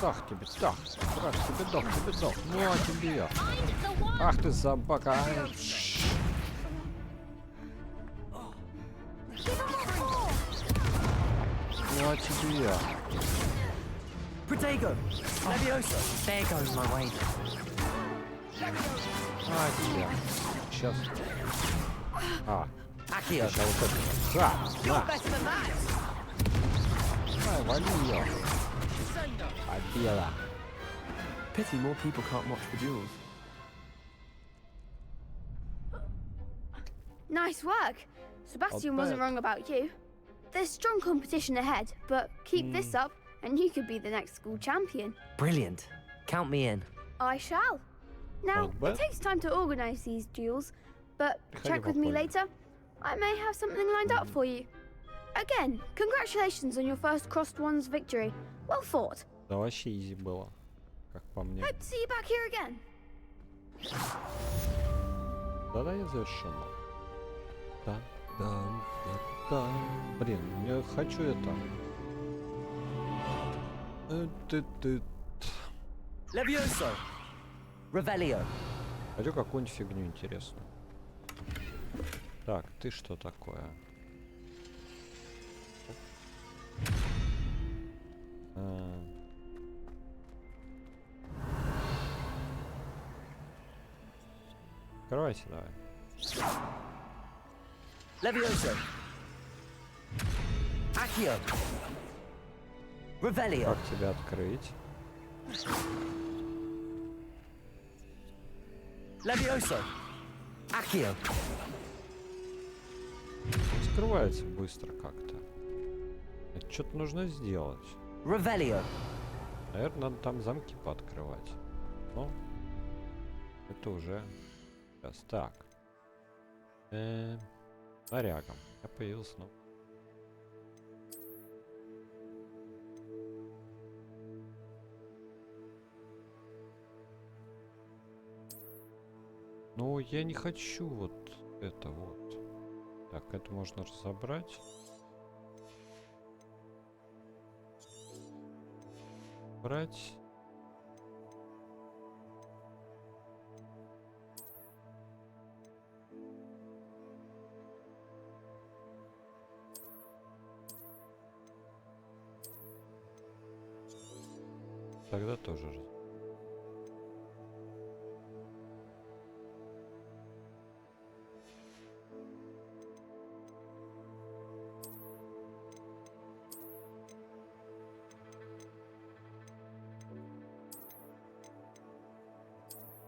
Так тебе, так. Трах тебе дох, тебе дох. Ну а тебе. Ах ты собака. Ну а тебе. Protego! Levioso! There goes my way. А тебе. Сейчас. Accio! Сейчас вот это. Ха! На! Ай, вали ее. Победа. Pity more people can't watch the duels. Nice work! Sebastian Not wasn't bad. wrong about you. There's strong competition ahead, but keep this up and you could be the next school champion. Brilliant. Count me in. I shall. Now, Not bad. it takes time to organise these duels, but Приходи check with me попозже. later. I may have something lined up for you. Again, congratulations on your first crossed ones victory. Well fought. Да вообще изи было. Как по мне. Hope to see you back here again. Задание завершено. Да, да, да, да. Блин, я хочу это. Levioso! Revelio! Хочу какую-нибудь фигню интересную. Так, ты что такое? Открывайся, давай. Levioso. Accio. Revelio. Как тебя открыть? Levioso. Accio. Закрывается быстро как-то. Это что-то нужно сделать. Revelio. Наверное, надо там замки пооткрывать. Ну, это уже... Сейчас, так. Нарягом. Я появился, ну. Ну, я не хочу вот это вот. Так, это можно разобрать. Брать. Тогда тоже раз.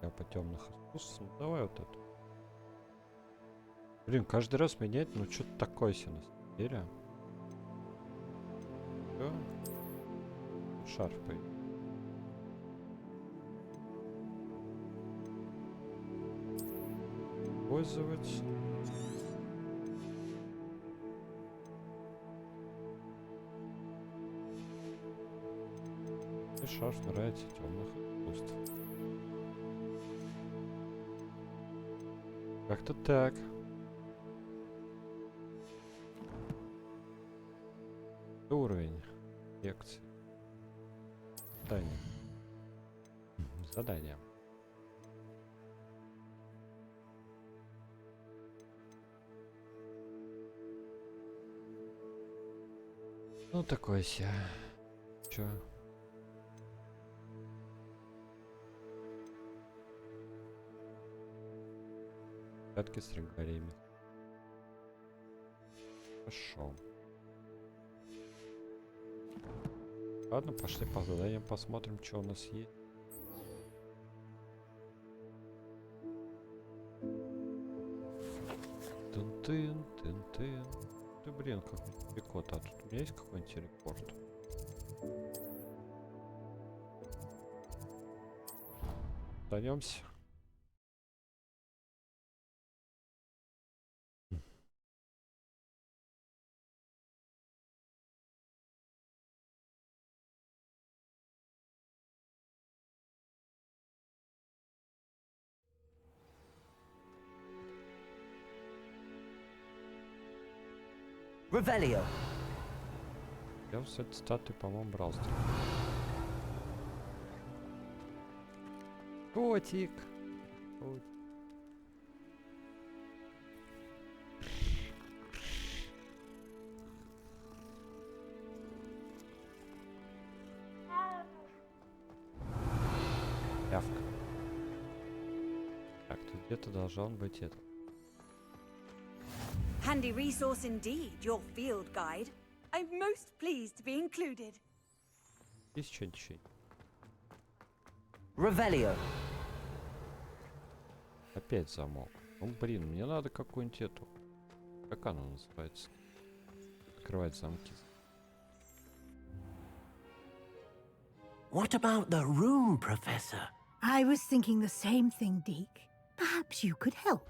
Я по темных искусствам. Давай вот это. Блин, каждый раз менять, ну что-то такое себе на самом деле. Всё. Шарф появился. Пользовать. И шарф нравится темных искусств. Как-то так. Уровень лекции. Задание. Задание. Ну такой себе. Чё? Пятки с регалиями. Хорошо. Ладно, пошли по заданиям посмотрим, что у нас есть. Тын-тын, тын-тын. Ты, блин, как далеко-то. А тут у меня есть какой-нибудь телепорт? Даемся. Revelio. Я с этой статуей, по-моему, брал. Котик. Явка. Так, тут где-то должен быть это. Handy resource indeed, your field guide. I'm most pleased to be included. Есть что-нибудь еще? Revelio. Опять замок. Ну, блин, мне надо какую-нибудь эту... Как она называется? Открывать замки. What about the room, Professor? I was thinking the same thing, Deke. Perhaps you could help.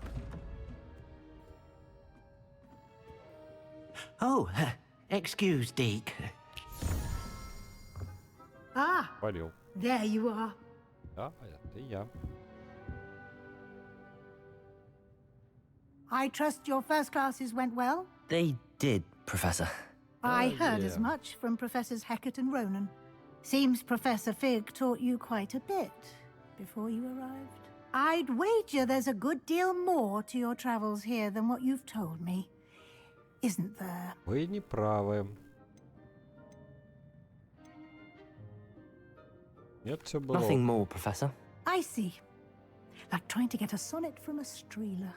Oh, excuse, Deke. Ah, Полил. there you are. Да, это я. I trust your first classes went well? They did, Professor. I Oh, heard as yeah. much from Professors Hecat and Ronan. Seems Professor Fig taught you quite a bit before you arrived. I'd wager there's a good deal more to your travels here than what you've told me. Isn't there? Вы не правы. Нет, все было. Nothing more, Professor. I see. like trying to get a sonnet from a streeler.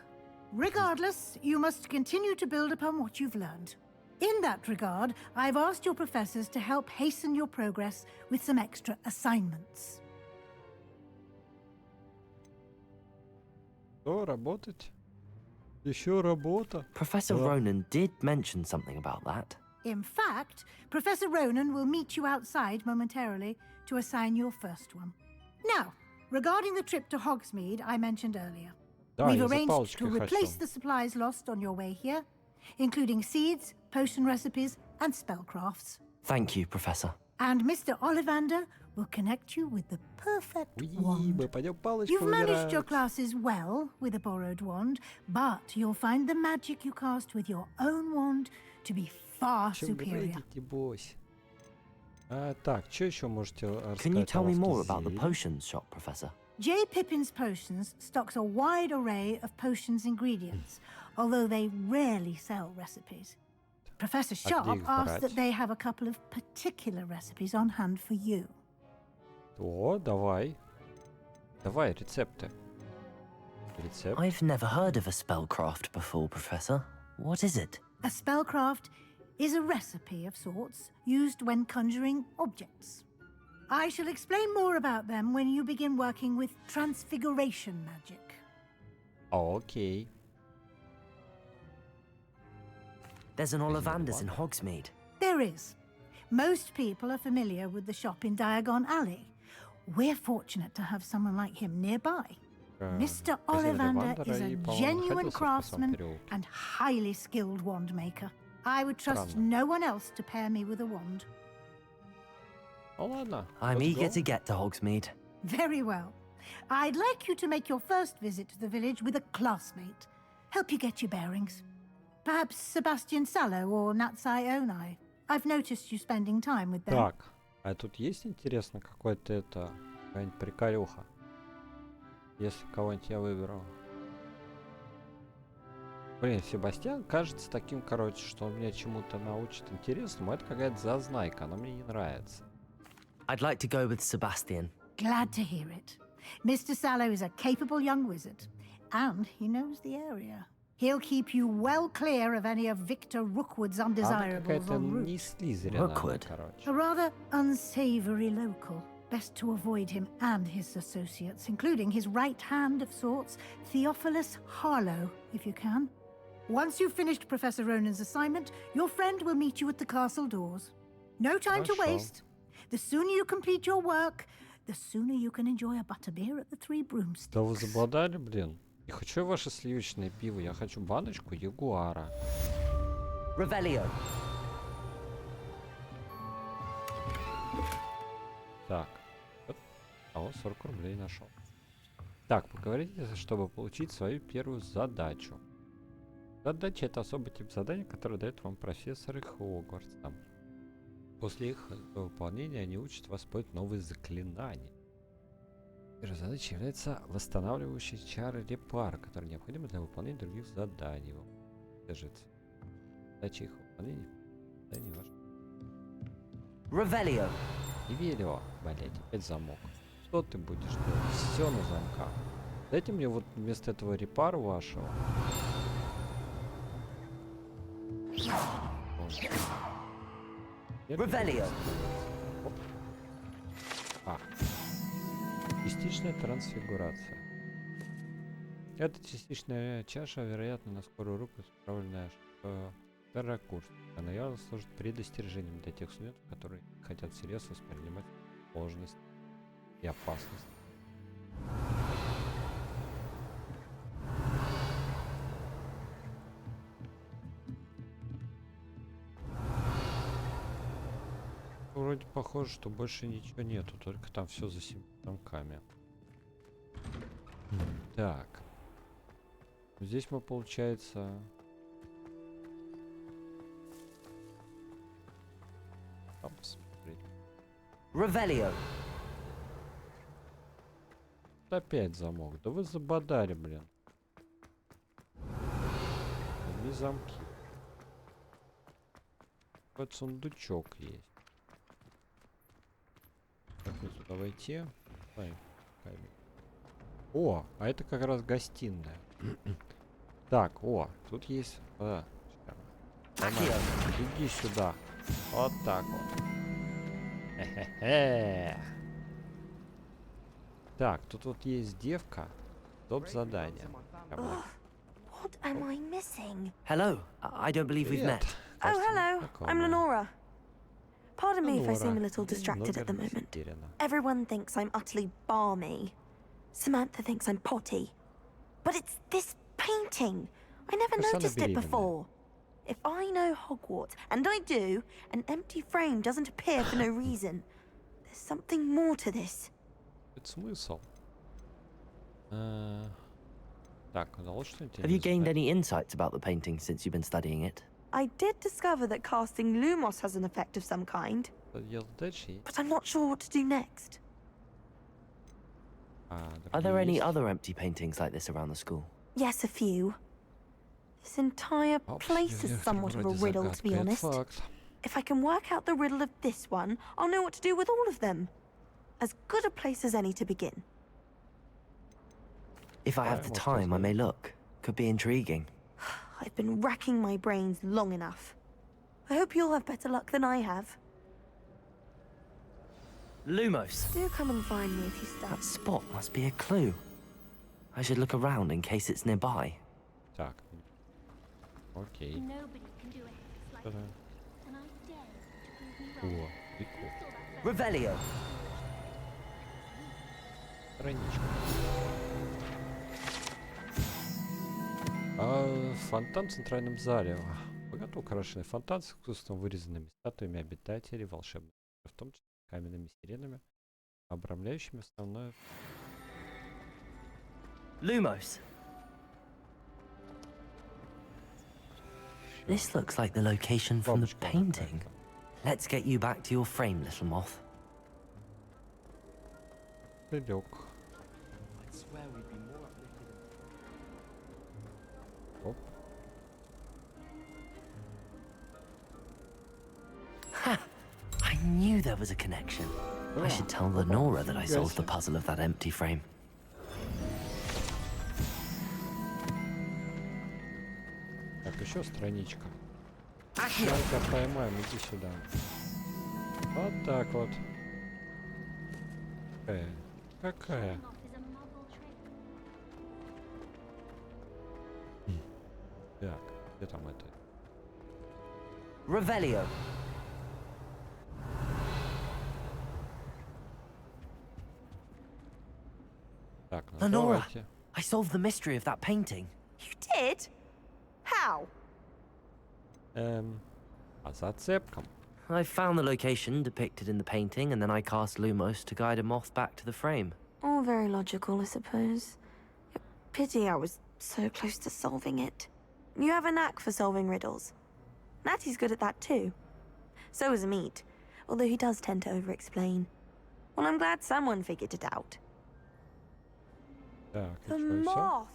Regardless, you must continue to build upon what you've learned. In that regard, I've asked your professors to help hasten your progress with some extra assignments. Что, работать? Еще работа? Professor Ronan did mention something about that. In fact, Professor Ronan will meet you outside momentarily to assign your first one. Now, regarding the trip to Hogsmeade I mentioned earlier, we've arranged to replace the supplies lost on your way here, including seeds, potion recipes, and spellcrafts. Thank you, Professor. And Mr. Ollivander will connect you with the perfect wand. You've managed your classes well with a borrowed wand, but you'll find the magic you cast with your own wand to be far superior. Так, что еще можете рассказать? Can you tell me more about the potions shop, Professor? J. Pippin's Potions stocks a wide array of potions ingredients, although they rarely sell recipes. Professor Sharp asked that they have a couple of particular recipes on hand for you. О, давай. Давай, рецепты. Рецепт. I've never heard of a spellcraft before, Professor. What is it? A spellcraft is a recipe of sorts used when conjuring objects. I shall explain more about them when you begin working with transfiguration magic. Okay. There's an Ollivander's in Hogsmeade. There is. Most people are familiar with the shop in Diagon Alley. We're fortunate to have someone like him nearby. Mr. Ollivander is a genuine craftsman and highly skilled wand maker. I would trust no one else to pair me with a wand. I'm eager to get to Hogsmeade. Very well. I'd like you to make your first visit to the village with a classmate. Help you get your bearings. Perhaps Sebastian Sallow or Natsai Onai. I've noticed you spending time with them. Так, а тут есть, интересно, какой-то это... какая-нибудь приколюха? Если кого-нибудь я выберу. Блин, Себастьян кажется таким, короче, что он меня чему-то научит интересному. Это какая-то зазнайка, она мне не нравится. I'd like to go with Sebastian. Glad to hear it. Mr. Sallow is a capable young wizard, and he knows the area. He'll keep you well clear of any of Victor Rookwood's undesirables en route. Rookwood? A rather unsavory local. Best to avoid him and his associates, including his right hand of sorts, Theophilus Harlow, if you can. Once you've finished Professor Ronan's assignment, your friend will meet you at the castle doors. No time to waste. The sooner you complete your work, the sooner you can enjoy a butterbeer at the Three Broomsticks. Да вы забодали, блин. Не хочу ваше сливочное пиво, я хочу баночку ягуара. Revelio. Так. О, 40 рублей нашел. Так, поговорите, чтобы получить свою первую задачу. Задача — это особый тип задания, который дает вам профессоры Хогвартса. После их выполнения они учат вас спать новые заклинания. Первой задачей является восстанавливающий чары репар, которые необходимы для выполнения других заданий. Держится. Задача их выполнения. Задание ваше. Revelio. Ревелио. Блять, опять замок. Что ты будешь делать? Все на замках. Дайте мне вот вместо этого репару вашего. Revelio. Частичная трансфигурация. Эта частичная чаша, вероятно, на скорую руку исправленная второй курс. Она явно служит предостережением для тех студентов, которые хотят всерьез воспринимать сложность и опасность. Вроде похоже, что больше ничего нету, только там все за 7 замками. Так. Здесь мы, получается... Там посмотреть. Revelio. Опять замок. Да вы забодали, блин. Не замки. Вот сундучок есть. Как мне туда войти? Ой, камень. О, а это как раз гостиная. Так, о, тут есть... Иди сюда. Вот так вот. Хе-хе-хе. Так, тут вот есть девка. Топ-задание. What am I missing? Hello. I don't believe we've met. Oh, hello. I'm Lenora. Pardon me if I seem a little distracted at the moment. Everyone thinks I'm utterly balmy. Samantha thinks I'm potty. But it's this painting. I never noticed it before. If I know Hogwarts, and I do, an empty frame doesn't appear for no reason. There's something more to this. Это смысл. Так, удалось что-нибудь? Have you gained any insights about the painting since you've been studying it? I did discover that casting Lumos has an effect of some kind. But I'm not sure what to do next. Are there any other empty paintings like this around the school? Yes, a few. This entire place is somewhat of a riddle, to be honest. If I can work out the riddle of this one, I'll know what to do with all of them. As good a place as any to begin. If I have the time, I may look. Could be intriguing. I've been racking my brains long enough. I hope you'll have better luck than I have. Lumos. Do come and find me if you start. That spot must be a clue. I should look around in case it's nearby. Так. Окей. О, прикол. Revelio. Страничка. Фонтан в центральном зале. Богато украшенный фонтан с искусством вырезанными статуями обитателей волшебных, в том числе каменными сиренами, обрамляющими основное. Lumos. This looks like the location from the painting. Let's get you back to your frame, little moth. Лег. Оп. Ha! I knew there was a connection. I should tell Lenora that I solved the puzzle of that empty frame. Так, еще страничка. Сейчас поймаем, иди сюда. Вот так вот. Какая? Так, где там это? Revelio. Так, ну Lenora, давайте. I solved the mystery of that painting. You did? How? А зацепкам? I found the location depicted in the painting, and then I cast Lumos to guide a moth back to the frame. All very logical, I suppose. Pity I was so close to solving it. You have a knack for solving riddles. Natty's good at that too. So is Amit, although he does tend to over-explain. Well, I'm glad someone figured it out. Так, The и чё, всё? moth!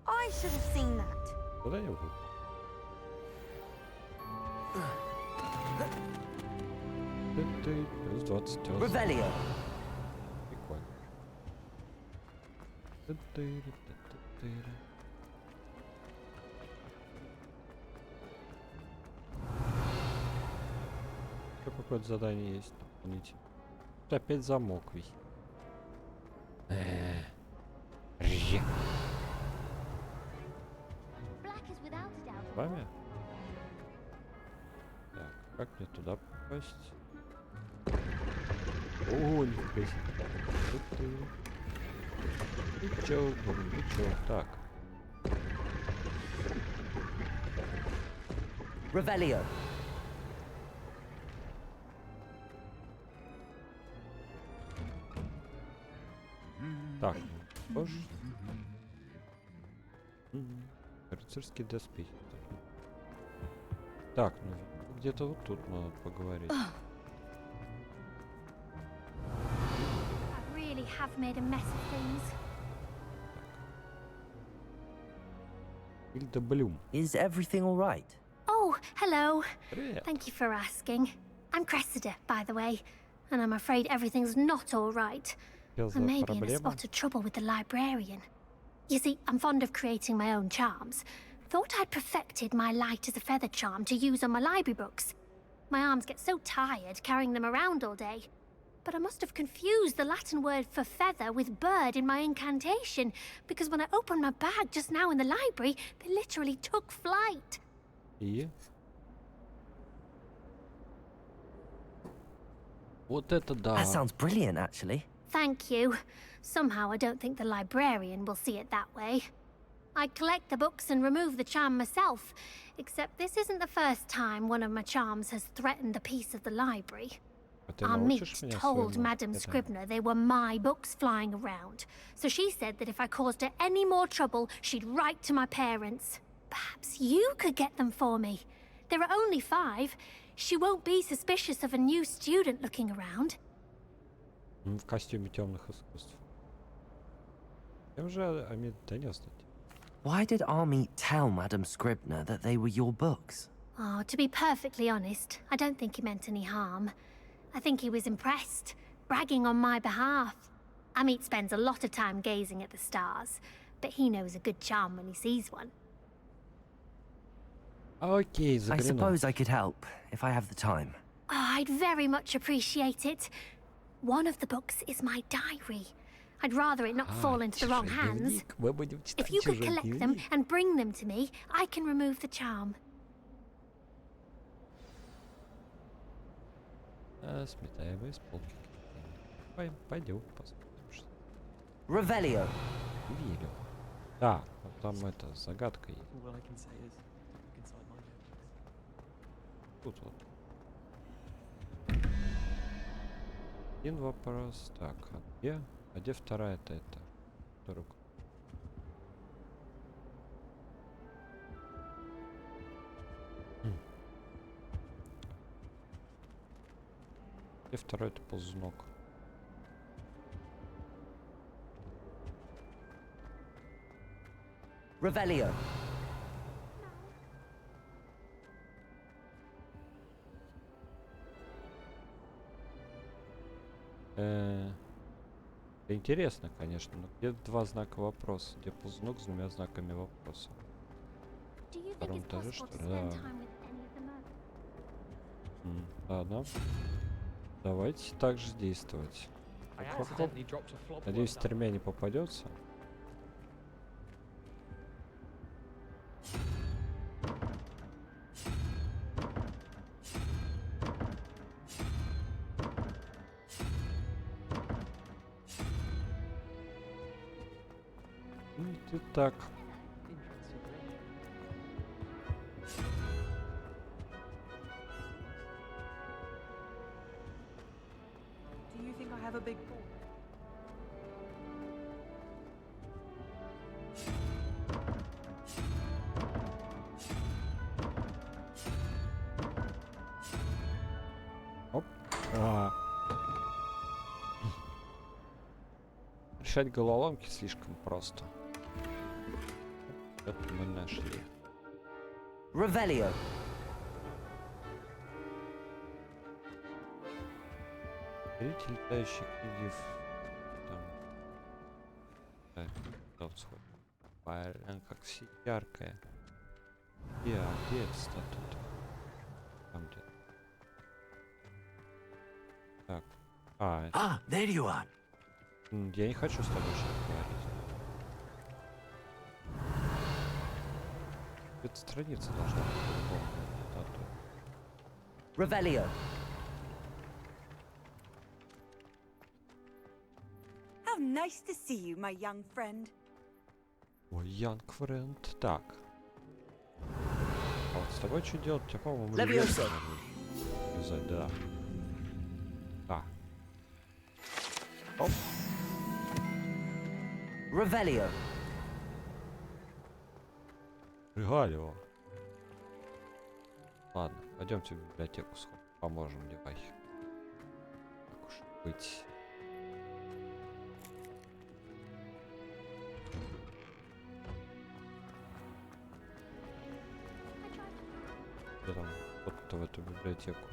I should have seen that. Куда я буду? Плюс 20. Revelio. Прикольно. Еще какое-то задание есть. Помните. Тут опять замок висит. С вами? Так, как мне туда попасть? О, нифига себе. Ничего, так. Revelio. Так, тоже. Рыцарские доспехи. Так, ну где-то вот тут надо поговорить. I really have made a mess of things. Hilda Bloom. Is everything all right? Oh, hello. Привет. Thank you for asking. I'm Cressida, by the way, and I'm afraid everything's not all right. I may be in a spot of trouble with the librarian. You see, I'm fond of creating my own charms. Thought I'd perfected my light as a feather charm to use on my library books. My arms get so tired carrying them around all day. But I must have confused the Latin word for feather with bird in my incantation, because when I opened my bag just now in the library, they literally took flight. И? Вот это да. That sounds brilliant, actually. Thank you. Somehow I don't think the librarian will see it that way. I collect the books and remove the charm myself, except this isn't the first time one of my charms has threatened the peace of the library. Our meet told Madame Scribner they were my books flying around, so she said that if I caused her any more trouble, she'd write to my parents. Perhaps you could get them for me. There are only 5. She won't be suspicious of a new student looking around. В костюме темных искусств. Я уже Амид донес до тебя. Why did Army tell Madame Scribner that they were your books? Oh, to be perfectly honest, I don't think he meant any harm. I think he was impressed, bragging on my behalf. Amit spends a lot of time gazing at the stars, but he knows a good charm when he sees one. Okay, I suppose I could help, if I have the time. Oh, I'd very much appreciate it. One of the books is my diary. I'd rather it not fall into the wrong hands. If you could collect them and bring them to me, I can remove the charm. Сметаем из полки. Пойдем посмотрим, что. Revelio. Верю. Да, вот там это загадка есть. Тут вот. Один вопрос. Так, а где вторая-то это? Руку. Где второй-то ползунок? Revelio. Интересно, конечно, но где 2 знака вопроса? Где ползунок с 2 знаками вопроса? В втором этаже, что ли? Да. Ладно. Давайте так же действовать. Хоп-хоп. Надеюсь, 3 не попадется. Так. Do you think I have a big ball? Оп. Решать головоломки слишком просто. Это мы нашли. Revelio. Берите летающие книги в... Там... Так, блин, как яркая. Где это статуя? Там где? Так. There you are. Я не хочу с тобой сейчас говорить. Эта страница должна быть по-любому. Revelio. How nice to see you, my young friend. Ой, young friend. Так. А вот с тобой что делать? Тебя, по-моему, Левиоса. Да. А. Оп. Revelio. Регалио. Ладно, пойдемте в библиотеку сходим. Поможем девахе. Так уж быть. Где там вот-то в эту библиотеку?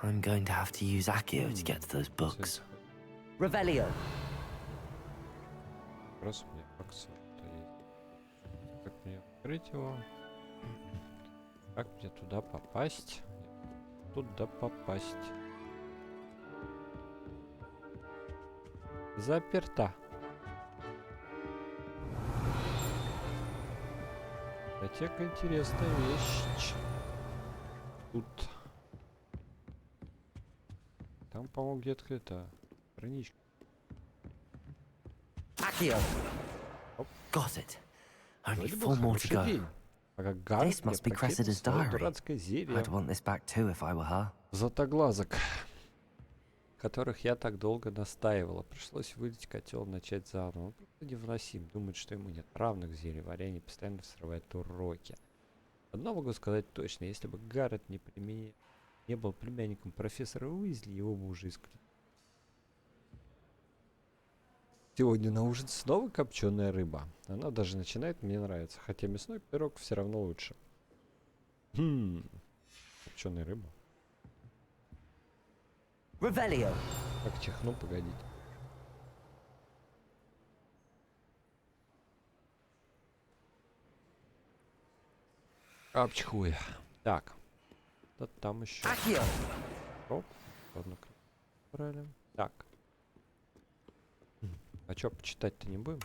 I'm going to have to use Accio to get to those books. Revelio. Раз у меня акция есть. Как мне открыть его? Как мне туда попасть? Туда попасть. Заперта. Библиотека интересная вещь. Тут. Там, по-моему, где-то это страничка. Accio. Got it. Only Вроде бы 4 more to хороший go. день. Пока Гаррет This must be мне покинул Cressida's свое diary. дурацкое зелье. I'd want this back too if I were her. Златоглазок, которых я так долго настаивала. Пришлось вылить котел и начать заново. Он просто невыносим. Думает, что ему нет равных в зельеварении, постоянно срывает уроки. Одно могу сказать точно. Если бы Гаррет не был племянником профессора Уизли, его бы уже исключили. Сегодня на ужин снова копченая рыба. Она даже начинает мне нравиться. Хотя мясной пирог все равно лучше. Копченая рыба. Revelio. Как чихну, погодите. Апчхуя. Так. Вот там еще. Оп. Ладно. Брали. Так. А чё, почитать-то не будем?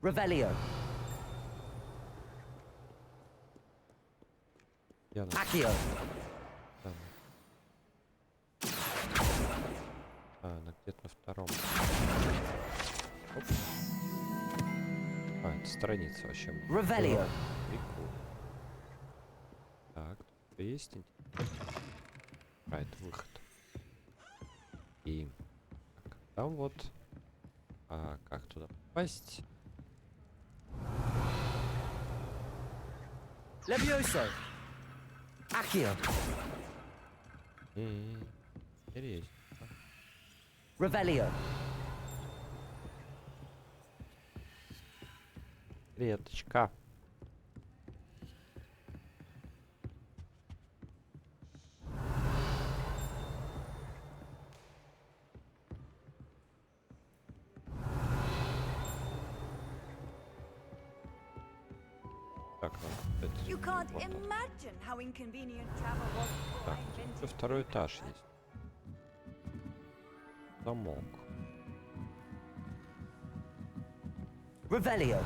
Revelio. Accio. Она где-то на втором. Оп. Это страница вообще. Revelio. Прикольно. Так, тут есть. Это выход. И так, там вот. А как туда попасть? Levioso. Accio. Интересно. Revelio. Реточка. Так, You can't imagine how inconvenient travel was before так, I invented тут второй этаж есть. Замок. Revelio.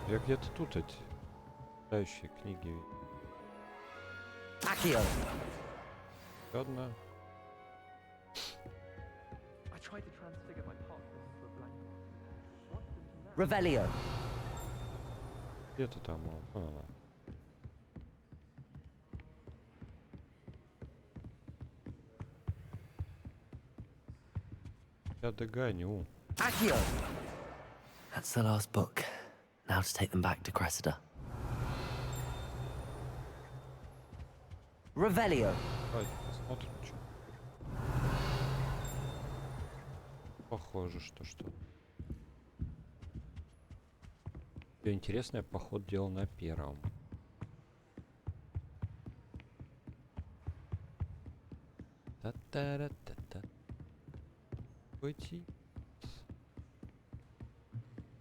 Я где-то тут эти читающие книги видел. Accio. Еще одна. I tried to transfigure my partner into a blanket. Want them to know. Revelio. Где-то там. Я догоню. Accio. That's the last book. Now to take them back to Cressida. Revelio. Давайте посмотрим, что. Похоже, что. Всё интересное, поход делал на первом. Та-та-ра-та-та. Пойти.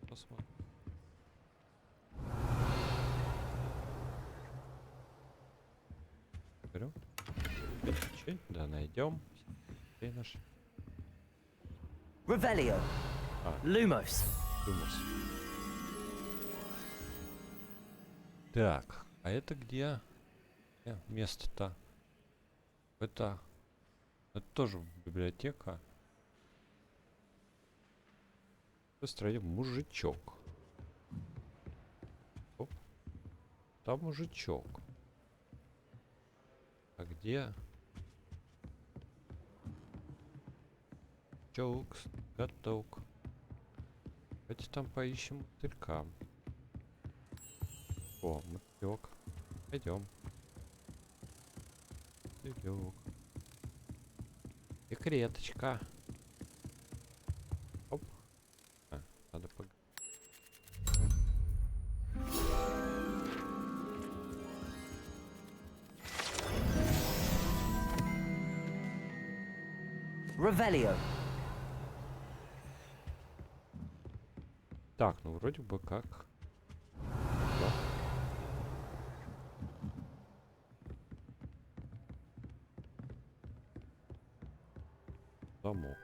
Посмотрим. Берем. Да, найдем. Где нашли? Revelio. Lumos. Lumos. Так, а это где? Место-то. Это тоже библиотека. В стране мужичок. Оп. Там мужичок. А где? Чокс, готовк. Давайте там поищем мотылька. О, мотылек. Пойдем. Мотылек. И клеточка. Оп. А, надо погнать. Revelio. Так, ну вроде бы как. Да. Замок.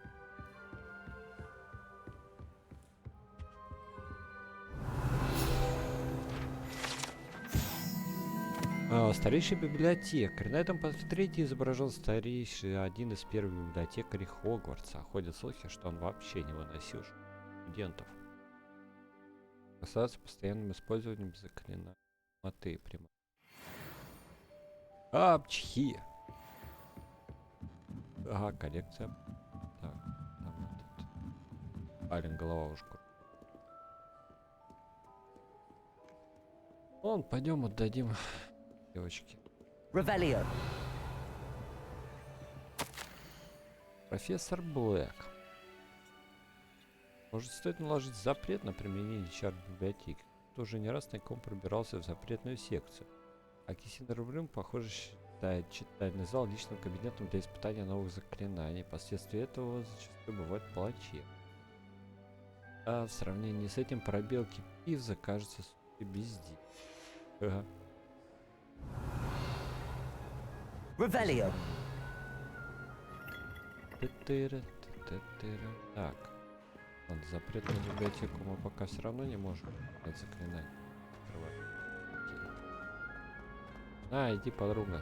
Старейший библиотекарь. На этом портрете изображен старейший, один из первых библиотекарей Хогвартса. Ходят слухи, что он вообще не выносил студентов. Касается постоянным использованием заклинателей прямо. Апчхи. Ага, коллекция. Так, там этот. Ален, голова ушку. Вон, пойдем отдадим девочке. Revelio. Профессор Блэк. Может, стоит наложить запрет на применение чар в библиотеке? Тоже не раз тайком пробирался в запретную секцию. А Киссинер Блюм, похоже, считает читальный зал личным кабинетом для испытания новых заклинаний. Последствия этого зачастую бывают плачевны. А в сравнении с этим пробелки Пивза кажется бездей. Ага. Revelio. Так. Ладно, запретную библиотеку мы пока все равно не можем это заклинать. А, иди, подруга.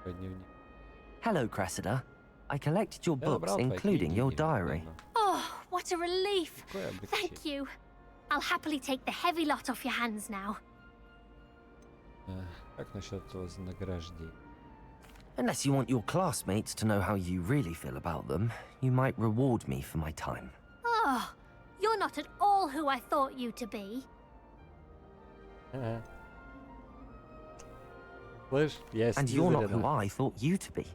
Твой дневник. Hello, Cressida. I collected your books, including your diary. Oh, what a relief. Thank you. I'll happily take the heavy lot off your hands now. Как насчет вознаграждения? Unless you want your classmates to know how you really feel about them, you might reward me for my time. Oh, you're not at all who I thought you to be. And you're not who I thought you to be.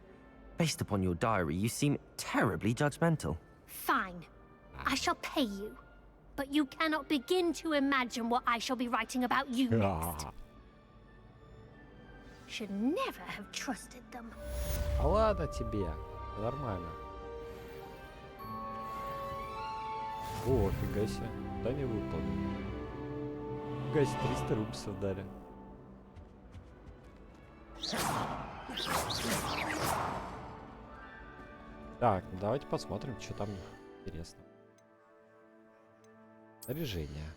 Based upon your diary, you seem terribly judgmental. Fine. I shall pay you. But you cannot begin to imagine what I shall be writing about you next. Should never have trusted them. А ладно тебе. Нормально. О, фига себе. Да не выполнил. Фига себе, 300 рубисов дали. Так, ну давайте посмотрим, что там интересно. Снаряжение.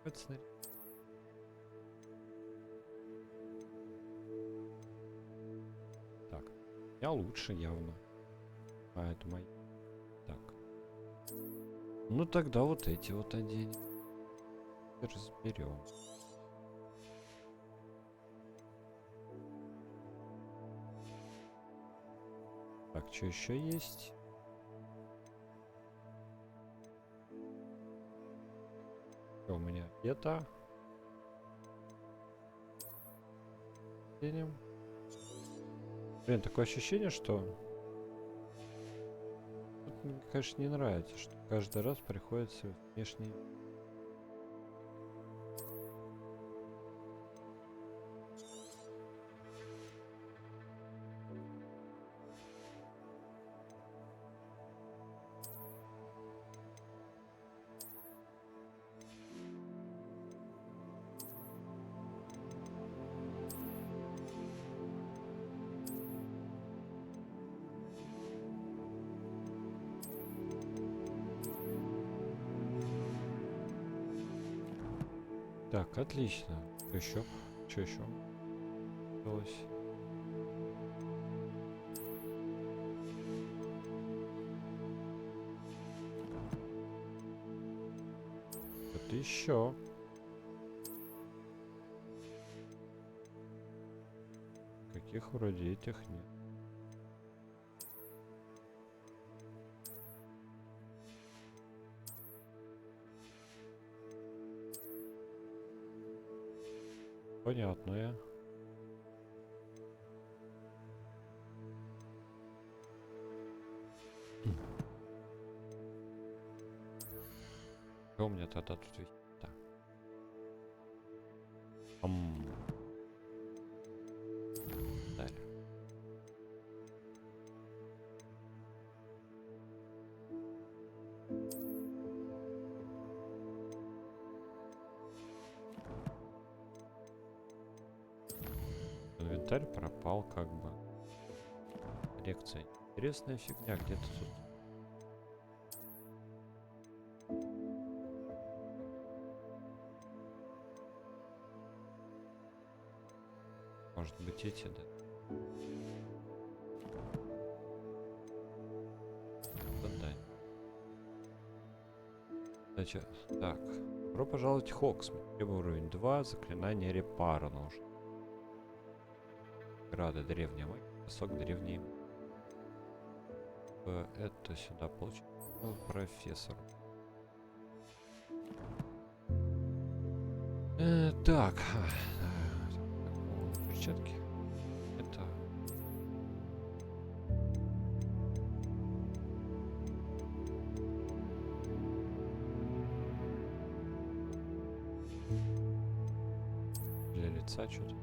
Это снаряжение. Так, я лучше явно. А это мои. Так. Ну тогда вот эти вот оденем. Разберем. Так, что еще есть? Что у меня? Это. Блин, такое ощущение, что... Тут мне, конечно, не нравится, что каждый раз приходится внешний... Так, отлично. Что еще? Что еще? Осталось. Это еще. Каких вроде этих нет. Понятно, я. Что у меня тогда тут висит? Да. Далее. Инвентарь пропал, как бы. Лекция. Интересная фигня, где-то тут. Может быть эти, да? Да. Значит, так. Добро пожаловать в Хогсмит. Уровень 2, заклинание репара нужно. Грады древняя магия, песок древний. Это сюда получить. Ну, профессор. Так. Перчатки. Это. Для лица что-то.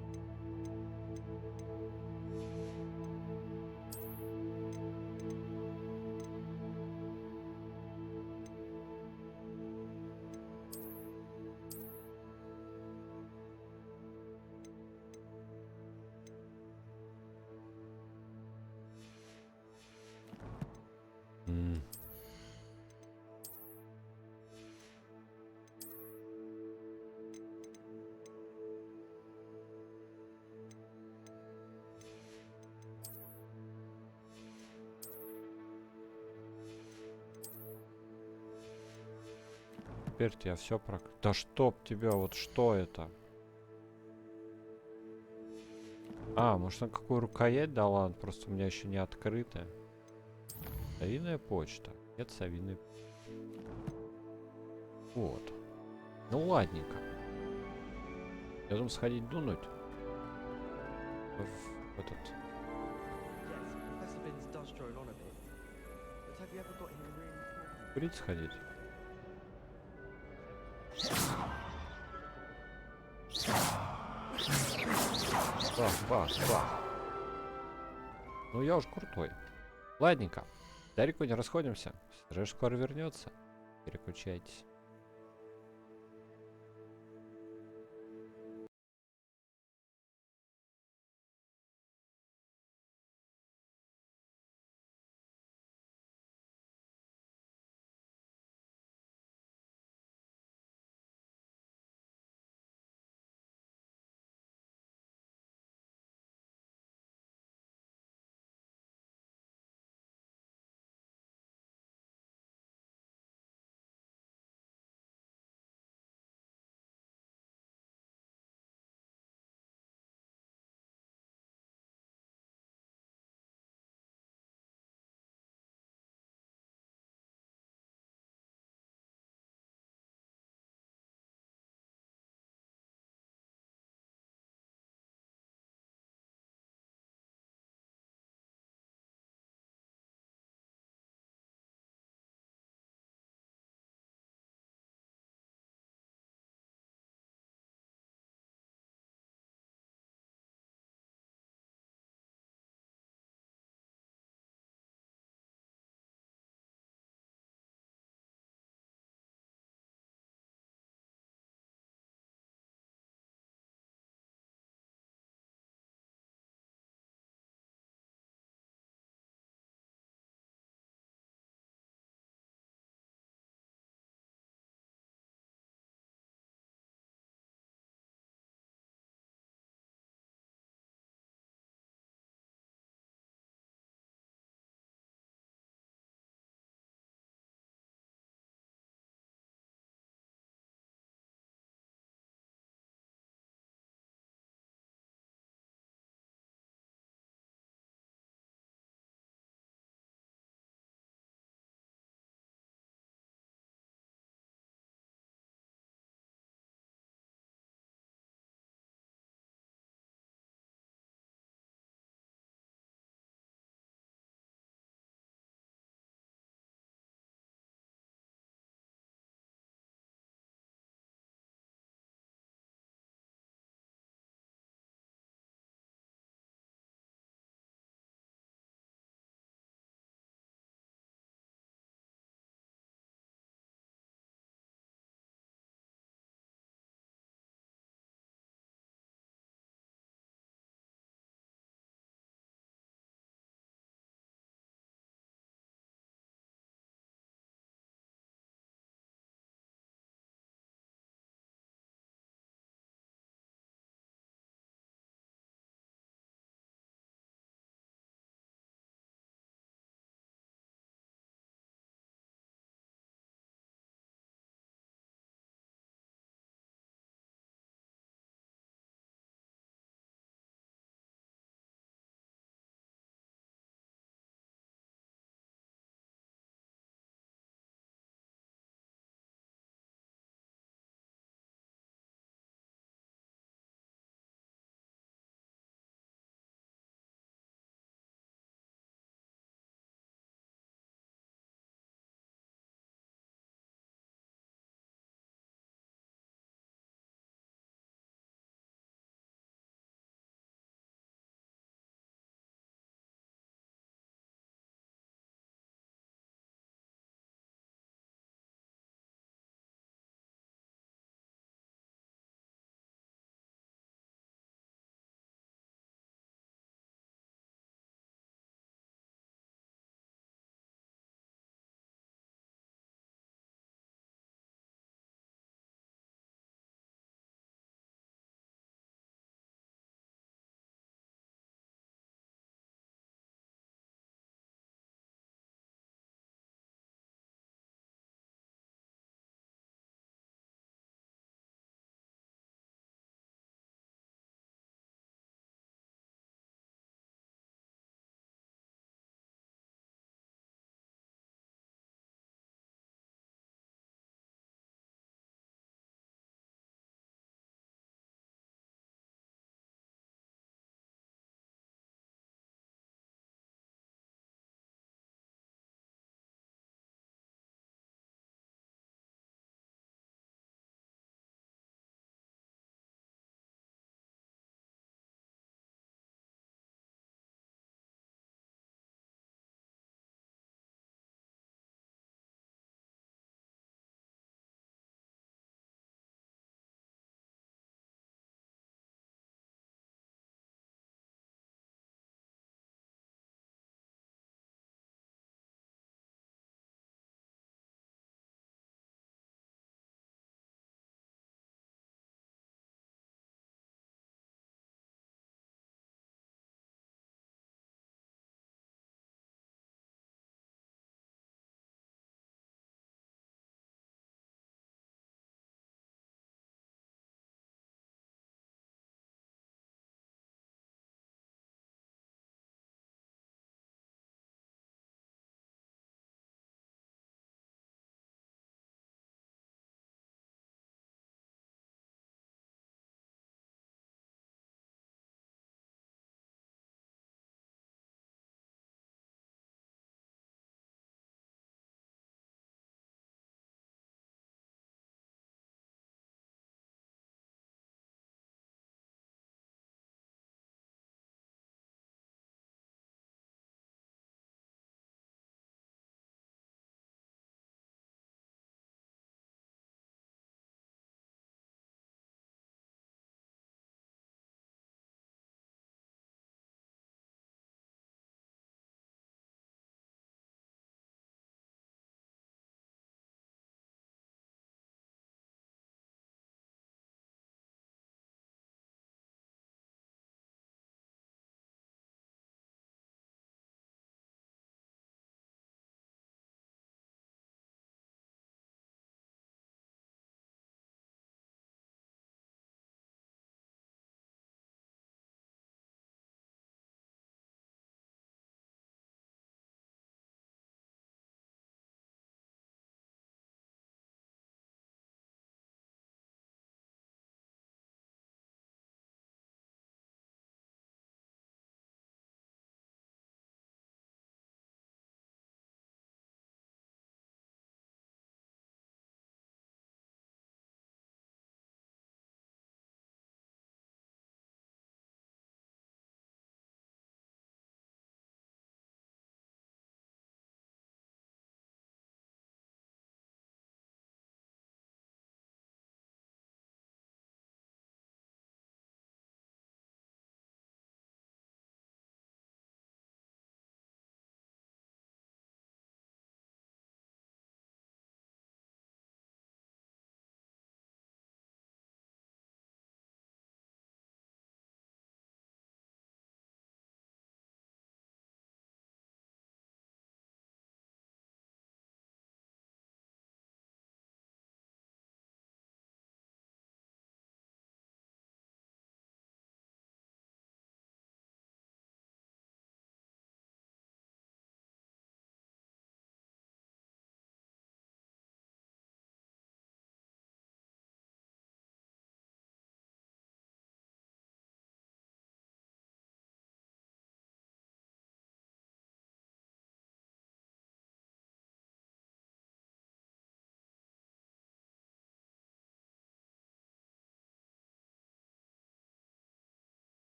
Теперь я все про... Да чтоб тебя, вот что это? А, может она какую рукоять дала? Просто у меня еще не открытая. Совиная почта. Нет совиной. Вот. Ну ладненько. Я думаю сходить дунуть. В этот... Курить сходить. Бах, бах, бах. Ну я уж крутой. Ладненько. Далеко не расходимся. Стриж скоро вернется. Переключайтесь.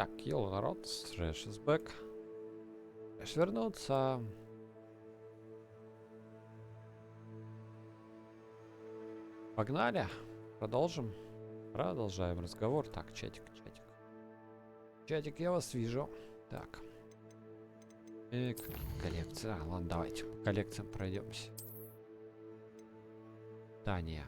Так, йоу, народ, Трэш is back. Трэш вернуться. Погнали. Продолжим. Продолжаем разговор. Так, чатик. Чатик, я вас вижу. Так. Коллекция. Ладно, давайте по коллекциям пройдемся. Дания.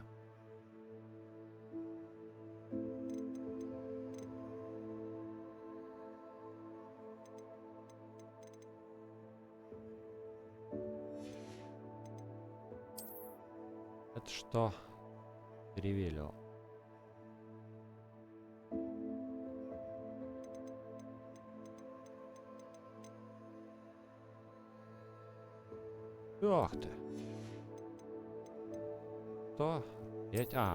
Это что? Перевелил. Ах ты. Что?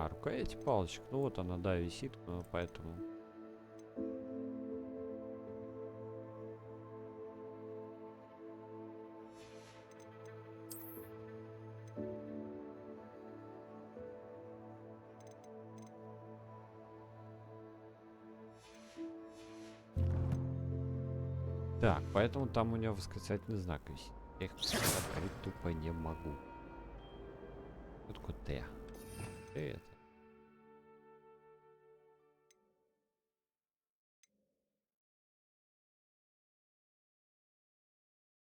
Рукоять палочек. Ну вот она, да, висит, но поэтому. Так, поэтому там у него восклицательный знак висит. Я их открыть тупо не могу. Что такое Т? Т это.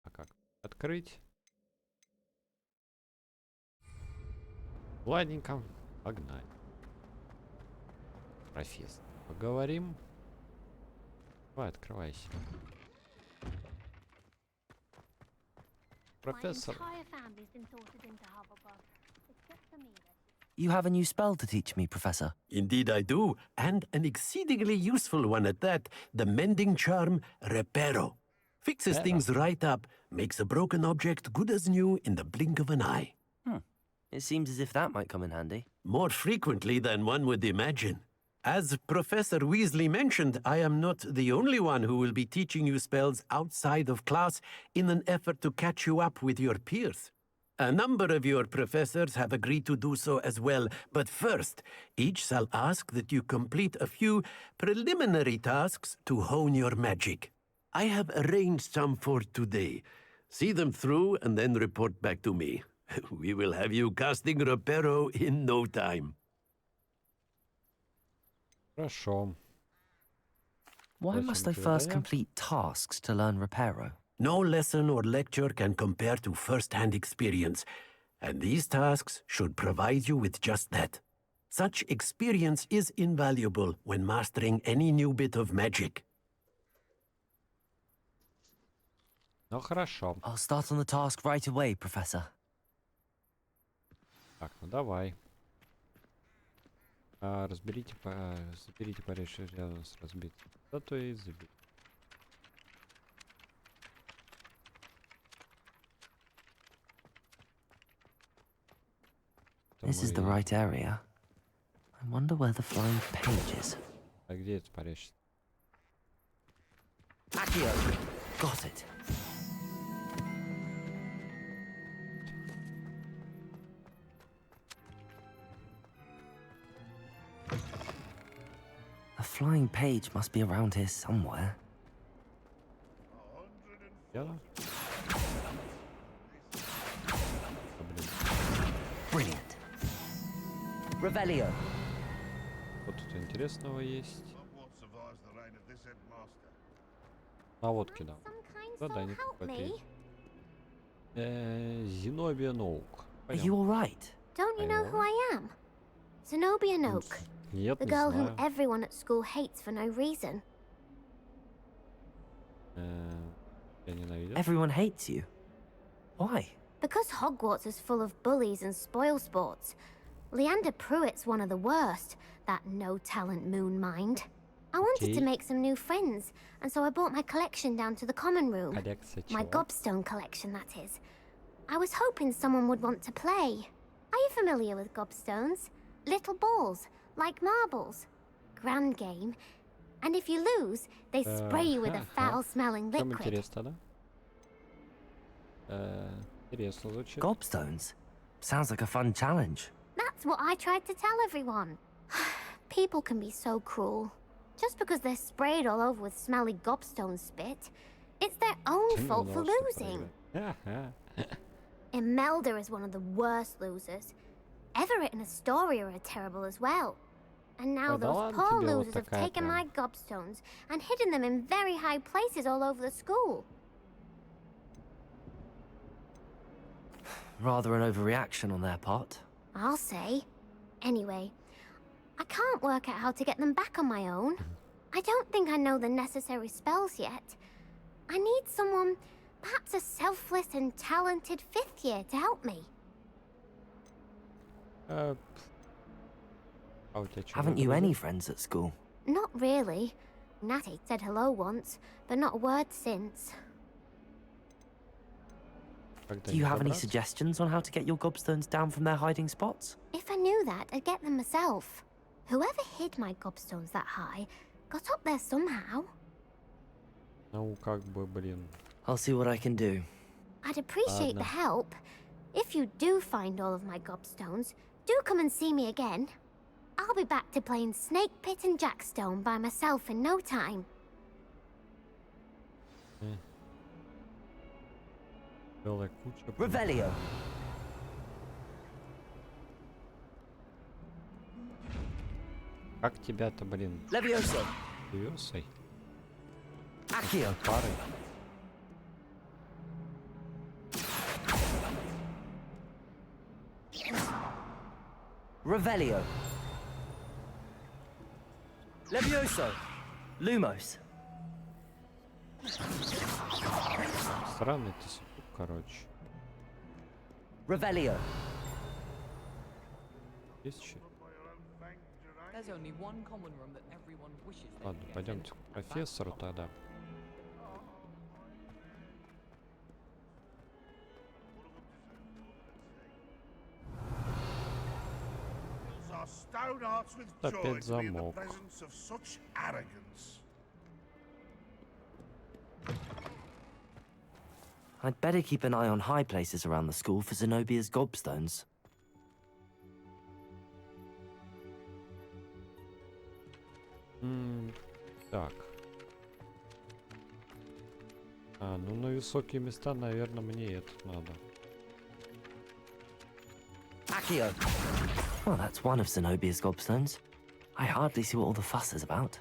А как? Открыть. Ладненько. Погнали. Профессор. Поговорим. Давай, открывайся. Professor. You have a new spell to teach me, Professor. Indeed I do, and an exceedingly useful one at that, the mending charm Reparo. Fixes things right up, makes a broken object good as new in the blink of an eye. It seems as if that might come in handy. More frequently than one would imagine. As Professor Weasley mentioned, I am not the only one who will be teaching you spells outside of class in an effort to catch you up with your peers. A number of your professors have agreed to do so as well, but first, each shall ask that you complete a few preliminary tasks to hone your magic. I have arranged some for today. See them through and then report back to me. We will have you casting Reparo in no time. Хорошо. Why must I first complete tasks to learn Reparo? No lesson or lecture can compare to first-hand experience, and these tasks should provide you with just that. Such experience is invaluable when mastering any new bit of magic. Ну хорошо. I'll start on the task right away, Professor. Так, ну давай. Заберите париж рядом с разбитой статуей. This is the right area. I wonder where the flying page is. А где это париж? Got it. The flying page must be around here somewhere. Brilliant. Revelio. Вот тут интересного есть. Наводки, да. Да, не какой-то. Zenobia Nook. Are you all right? Don't you know who I am? Zenobia Nook. Нет, The girl whom everyone at school hates for no reason. Everyone hates you. Why? Because Hogwarts is full of bullies and spoilsports. Leander Pruitt's one of the worst, that no-talent moon mind. I wanted to make some new friends, and so I brought my collection down to the common room. My gobstone collection, that is. I was hoping someone would want to play. Are you familiar with gobstones? Little balls, like marbles. Grand game. And if you lose, they spray you with a foul-smelling liquid. Gobstones? Sounds like a fun challenge. That's what I tried to tell everyone. People can be so cruel. Just because they're sprayed all over with smelly gobstone spit, it's their own fault for losing. Imelda is one of the worst losers. Everett and Astoria are terrible as well. And now those poor losers have taken my gobstones and hidden them in very high places all over the school. Rather an overreaction on their part. I'll say. Anyway, I can't work out how to get them back on my own. I don't think I know the necessary spells yet. I need someone, perhaps a selfless and talented 5th year to help me. Haven't you any friends at school? Not really. Natty said hello once, but not a word since. Do you have any suggestions on how to get your gobstones down from their hiding spots? If I knew that, I'd get them myself. Whoever hid my gobstones that high got up there somehow. Ну, как бы, блин. I'll see what I can do. I'd appreciate the help. If you do find all of my gobstones, do come and see me again. I'll be back to playing Snake Pit and Jackstone by myself in no time. Revelio. Как тебя-то, блин? Levioso. Левиосой? Accio. Парой. Revelio. Levioso. Lumos. Странный ты суп, короче. Revelio. Есть еще? There's only one common room that everyone wishes they Ладно, could get пойдемте in. к профессору тогда. Our stone hearts with joy Опять to be in the замок. presence of such arrogance. I'd better keep an eye on high places around the school for Zenobia's gobstones. Так. Ну на высокие места, наверное, мне этот надо. Accio. Well, that's one of Zenobia's gobstones. I hardly see what all the fuss is about.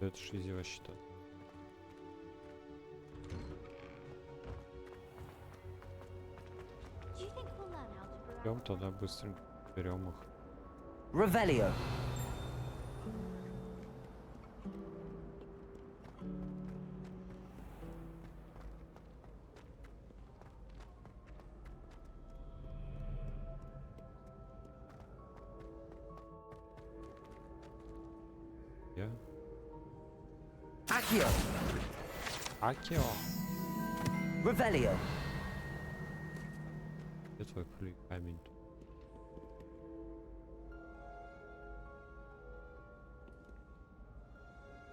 Это ж издевательство. Идем тогда быстренько берем их. Revelio. Accio. Акио. Revelio. Где твой камень?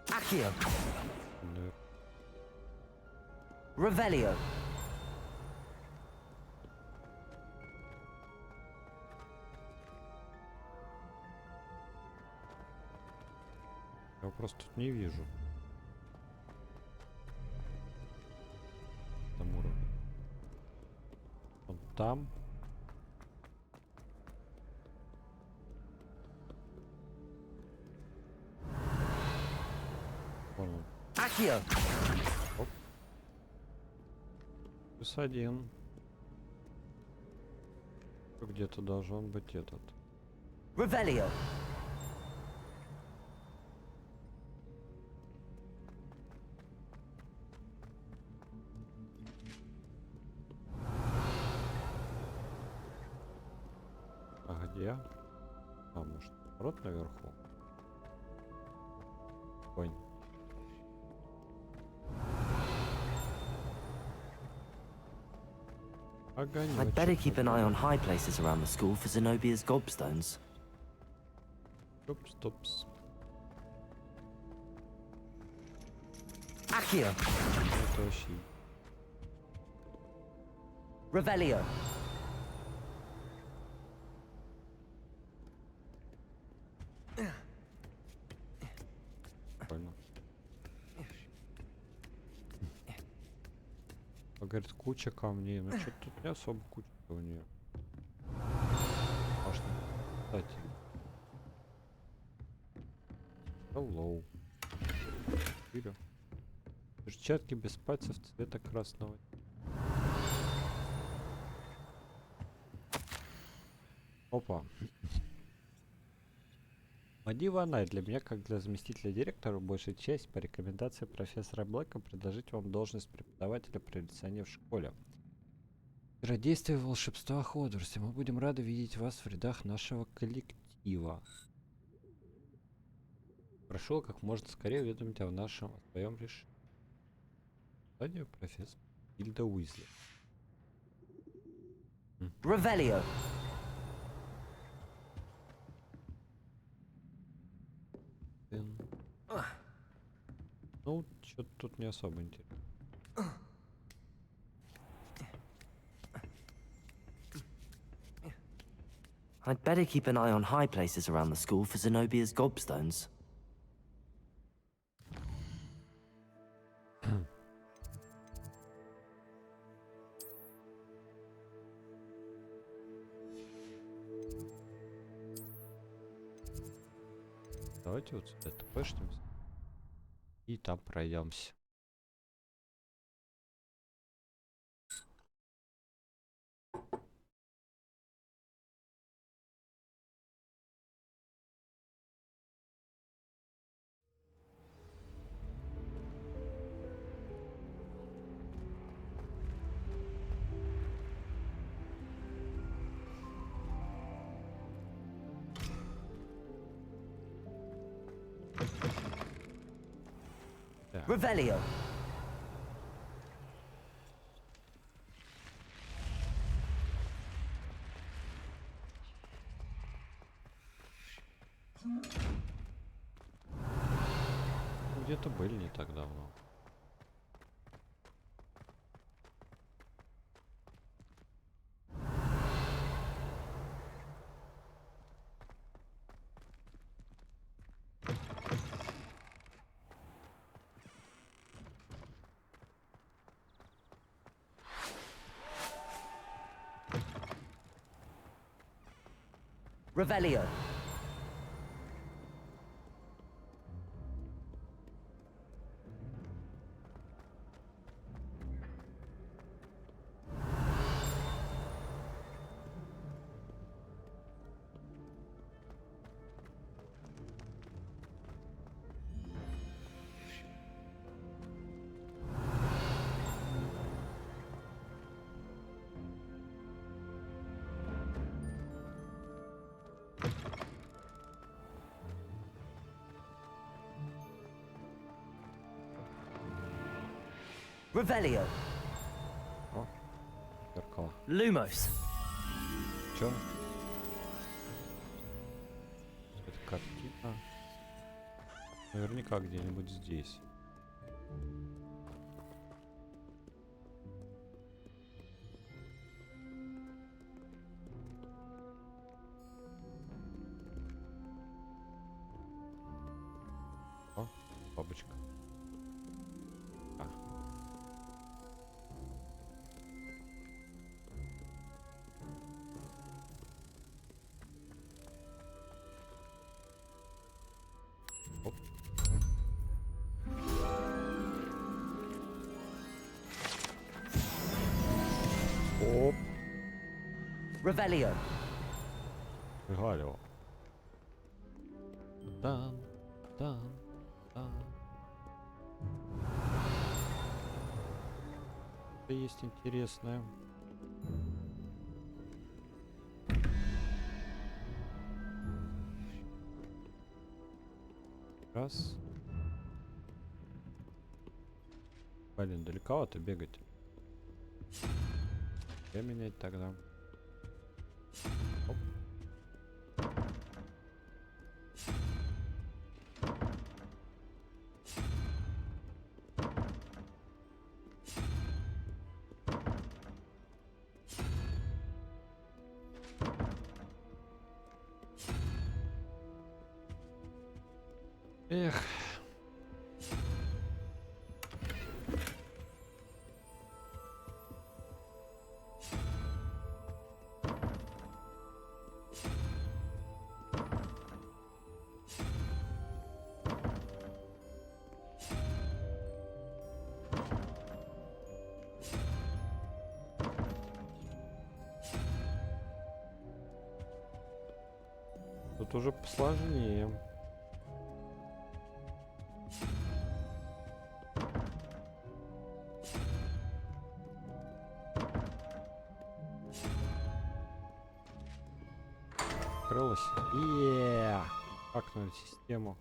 Accio. Revelio. Я его просто тут не вижу. Там уровень. Он там. Вон он. Accio. Оп. +1. Где-то должен быть этот. Revelio. А где? Может, рот наверху? Конь. I'd better keep an eye on high places around the school for Zenobia's gobstones. Oops. Accio. Это вообще... Revelio. Говорит, куча камней. Ну что тут не особо куча у нее. Можно. Кстати. Hello. Перчатки без пальцев цвета красного. Опа. Мадива Найт, для меня, как для заместителя директора, большая честь по рекомендации профессора Блэка предложить вам должность преподавателя привлечения в школе. Чародействие и волшебства Хогвартсе. Мы будем рады видеть вас в рядах нашего коллектива. Прошу как можно скорее уведомить о своем решении. Стадию профессор Гильда Уизли. Revelio. Ну, что-то тут не особо интересно. I'd better keep an eye on high places around the school for Zenobia's gobstones. Давайте вот сюда тпшнемся. И там пройдемся. Revelio. Где-то были не так давно. Revelio. Revelio. О, зеркало. Lumos. Чё? Это картина. Наверняка где-нибудь здесь. О, бабочка. Оп. Revelio. Галево. Дан, дан, дан. Это есть интересное. Раз. Блин, далековато бегать. Где менять тогда? Оп. Эх. Тут уже посложнее. Открылось. Хакнули систему.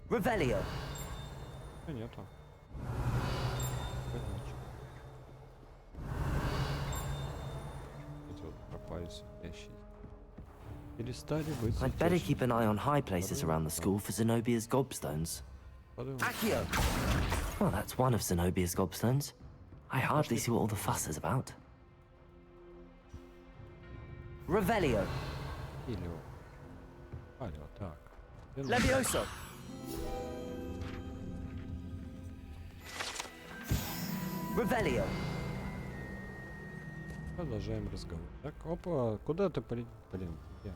Revelio. Нету. I'd better keep an eye on high places around the school for Zenobia's gobstones. Accio. Well, that's one of Zenobia's gobstones. I hardly see what all the fuss is about. Revelio. Levioso. Revelio. Продолжаем разговор. Так, опа, куда ты полетел? Блин, где?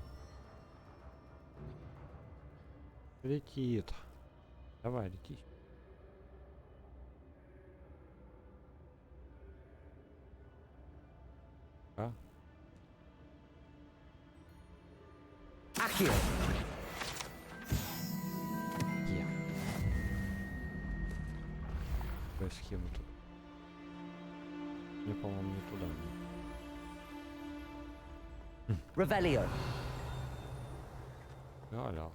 Летит. Давай, лети. А? Accio. Какая схема тут? Мне, по-моему, не туда. Revelio. Аля.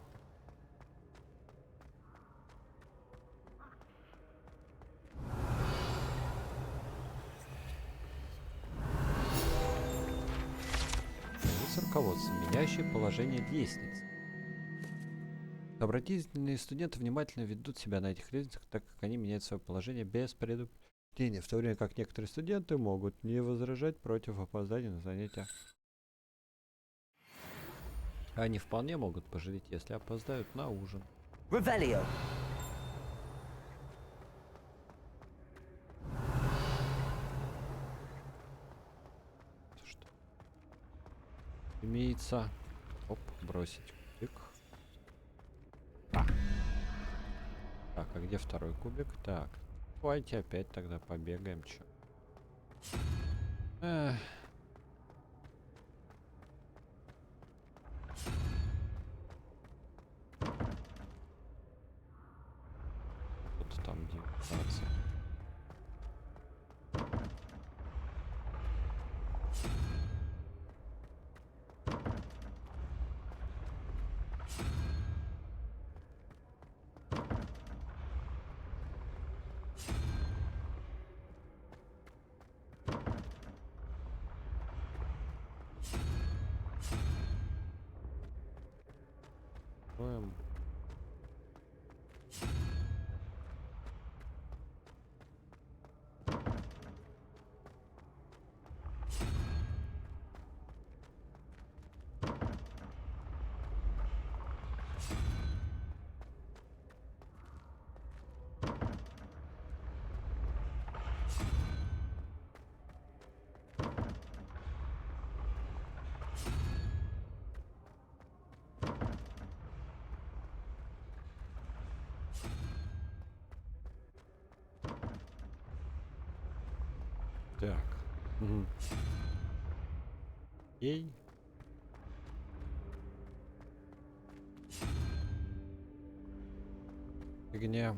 Руководство, меняющее положение лестниц. Обратительные студенты внимательно ведут себя на этих лестницах, так как они меняют свое положение без предупреждения, в то время как некоторые студенты могут не возражать против опоздания на занятия. Они вполне могут пожалеть, если опоздают на ужин. Revelio. Имеется. Оп, бросить кубик. Так, а где второй кубик? Так, давайте опять тогда побегаем, чё. Вот там 19. Так. Угу. Ей. Фигня.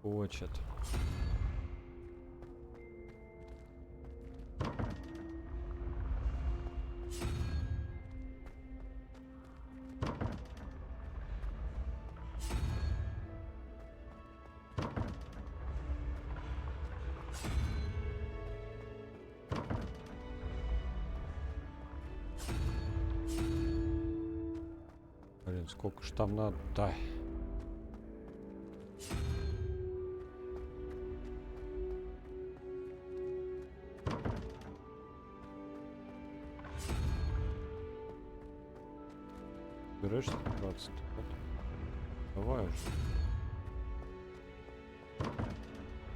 Хочет. Блин, сколько ж там надо-то? Собираешься 20? Давай уже.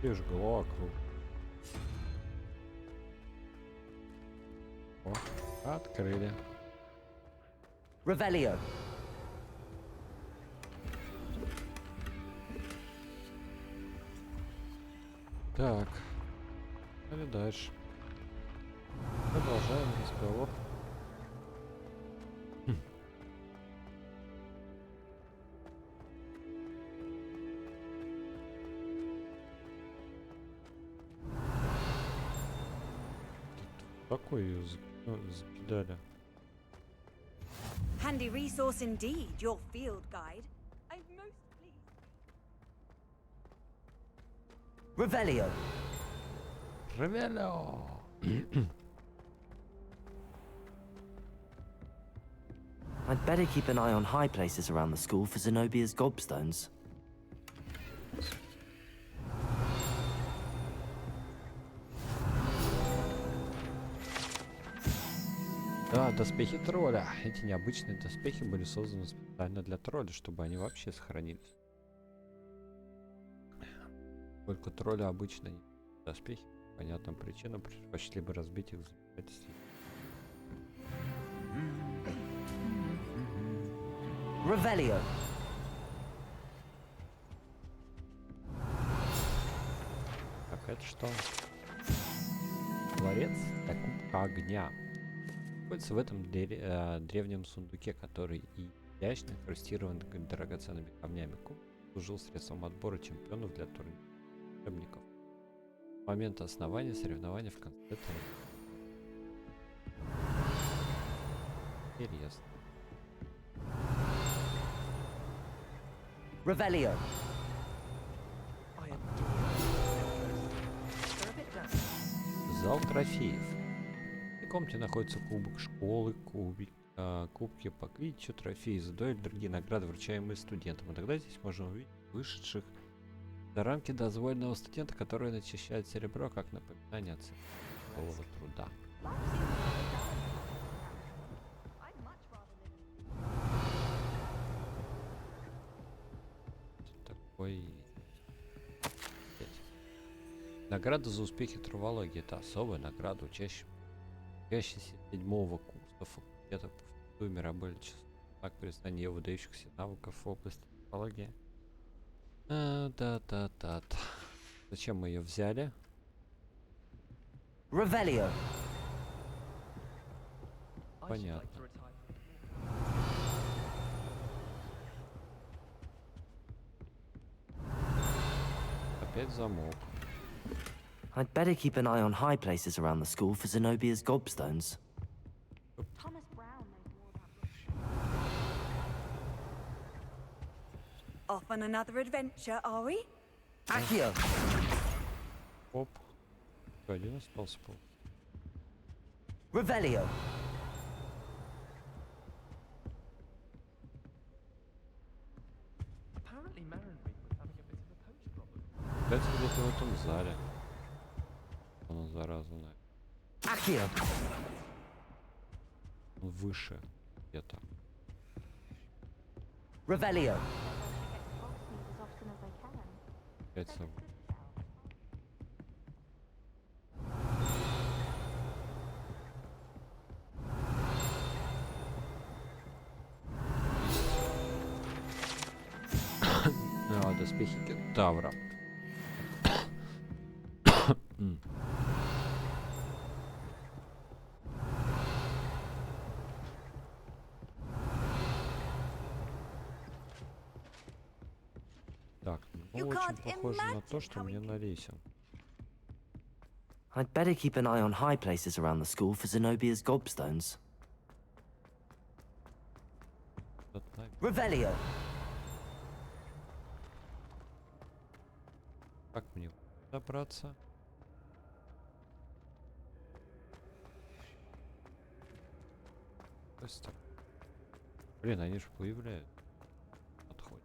Где же голова круг? О, открыли. Revelio. Так. Или дальше. Продолжаем разговор. Какой ее закидали? Handy resource indeed, your field guide. I'm most pleased. Revelio. Revelio. I'd better keep an eye on high places around the school for Zenobia's gobstones. Да, доспехи тролля. Эти необычные доспехи были созданы специально для тролля, чтобы они вообще сохранились. Только тролли обычные доспехи по понятным причинам предпочли бы разбить их в замешательстве. Revelio. Опять что? Дворец Кубка огня. Находится в этом древнем сундуке, который и изящно инкрустирован драгоценными камнями. Куб служил средством отбора чемпионов для турниров. С момента основания соревнований в конце турнира. Интересно. Revelio. Зал трофеев. В комнате находится кубок школы, кубки по квиддичу, трофеи за дуэль, другие награды, вручаемые студентам. Иногда здесь можно увидеть вышедших за рамки дозволенного студента, которые начищают серебро, как напоминание о целого труда. Такой... Награда за успехи травологии. Это особая награда учащийся 7-го курса факультета по физике миробольчества. Так, признание выдающихся навыков в области травологии. Да. Зачем мы ее взяли? Revelio. Понятно. Опять замок. I'd better keep an eye on high places around the school for Zenobia's gobstones. Off on another adventure, are we? Accio. Оп. Один остался. Revelio. Apparently, Marinry was having a bit of a poach problem. Опять где-то в этом зале. Он зараза. Accio. Выше где-то. Revelio. Опять забыл. Доспехи кентавра. Так, ну очень похоже на то, что мне на рейсе. I'd better keep an eye on high places around the school for Zenobia's gobstones. Revelio. Как мне добраться? Блин, они же появляются. Отходят.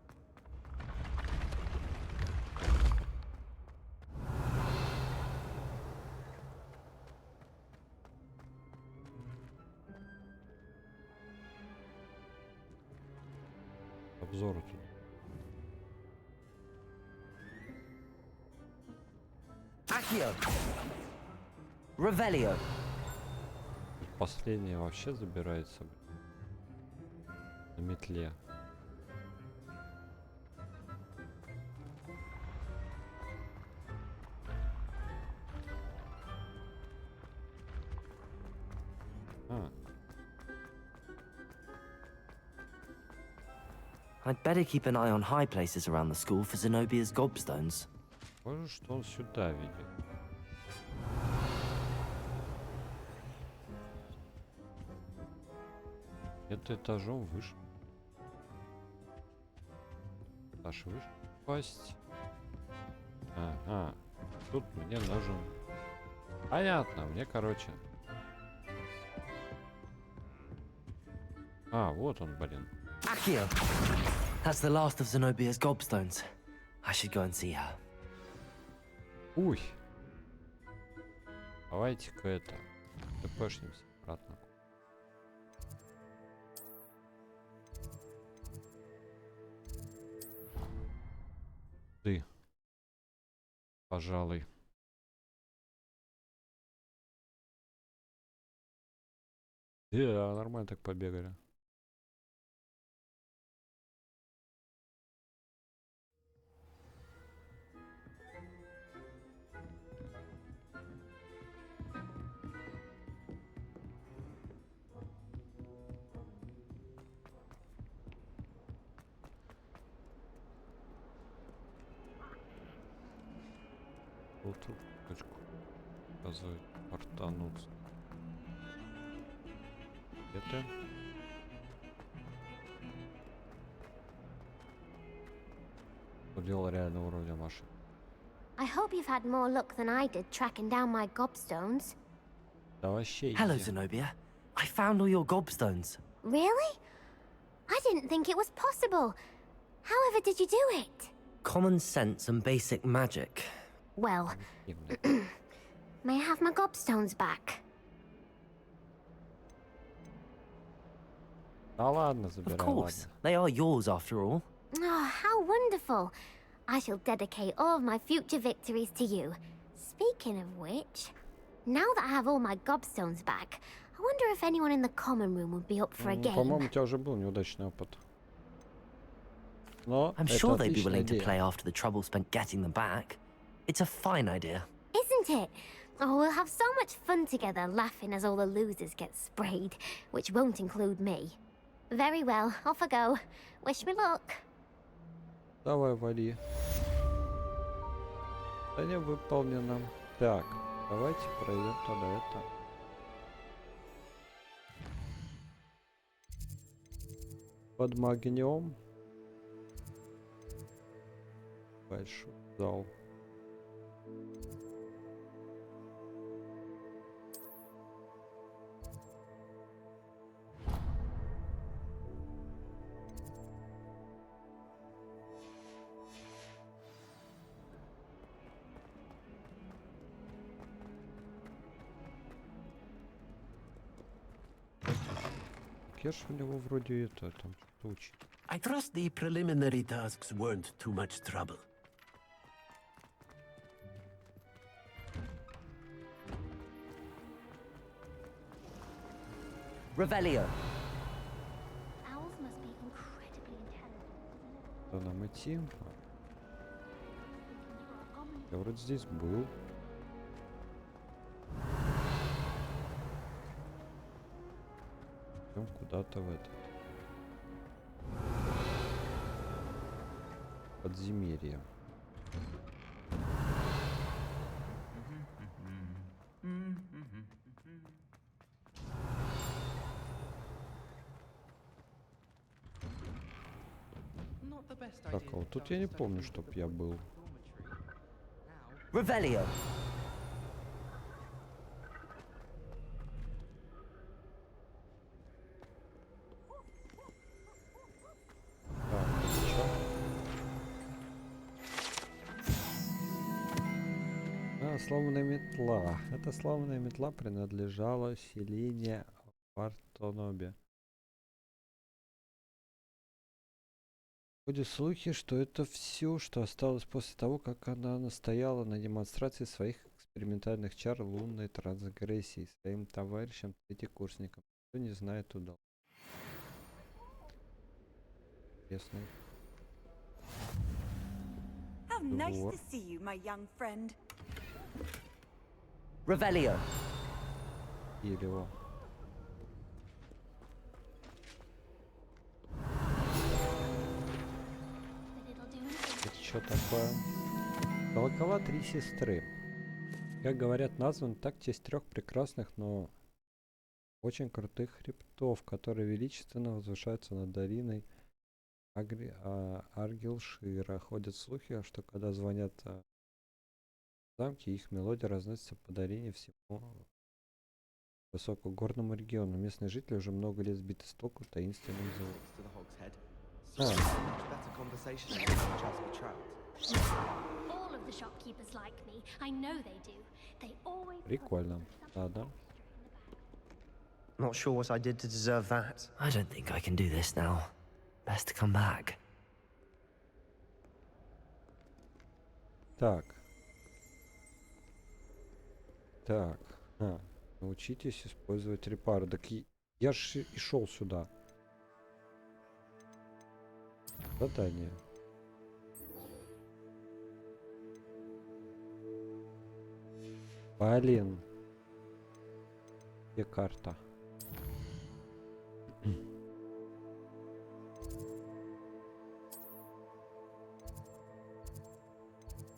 Обзоры тут. Accio. Revelio. Последнее вообще забирается на метле. I'd better keep an eye on high places around the school for Zenobia's gobstones. Может, что он сюда ведет. Это этажом выше. Этаж выше. Пасть. Ага. Тут мне нужен... Понятно, мне, короче... А, вот он, блин. Accio! That's the last of Zenobia's gobstones. I should go and see her. Уй. Давайте-ка это... ТПшнимся обратно. Ты. Пожалуй. Да, нормально так побегали. Вот тут точку показывает портануться. Это дело реального уровня машин. I hope you've had more luck than I did tracking down my gobstones. Да вообще. Hello, Zenobia. I found all your gobstones. Really? I didn't think it was possible. However did you do it? Common sense and basic magic. Well, may I have my gobstones back? Да ладно, забирай. Of course, they are yours after all. Oh, how wonderful. I shall dedicate all of my future victories to you. Speaking of which, now that I have all my gobstones back, I wonder if anyone in the common room would be up for a game. По-моему, у тебя уже был неудачный опыт. Но I'm sure they'd be willing to play after the trouble spent getting them back. It's a fine idea. Isn't it? Oh, we'll have so much fun together, laughing as all the losers get sprayed, which won't include me. Very well, off I go. Wish me luck. Давай, вали. Задание выполнено. Так, давайте пройдем тогда это. Подмагнем. Большой зал. Кеш у него вроде это там что-то учит. I trust the preliminary tasks weren't too much trouble. Revelio. Owls must be incredibly intelligent. Куда нам идти? Я вроде здесь был. Идем куда-то в это подземелье. Так, а вот тут я не помню, чтоб я был. Revelio. Сломанная метла. Эта сломанная метла принадлежала селению Вартонобе. Ходят слухи, что это все, что осталось после того, как она настояла на демонстрации своих экспериментальных чар лунной трансгрессии своим товарищам третьекурсникам. Кто не знает, туда. Интересно. How nice to see you, my young friend. Revelio. Или его. что такое? Колокола три сестры. Как говорят, назван так в честь трех прекрасных, но очень крутых хребтов, которые величественно возвышаются над долиной Аргилшира. Ходят слухи, что когда звонят в замке, их мелодия разносится по долине всему высокогорному региону. Местные жители уже много лет сбиты с толку таинственным звуком. Прикольно. Ладно. Not sure what I did to deserve that. I don't think I can do this now. Best to come back. Так. Так. Научитесь использовать репары. Так я ж и шел сюда. Задание. Блин. Где карта?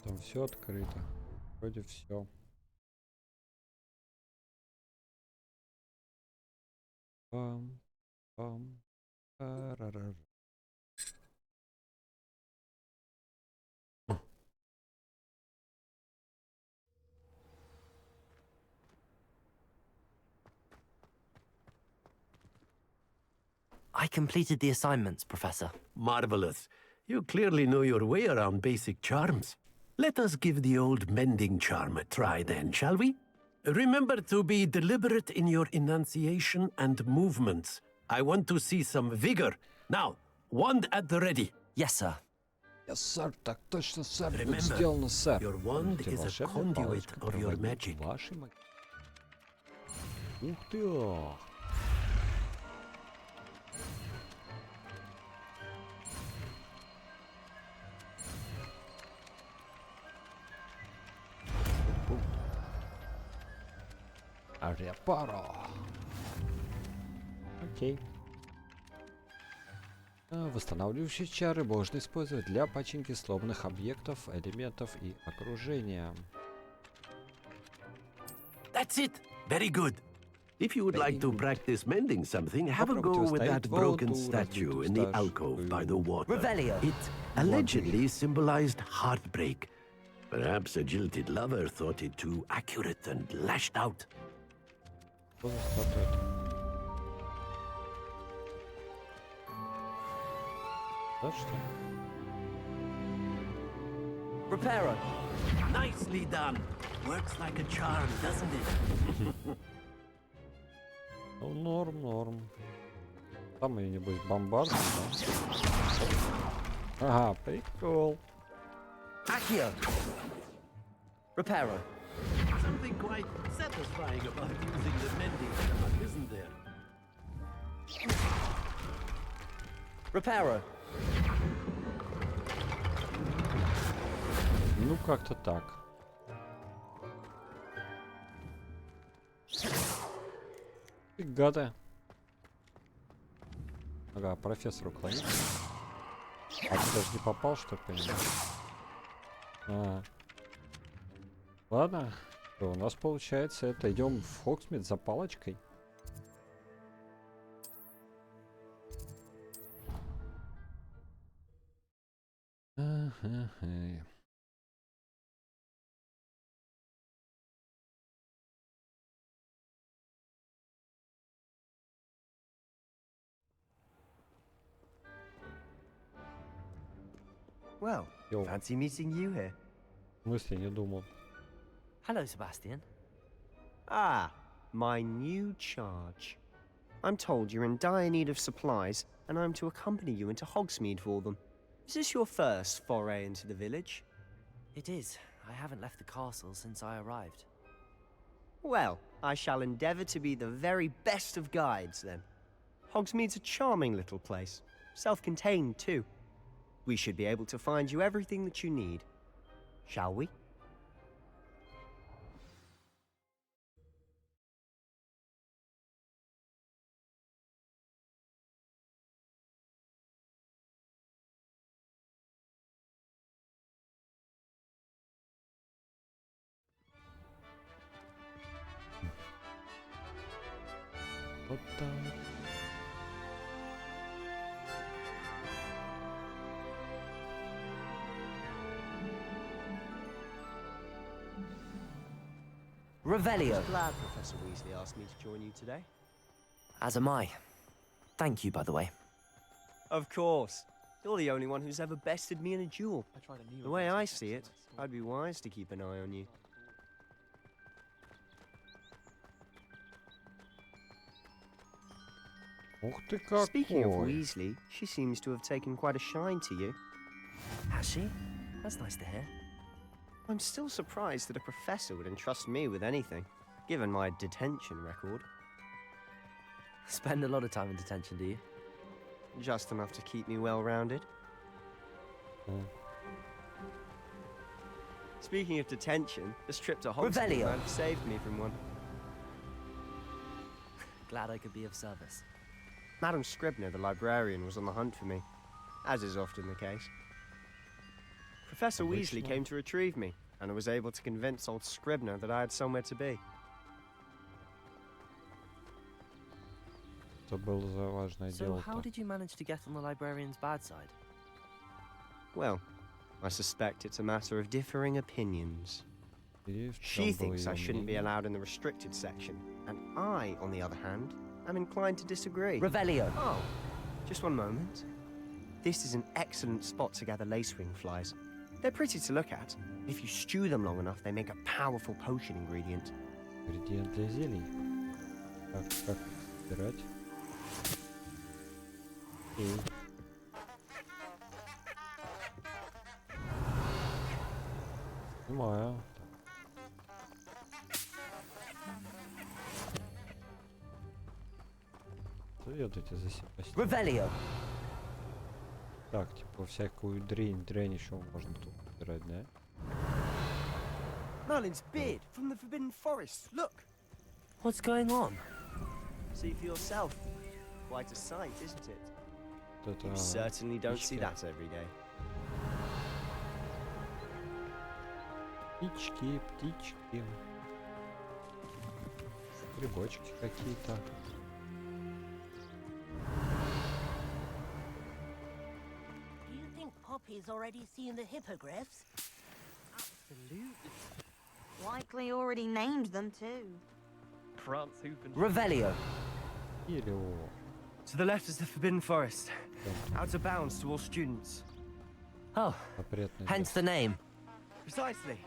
Там все открыто. Вроде все. Пам, пам, тарарар. I completed the assignments, Professor. Marvelous. You clearly know your way around basic charms. Let us give the old mending charm a try then, shall we? Remember to be deliberate in your enunciation and movements. I want to see some vigor. Now, wand at the ready. Yes, sir. Yes, sir. Так точно, сэр. Будет Remember, сделано, сэр. your wand is a conduit of your magic. Ух ты! Репаро. Окей. Восстанавливающие чары можно использовать для починки сломанных объектов, элементов и окружения. That's it. Very good. If you would like to practice mending something, have a go with that broken statue in the alcove by the water. Revelio. It allegedly symbolized heartbreak. Perhaps a jilted lover thought it too accurate and lashed out. Что за статуя? Да что? Reparo. Nicely done. Works like a charm, doesn't it? Ну, норм. Там я небось бомбард, да? Ага, прикол. Accio. Reparo. Something quite satisfying about using the mending charm, isn't there? Reparo. Ну, как-то так. Фига ты. Ага, профессор уклонится. А ты даже не попал, что ли, понимаешь? Ладно. Что у нас получается это. Идем в Хогсмит за палочкой. Well, fancy meeting you here. В смысле, не думал. Hello, Sebastian. Ah, my new charge. I'm told you're in dire need of supplies, and I'm to accompany you into Hogsmeade for them. Is this your first foray into the village? It is. I haven't left the castle since I arrived. Well, I shall endeavour to be the very best of guides, then. Hogsmeade's a charming little place. Self-contained, too. We should be able to find you everything that you need. Shall we? Вот так. Revelio. Glad Professor Weasley asked me to join you today. As am I. Thank you, by the way. Of course. You're the only one who's ever bested me in a duel. I tried a new The way I see it, I'd be wise to keep an eye on you. Ух ты какой! Speaking of Weasley, she seems to have taken quite a shine to you. Has she? That's nice to hear. I'm still surprised that a professor would entrust me with anything, given my detention record. Spend a lot of time in detention, do you? Just enough to keep me well-rounded. Speaking of detention, this trip to Hogwarts might have saved me from one. Glad I could be of service. Madam Scribner, the librarian, was on the hunt for me, as is often the case. Professor Weasley came to retrieve me, and I was able to convince old Scribner that I had somewhere to be. Это было за важное So дело. how did you manage to get on the librarian's bad side? Well, I suspect it's a matter of differing opinions. She thinks I shouldn't be allowed in the restricted section, and I, on the other hand, am inclined to disagree. Revelio. Oh, just one moment. This is an excellent spot to gather lacewing flies. They're pretty to look at. If you stew them long enough, they make a powerful potion ingredient. Ингредиент для зелий. Как собирать? Понимаю. Заведуйте за себя. Revelio. Так, типа всякую дрянь еще можно тут собирать, да? Merlin's beard from the Forbidden Forest. Look. What's going on? See for yourself. Quite a sight, isn't it? Это, You certainly don't see that every day. Птички, птички. Грибочки какие-то. Do you think Poppy's already seen the hippogriffs? Absolutely. Likely already named them too. France hooping. Revelio. To the left is the Forbidden Forest. Out of bounds to all students. Oh, hence the name. Precisely.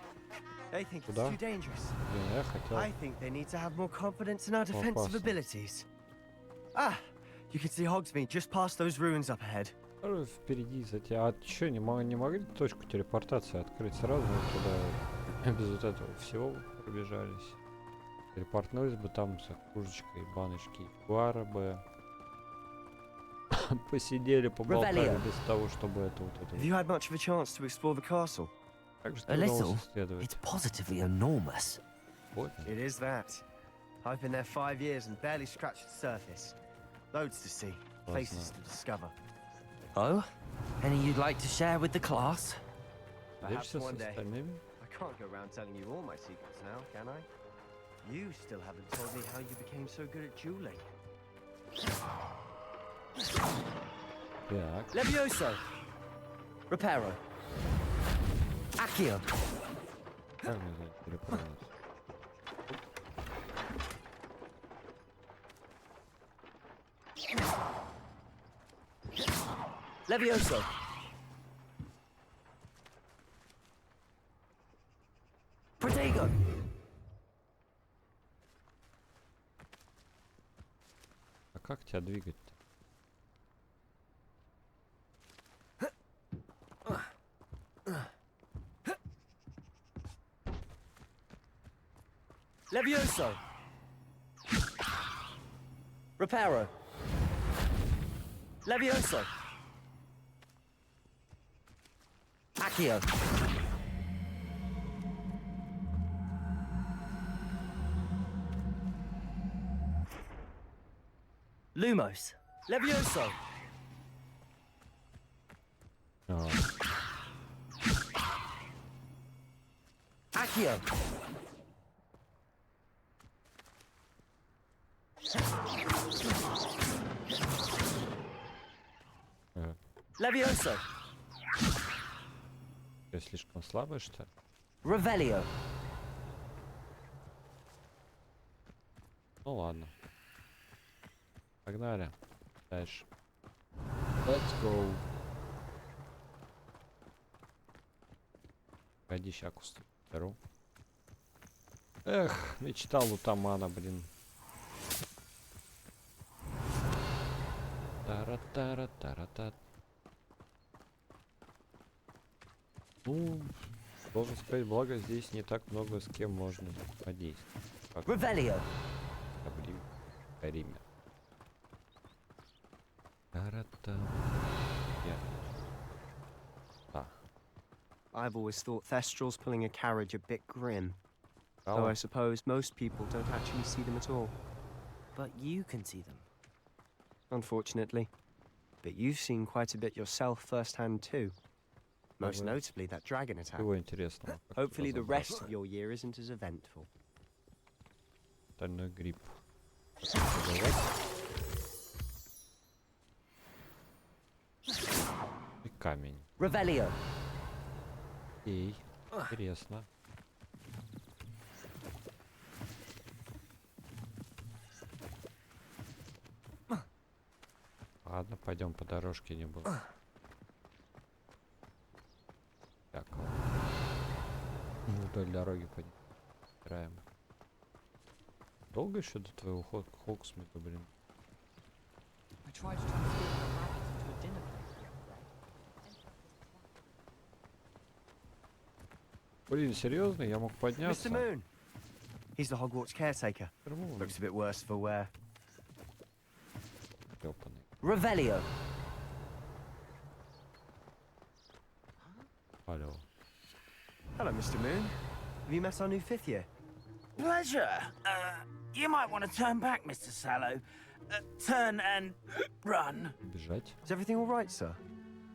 They think it's Куда? too dangerous. Блин, я хотел... I think they need to have more confidence in our defensive Опасно. abilities. Ah, you can see Hogsmeade just past those ruins up ahead. Впереди за тебя. А чё, не могли точку телепортации открыть сразу туда? Без вот этого всего пробежались. Телепортнулись бы там с кружечкой баночки ягуара бы. Посидели, поболтали без того, чтобы это вот это. Have you had much of a chance to explore the castle? A little. It's positively enormous. What? It is that. I've been there 5 years and barely scratched the surface. Loads to see, places to discover. Oh? Any you'd like to share with the class? Perhaps one day. I can't go around telling you all my secrets now, can I? You still haven't told me how you became so good at dueling. Так. Levioso. Reparo. Accio. Как мне за телепортацию? Levioso. Protego. А как тебя двигать-то? Levioso. Reparo. Levioso. Accio. Lumos. Levioso. Accio. Levioso. Я слишком слабый, что ли? Revelio. Ну ладно. Погнали. Дальше. Let's go. Погоди, ща кусты беру. Эх, мечтал лутамана, блин. Тара-тара-тара-та. Ну, должен сказать, благо здесь не так много с кем можно подействовать. Revelio. Время. Тара-та. I've always thought Thestrals pulling a carriage a bit grim. Though I suppose most people don't actually see them at all. But you can see them. Unfortunately. But you've seen quite a bit yourself firsthand too. Most notably that dragon attack. Hopefully the rest of your year isn't as eventful. Стальной гриб. И камень. Revelio. Эй, интересно. Ладно, пойдем по дорожке, не буду. Так. Вдоль дороги пойдем. Долго еще до твоего Хогсмита, блин? Блин, серьезно? Я мог подняться? Mr. Moon. He's the Hogwarts caretaker. Looks a bit worse for wear. Revelio. Hello. Hello, Mr. Moon. Have you met our new 5th year? Pleasure. You might want to turn back, Mr. Sallow. Turn and run. Бежать. Is everything all right, sir?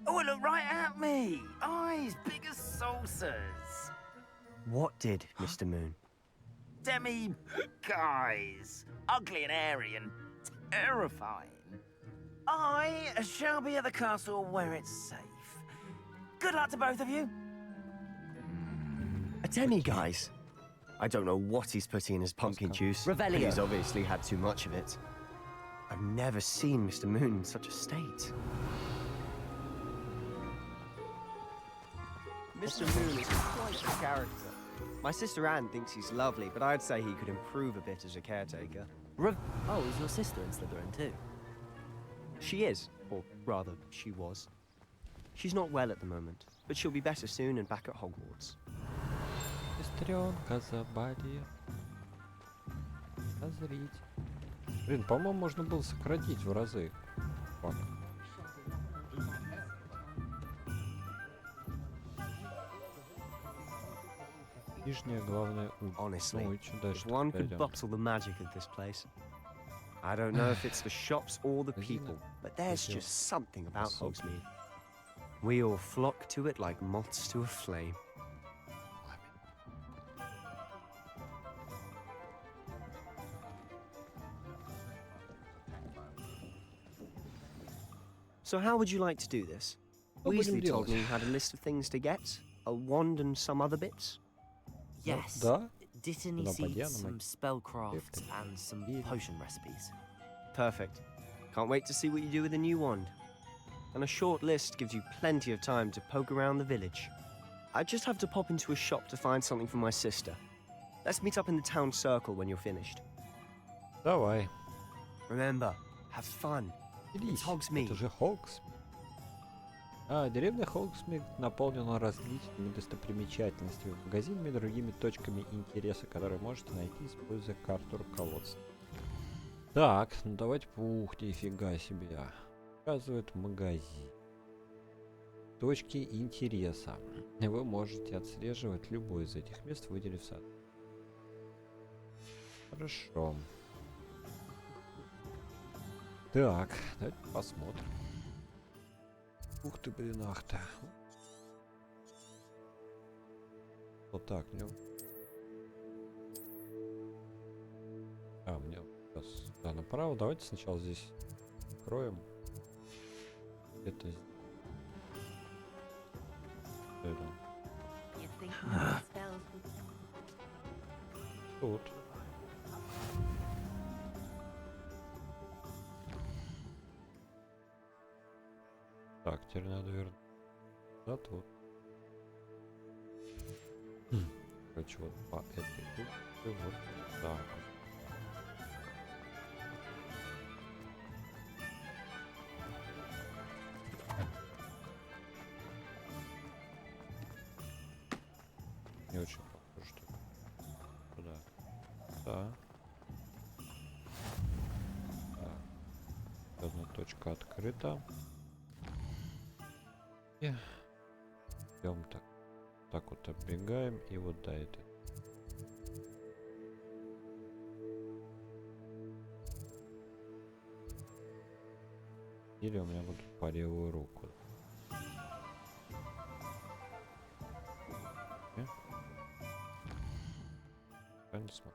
Oh, look right at me. Eyes big as saucers. What did, Mr. Moon? Guys. Ugly and airy and terrifying. I shall be at the castle where it's safe. Good luck to both of you. A demi-guise? I don't know what he's putting in his pumpkin juice. Revelio. He's obviously had too much of it. I've never seen Mr. Moon in such a state. Mr. Moon is quite a character. My sister Anne thinks he's lovely, but I'd say he could improve a bit as a caretaker. Oh, is your sister in Slytherin too? She is, or rather, she was. She's not well at the moment, but she'll be better soon and back at Hogwarts. Сестренка заболела. Озрить. Блин, по-моему, можно было сократить в разы. Вот. Нижняя главная. Honestly, Ой, что дальше if one could пойдем? bottle the magic of this place. I don't know if it's the shops or the people, but there's just something about Hogsmeade. We all flock to it like moths to a flame. So how would you like to do this? Weasley told me you had a list of things to get, a wand and some other bits. Yes. Да? Dittany seeds, some spellcraft, and some potion recipes. Perfect. Can't wait to see what you do with the new wand. And a short list gives you plenty of time to poke around the village. I just have to pop into a shop to find something for my sister. Let's meet up in the town circle when you're finished. Давай. Remember, have fun. It's Hogsmeade. Это же Хогсмид. Деревня Хогсмид наполнена различными достопримечательностями, магазинами и другими точками интереса, которые можете найти, используя карту руководства. Так, ну давайте... Ух, нифига себе. Показывает магазин. Точки интереса. Вы можете отслеживать любое из этих мест, выделив сад. Хорошо. Так, давайте посмотрим. Ух ты, блин, ах ты. Вот так, мне... мне сюда направо. Давайте сначала здесь откроем. Это... Тут. Так, теперь надо вернуть. Да, тут. Короче, вот по этой тут. Вот так. Не очень похоже, что туда. Да. Так. Одна точка открыта. И идем так. Так вот оббегаем и вот до этой. Или у меня будут по левую руку. Не смотрю.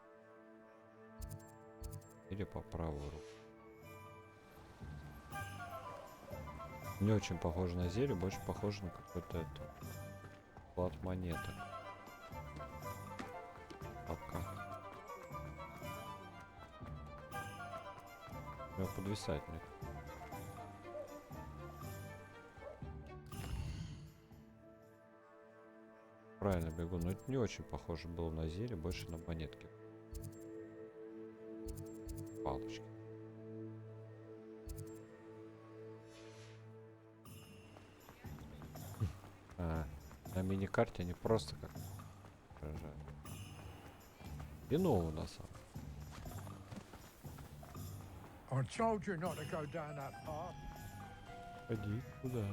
Или по правую руку. Не очень похоже на зелье, больше похоже на какой-то это склад монеток. Пока. У меня подвисает мне. Правильно бегу, но это не очень похоже было на зелье, больше на монетки. Палочки. На мини-карте они просто как отражают. Вино у нас. I told you not to go down that path. Ходи куда?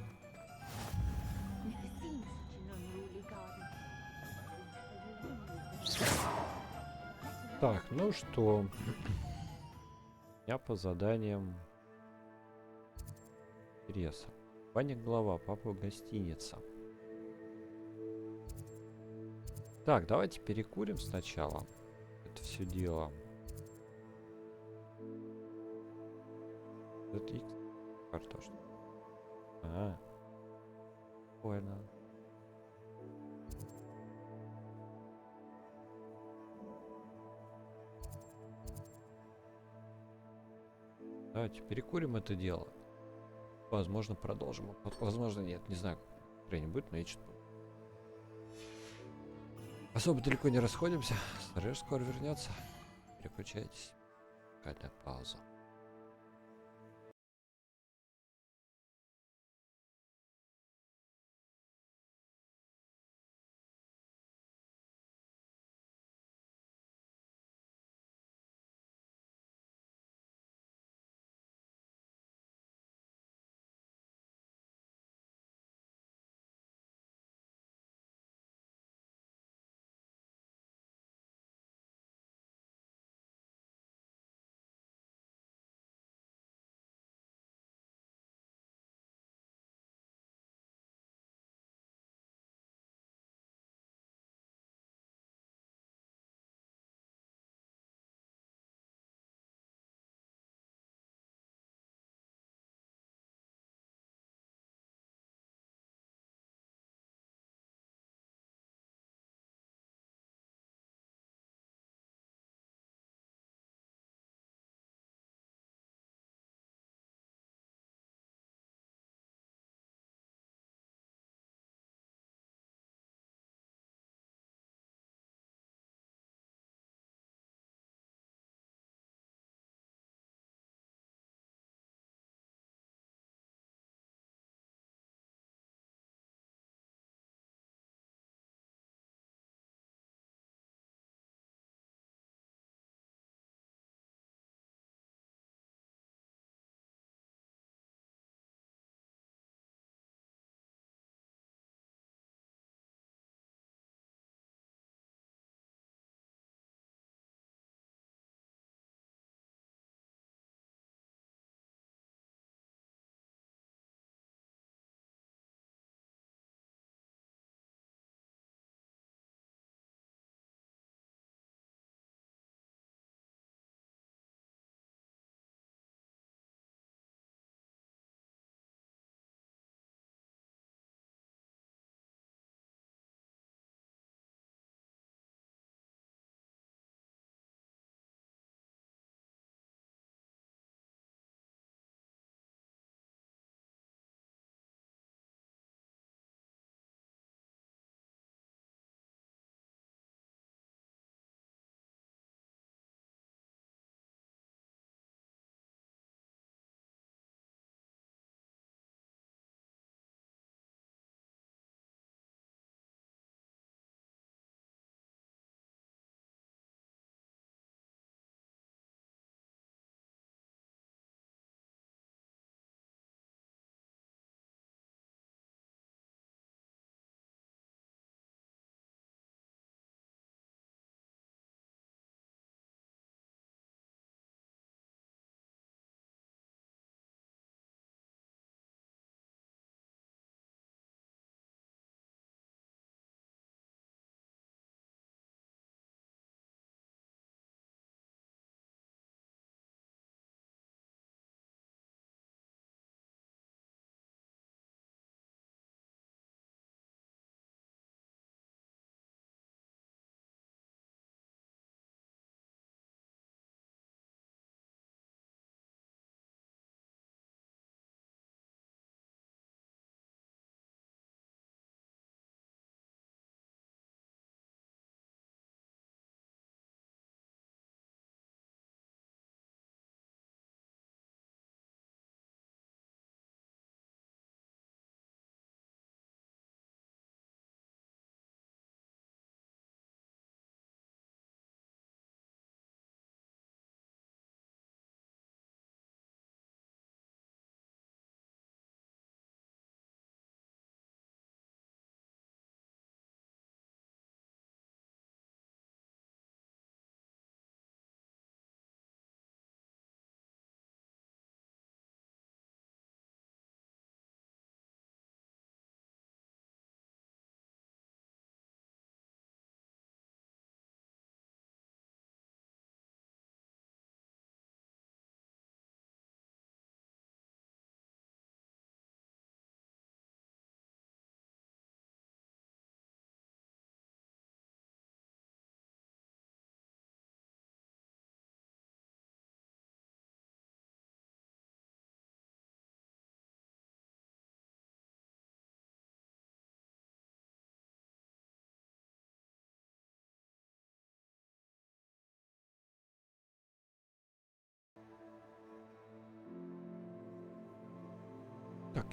Так, ну что? Я по заданиям интереса. Ваня глава, папа гостиница. Так, давайте перекурим сначала. Это все дело. Это X картошка. Понял. Давайте перекурим это дело. Возможно, продолжим. Возможно, нет. Не знаю, как будет, но я что-то... Особо далеко не расходимся. Стриж скоро вернется. Переключайтесь. Какая-то пауза.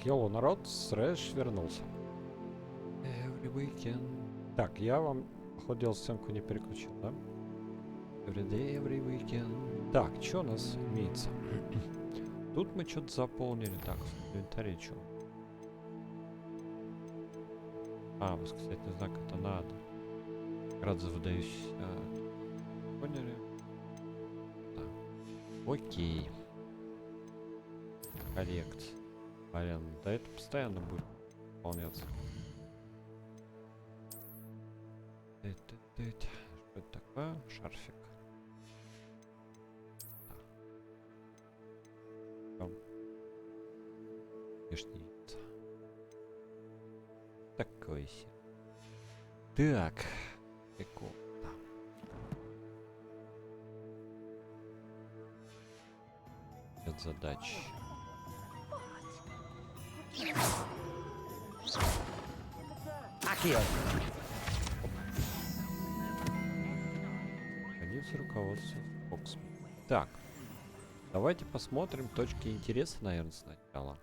Так, йоу, народ, Срэш вернулся. Every weekend. Так, я вам, походу, сценку не переключил, да? Every day, every weekend. Так, что у нас имеется? Тут мы что-то заполнили. Так, в инвентаре что? А, восклицательный знак это надо. Рад выдаюсь. Поняли? Да. Окей. Коррект. Блин, да это постоянно будет выполняться. Что это такое? Шарфик. Внешний вид. Такой себе. Так. Прикол. Это задача. Конец руководства Фокс. Так. Давайте посмотрим точки интереса, наверное, сначала.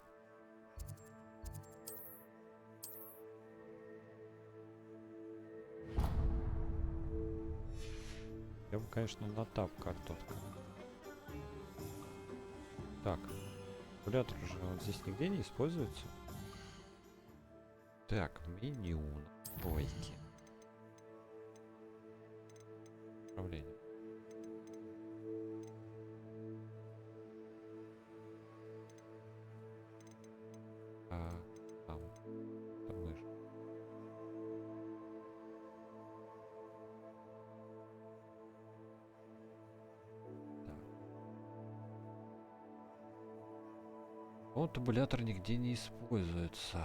Я бы, конечно, на тап карту. Так. Калькулятор же вот здесь нигде не используется. Так, меню. Настройки. Управление. Там мышь. Вот табулятор нигде не используется.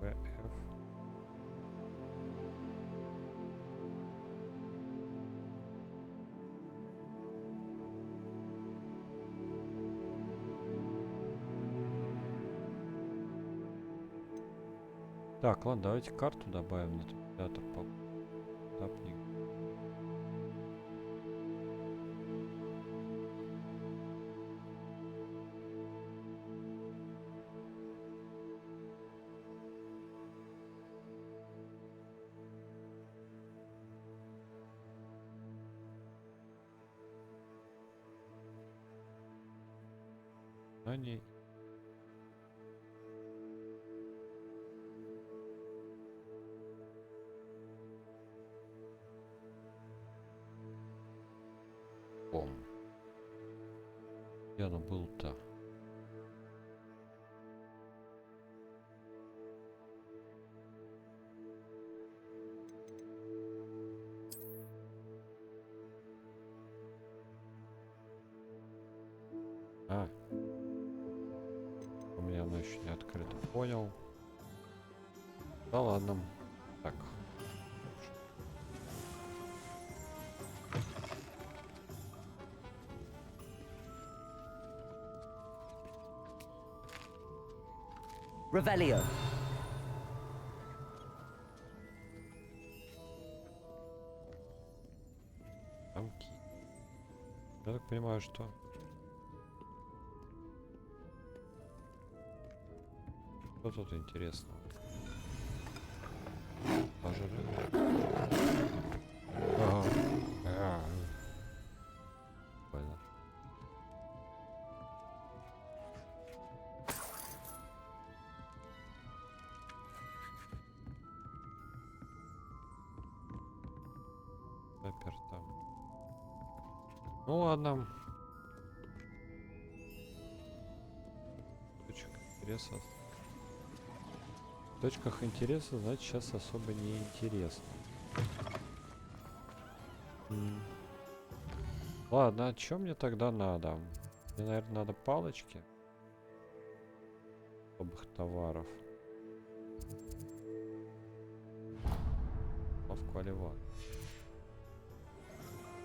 ВФ. Так, ладно, давайте карту добавим на табулятор. Тапник. Они. Где оно было-то? У меня оно еще не открыто. Понял. Да ладно. Так. Revelio. Замки. Я так понимаю, что... Что тут интересно? Понял. Заперто. Ну ладно. Точка интереса. В точках интереса, значит, сейчас особо не интересно. Ладно, а чё мне тогда надо? Мне, наверное, надо палочки. Особых товаров. Вкаливать.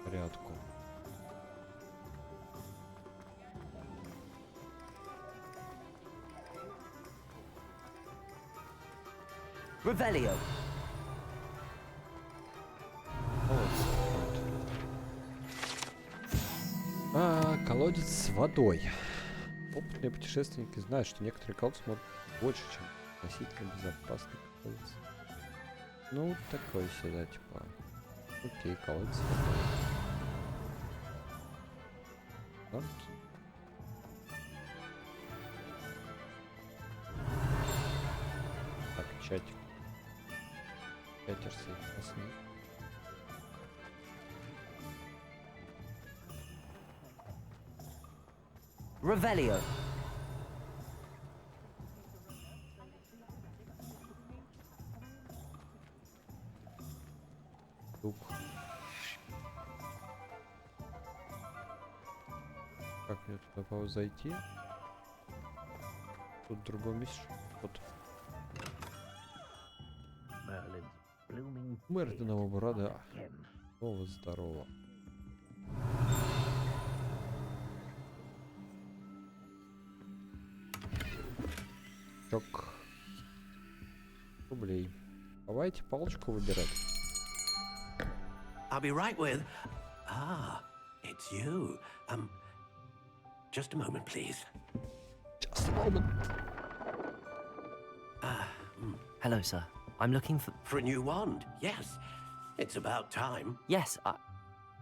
Порядку. Revelio. Колодец с водой. Опытные путешественники знают, что некоторые колодцы могут больше, чем относительно безопасный колодец. Ну, такой сюда, типа. Окей, колодец. Вот. Так, чатик. Чатер соединился. Revelio. Тук. Как мне туда зайти? Тут в другом месте. Вот. Мэрденова борода. Снова здорово. Чок. Рублей. Давайте палочку выбирать. I'll be right with. Ah, it's you. Just a moment, please. Just a moment. Hello, sir. I'm looking for a new wand. Yes, it's about time. Yes,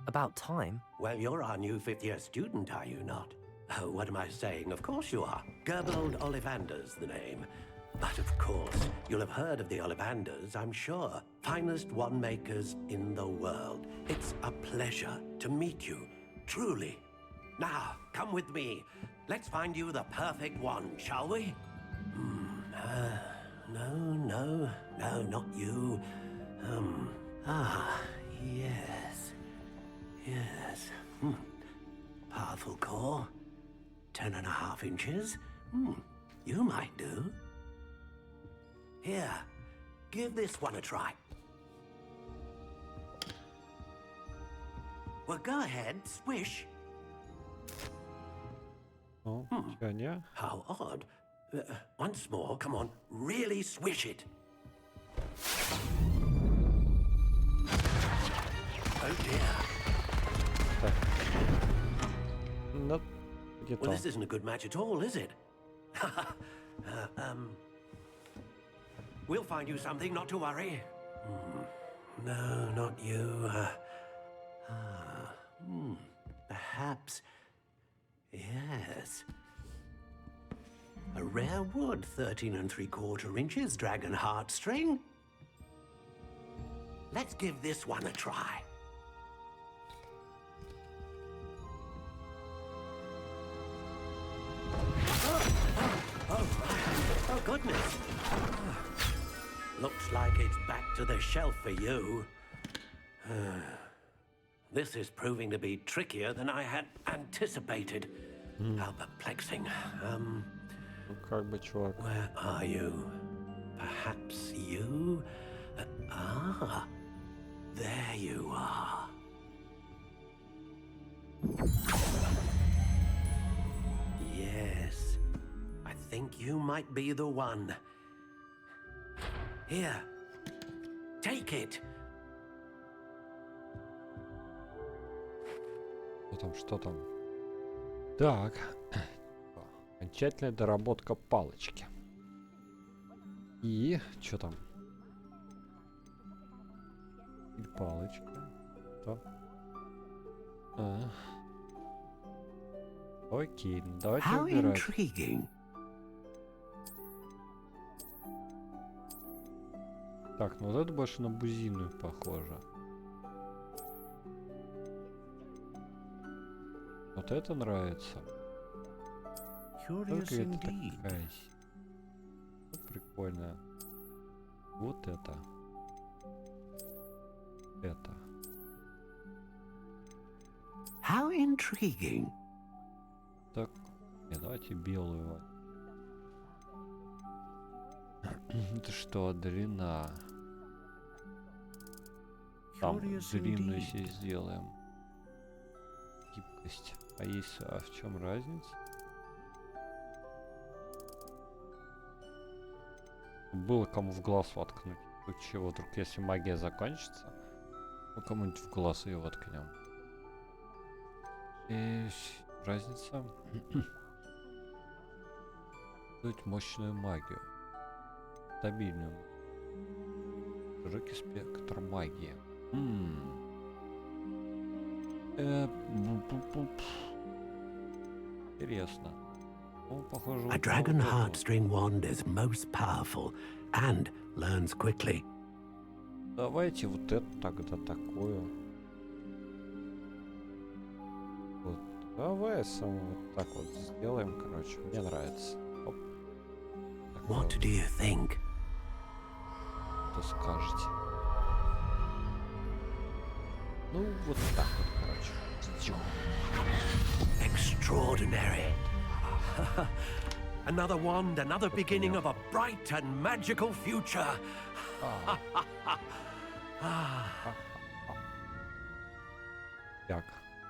about time? Well, you're our new fifth-year student, are you not? Oh, what am I saying? Of course you are. Gerbold Ollivander's the name. But of course, you'll have heard of the Ollivanders, I'm sure. Finest wand makers in the world. It's a pleasure to meet you, truly. Now, come with me. Let's find you the perfect wand, shall we? No, not you. Yes. Powerful core. 10.5 inches. You might do. Here, give this one a try. Well, go ahead, swish. Oh, yeah. How odd. Once more, come on, really swish it. Oh dear. Nope. Well, this isn't a good match at all, is it? We'll find you something, not to worry. No, not you. Perhaps. Yes. A rare wood, 13 3/4 inches, dragon heartstring. Let's give this one a try. Oh, goodness. Looks like it's back to the shelf for you. This is proving to be trickier than I had anticipated. How perplexing. Where are you? Perhaps you? There you are. Yes, I think you might be the one. Here, take it. Что там? Так. Окончательная доработка палочки. И что там? И палочка. Что? Окей, давайте выбирать. Так, ну вот это больше на бузинную похоже. Вот это нравится. Только это такая. Вот прикольно. Вот это. How intriguing. Так, давайте белую. Это что, длина? Там длинную себе сделаем. Гибкость. А есть, в чем разница? Было кому в глаз воткнуть. Тут чего, вдруг если магия закончится, мы кому-нибудь в глаз ее воткнем. И разница. Дать мощную магию. Стабильную. Широкий спектр магии. Интересно. Ну, похоже, A dragon heartstring wand is most powerful and learns quickly. Давайте вот это тогда такую. Вот. Давай сам вот так вот сделаем, короче. Мне нравится. Оп. What do you think? Что скажете? Ну, вот так вот, короче. Extraordinary. Another wand, another beginning of a bright and magical future.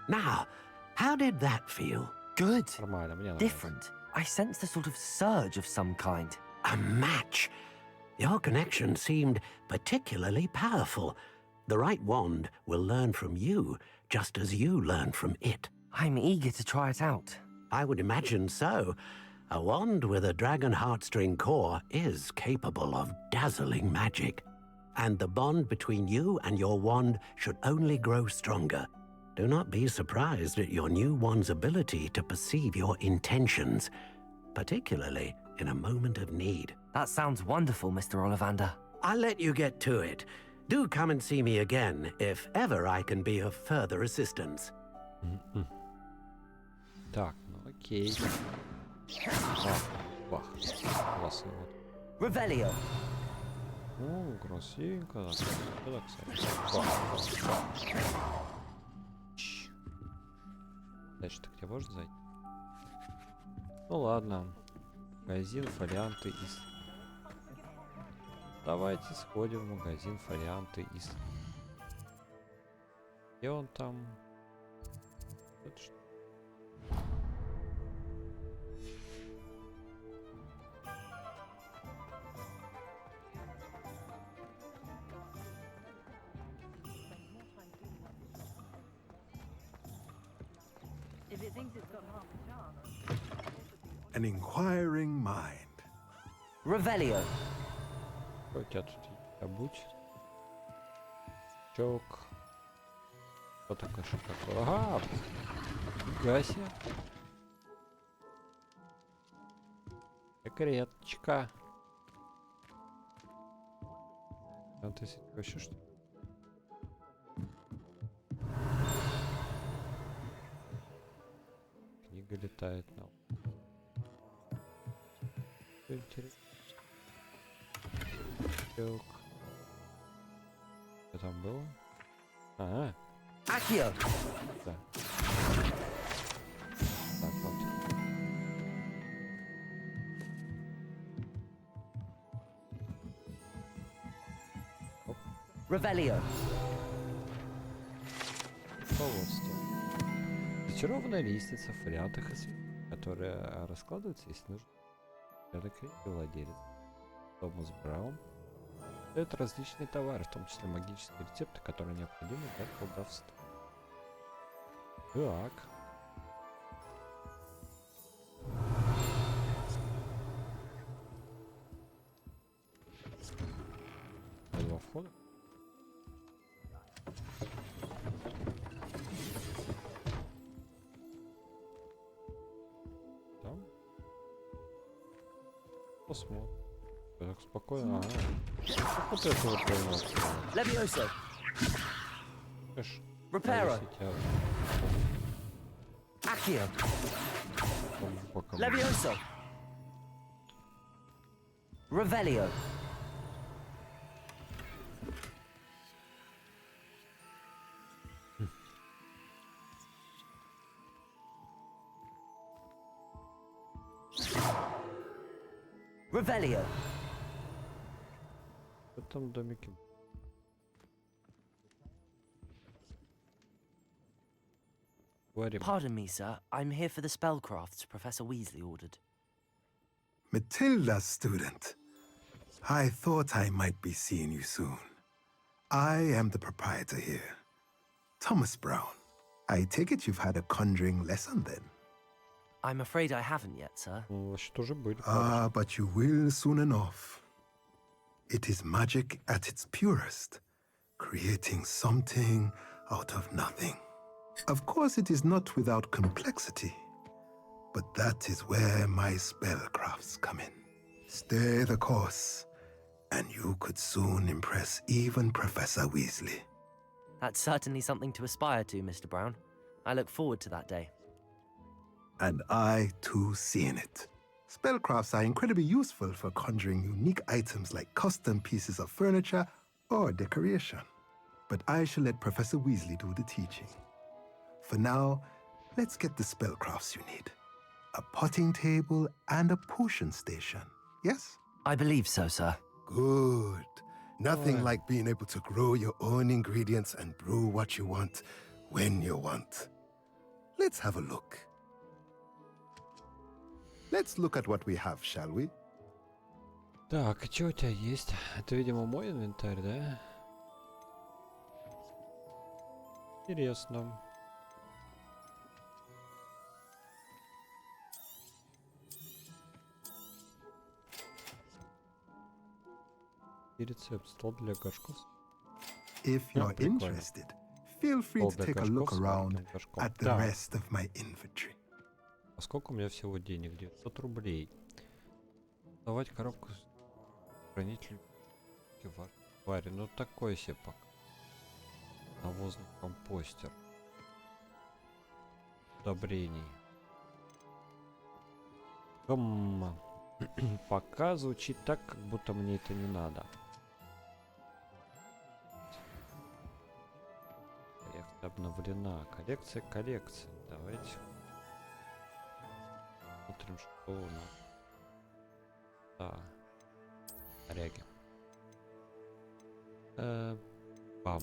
Now, how did that feel? Good. Нормально, мне нравится. Different. I sensed a sort of surge of some kind. A match. Your connection seemed particularly powerful. The right wand will learn from you, just as you learn from it. I'm eager to try it out. I would imagine so. A wand with a dragon heartstring core is capable of dazzling magic. And the bond between you and your wand should only grow stronger. Do not be surprised at your new wand's ability to perceive your intentions, particularly in a moment of need. That sounds wonderful, Mr. Ollivander. I'll let you get to it. Do come and see me again if ever I can be of further assistance. Так, ну окей. Бах. Классно. Revelio. О, красивенько. Сюда, кстати. Бах. Дальше так тебе можно зайти? Ну ладно. Магазин, фолианты из... Давайте сходим в магазин, фолианты из... Где он там? Это что? An inquiring mind. Revelio. Что у тебя тут обуть? Чок. Что такое, что такое? Ага! Фига себе. Секреточка. А ты вообще что? Книга летает на... Интересно. Чок. Что там было? Ага. Акио. Да. Так, вот. Оп. Revelio. Руководство. Зачарованная лестница в фолиантах и свитках, которая раскладывается, если нужно. И владелец Томас Браун дает различные товары, в том числе магические рецепты, которые необходимы для колдовства. Так. Два входа. Там. Посмотрим. Так спокойно. Ага. Как вот это вот понял? Levioso. Reparo. Accio. Levioso. Revelio. Revelio. В этом домике. Pardon me, sir. I'm here for the spellcrafts Professor Weasley ordered. Matilda's student. I thought I might be seeing you soon. I am the proprietor here, Thomas Brown. I take it you've had a conjuring lesson then? I'm afraid I haven't yet, sir. But you will soon enough. It is magic at its purest, creating something out of nothing. Of course, it is not without complexity, but that is where my spellcrafts come in. Stay the course, and you could soon impress even Professor Weasley. That's certainly something to aspire to, Mr. Brown. I look forward to that day. And I, too, see in it. Spellcrafts are incredibly useful for conjuring unique items like custom pieces of furniture or decoration. But I shall let Professor Weasley do the teaching. For now, let's get the spellcrafts you need. A potting table and a potion station, yes? I believe so, sir. Good. Nothing like being able to grow your own ingredients and brew what you want when you want. Let's have a look. Let's look at what we have, shall we? Так, и что у тебя есть? Это, видимо, мой инвентарь, да? Интересно. Рецепт стол для горшков. If you're interested, feel free to take a look around at the rest of my inventory. А сколько у меня всего денег? 900 рублей. Давать коробку с хранителем варе. Ну такой себе пока. Навозный компостер. Удобрений. Пока звучит так, как будто мне это не надо. Коллекция обновлена. Коллекция. Давайте смотрим, что у нас. Да. Ряги. Бам.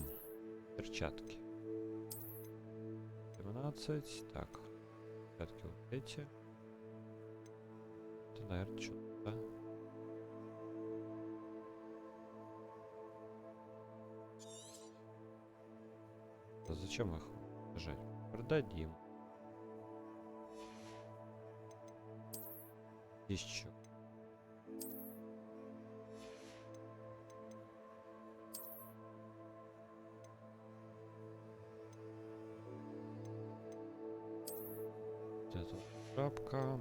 Перчатки. 17. Так. Перчатки вот эти. Это, наверное, что-то, да? А зачем их держать? Продадим. Здесь что? Вот эта шапка.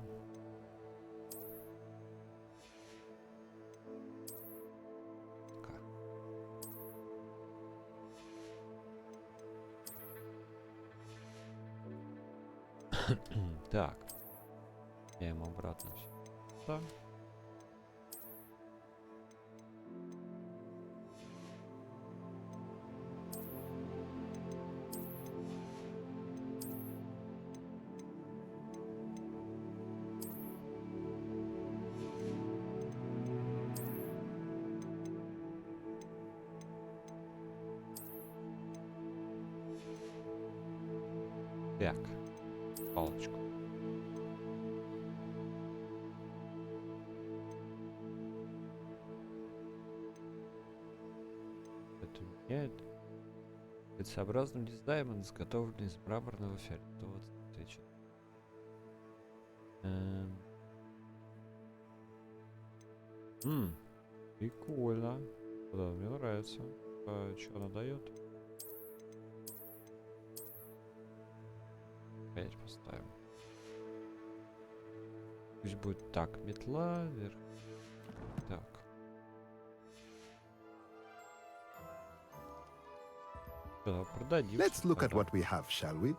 Так. Я ему обратно все. Да. Так. Палочку. Это меняет. Лицеобразным дизайном, изготовленный из мраморного фиолетового цвета. Прикольно. Да, мне нравится. А что она дает? Опять поставим. Пусть будет так, метла вверх. Так. Да, продадим. Let's look at what we have, shall we?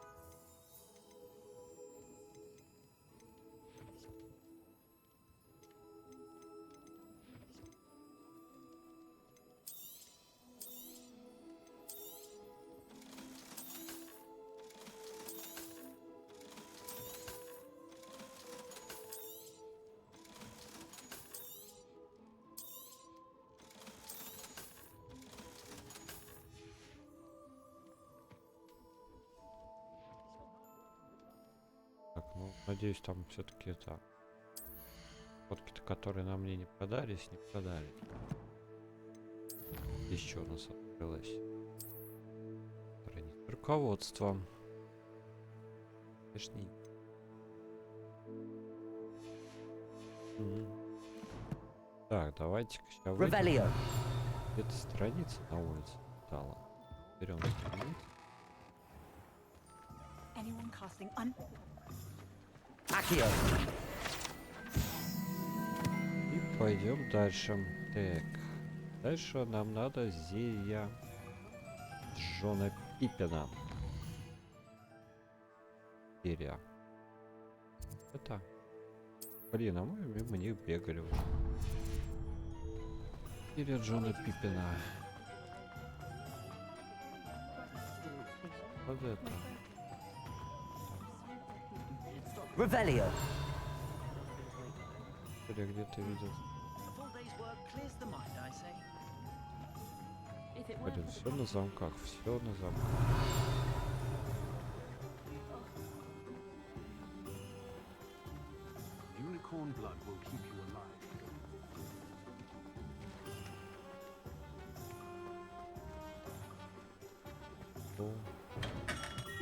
Надеюсь, там все-таки это фотки-то, которые нам мне не продались, не продали. Еще у нас открылась страница руководства. Конечно. Так, давайте-ка сейчас выйдем. Где-то страница на улице стала. Берем страницу. И пойдем дальше. Так. Дальше нам надо зелья Джона Пиппина. Зелья. Это. Блин, а мы мимо них бегали уже. Зелья Джона Пиппина. Вот это. Revelio. Я где-то видел. Блин, все на замках, все на замках. Unicorn blood will keep you alive.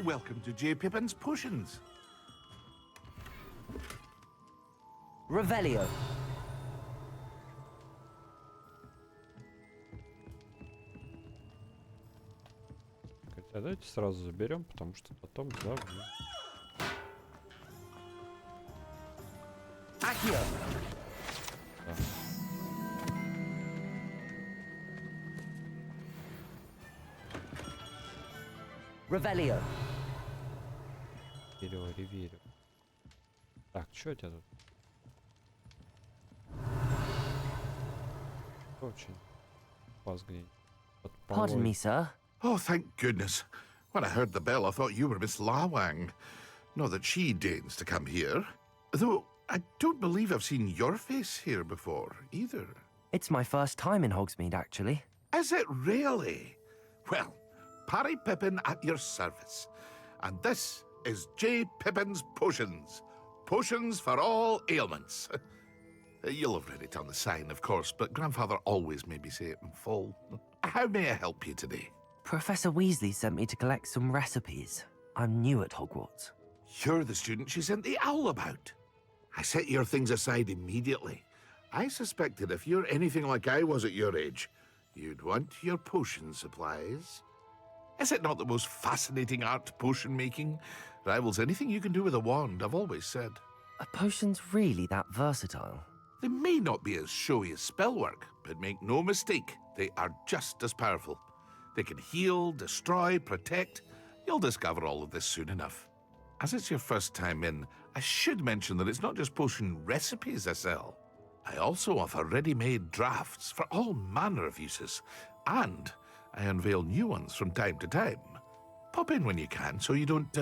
Welcome to J. Pippin's Potions. Revelio. Хотя давайте сразу заберем, потому что потом забудем. Accio. Да. Revelio. Реверю. Так, что у тебя тут? Очень. Pardon me, sir. Oh, thank goodness. When I heard the bell, I thought you were Miss Lawang. Not that she deigns to come here. Though, I don't believe I've seen your face here before, either. It's my first time in Hogsmeade, actually. Is it really? Well, Parry Pippin at your service. And this is J. Pippin's Potions. Potions for all ailments. You'll have read it on the sign, of course, but Grandfather always made me say it in full. How may I help you today? Professor Weasley sent me to collect some recipes. I'm new at Hogwarts. You're the student she sent the owl about. I set your things aside immediately. I suspected if you're anything like I was at your age, you'd want your potion supplies. Is it not the most fascinating art, potion making? Rivals anything you can do with a wand, I've always said. Are potions really that versatile? They may not be as showy as spellwork, but make no mistake, they are just as powerful. They can heal, destroy, protect. You'll discover all of this soon enough. As it's your first time in, I should mention that it's not just potion recipes I sell. I also offer ready-made drafts for all manner of uses, and I unveil new ones from time to time. Pop in when you can so you don't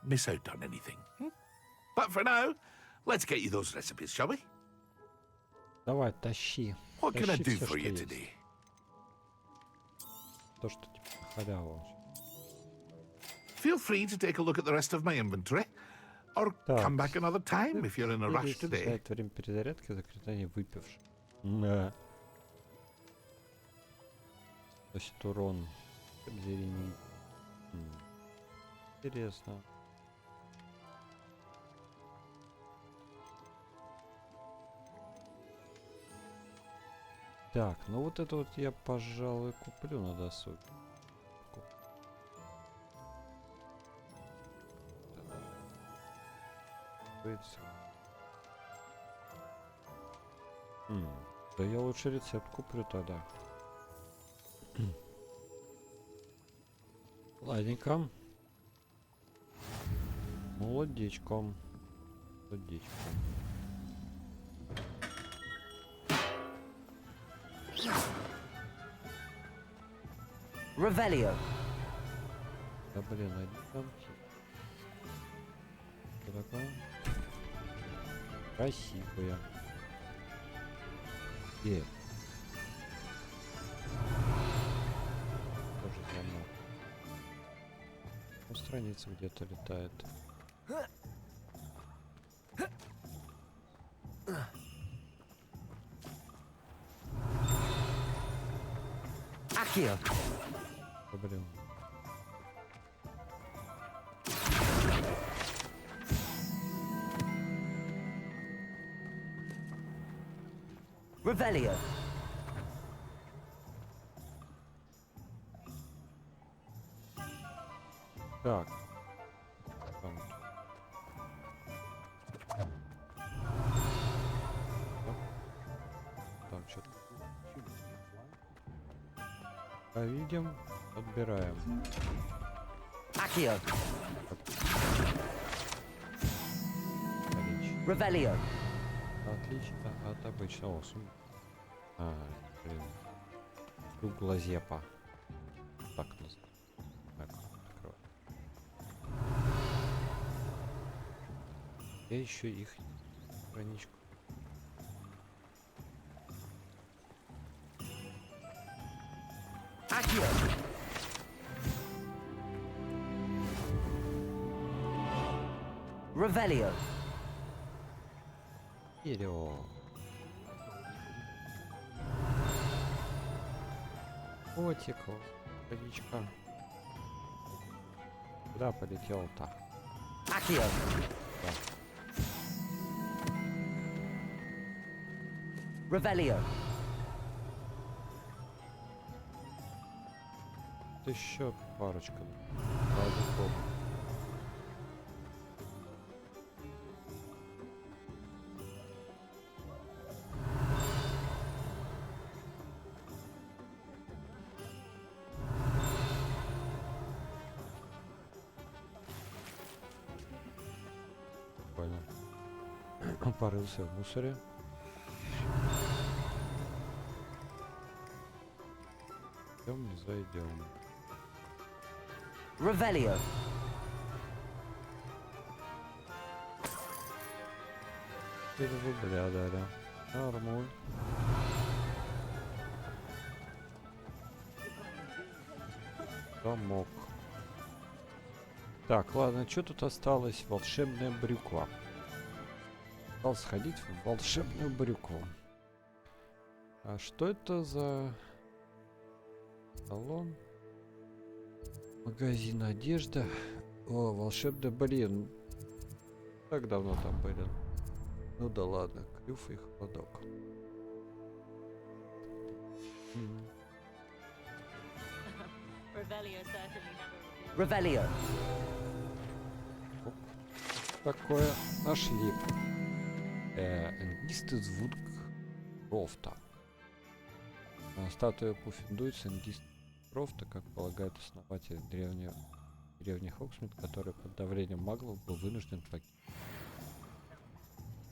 miss out on anything. But for now, let's get you those recipes, shall we? Давай, тащи. What can I do всё, for you что today? есть. То, что типа халява. Feel free to take a look at the rest of my inventory, or come back another time if you're in a rush today. Время перезарядки, заклинание выпивший. Да. Носит урон. Зелень. Интересно. Так, ну вот это вот я, пожалуй, куплю на досуге. Да я лучше рецепт куплю тогда. Ладненько. Молодечком. Молодечком. Revelio. Да блин, один замки. Такая красивая. Тоже замок. Ну, страница где-то летает. Accio. Блин. Revelio. Так. Там. Там что-то. Видим, отбираем. Accio. Revelio. Отлично от обычного сумма. Блин. Круглозепа. Так называется. Так, открою. Я еще их страничку. Accio. Revelio. Вперед. Котику. Водичка. Куда полетел-то? Accio. Да. Revelio. Еще парочка. Ради бога. Понял. Порылся в мусоре. Идем, не зайдем. Revelio. Это рубля дали. Нормуль. Замок. Так, ладно, что тут осталось? Волшебная брюква. Стал сходить в волшебную брюкву. А что это за салон? Магазин одежда. О, волшебный, блин. Так давно там были. Ну да ладно, клюв и холодок. Revelio. Такое нашли. Индистый звук Крофта. Статуя Пуффиндуйца индистый Крофта, как полагает основатель деревни Хоксмит, который под давлением маглов был вынужден покинуть.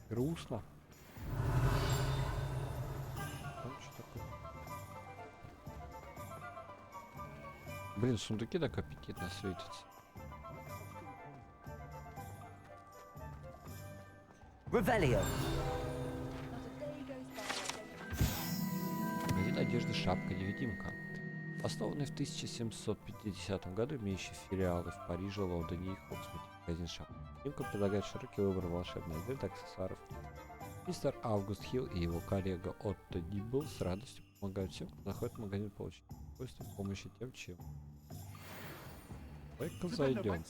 Грустно. Там что такое? Блин, сундуки так аппетитно светятся. Revelio. Магазин одежды «Шапка-невидимка». Основанный в 1750 году, имеющий филиалы в Париже, Лондоне и Хоксмите. Магазин «Шапка-невидимка» предлагает широкий выбор волшебной одежды, аксессуаров. Мистер Август Хилл и его коллега Отто Дибл с радостью помогают всем, кто находит магазин, получить удовольствие с помощью тем, чем. Давай-ка зайдем.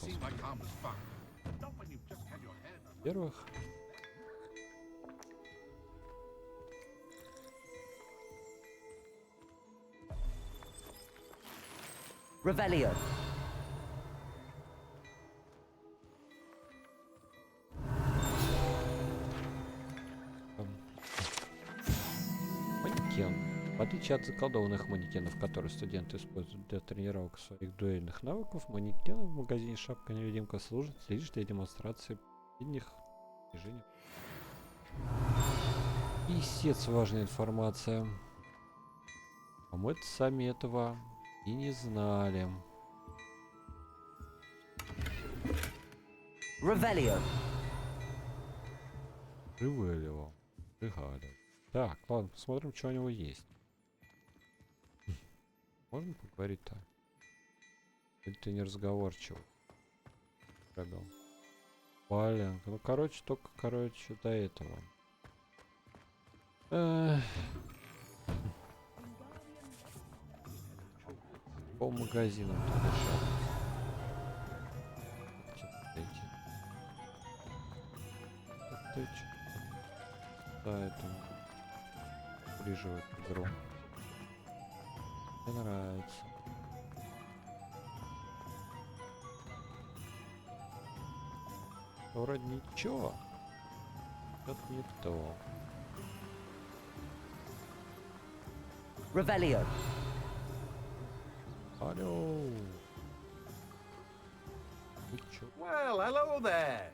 Во-первых, Revelio. манекен. В отличие от заколдованных манекенов, которые студенты используют для тренировок своих дуэльных навыков, манекены в магазине «Шапка-невидимка» служат лишь для демонстрации последних движений. Писец, важная информация. А мы сами этого и не знали. Revelio. Ревелио. Регалио. Так, ладно, посмотрим, что у него есть. Можно поговорить-то? Или ты не разговорчивый? Блин, ну короче, только, короче, до этого. По магазинам туда шариться. Да, это ближе в эту игру. Мне нравится. Вроде ничего. Это не то. Revelio. Алло. Well, hello there.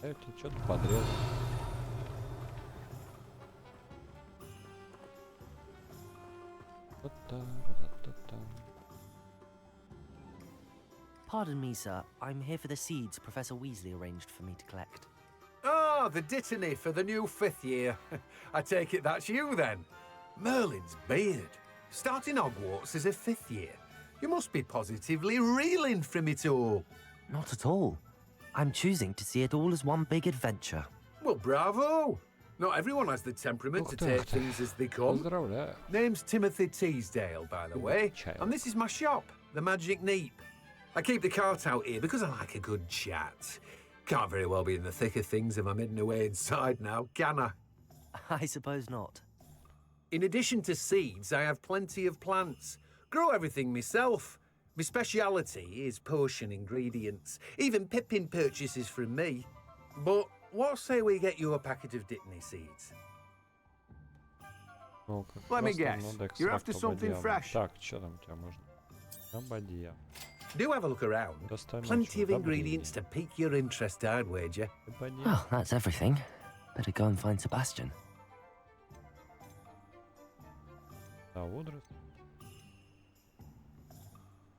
Это что-то подрезал. Pardon me, sir. I'm here for the seeds Professor Weasley arranged for me to collect. Ah, the dittany for the new 5th year. I take it that's you then. Merlin's beard. Starting Hogwarts as a 5th year. You must be positively reeling from it all. Not at all. I'm choosing to see it all as one big adventure. Well, bravo! Not everyone has the temperament to take things as they come. Name's Timothy Teasdale, by the way, and this is my shop, the Magic Neep. I keep the cart out here because I like a good chat. Can't very well be in the thick of things if I'm hidden away inside now, can I? I suppose not. In addition to seeds, I have plenty of plants. Grow everything myself. My speciality is potion ingredients. Even Pippin purchases from me. But what say we get you a packet of Dittany seeds? Let me guess. You're after something fresh. Так, что там у тебя можно? Ободья. Do have a look around. Plenty of ingredients to pique your interest, I'd wager. Well, that's everything. Better go and find Sebastian.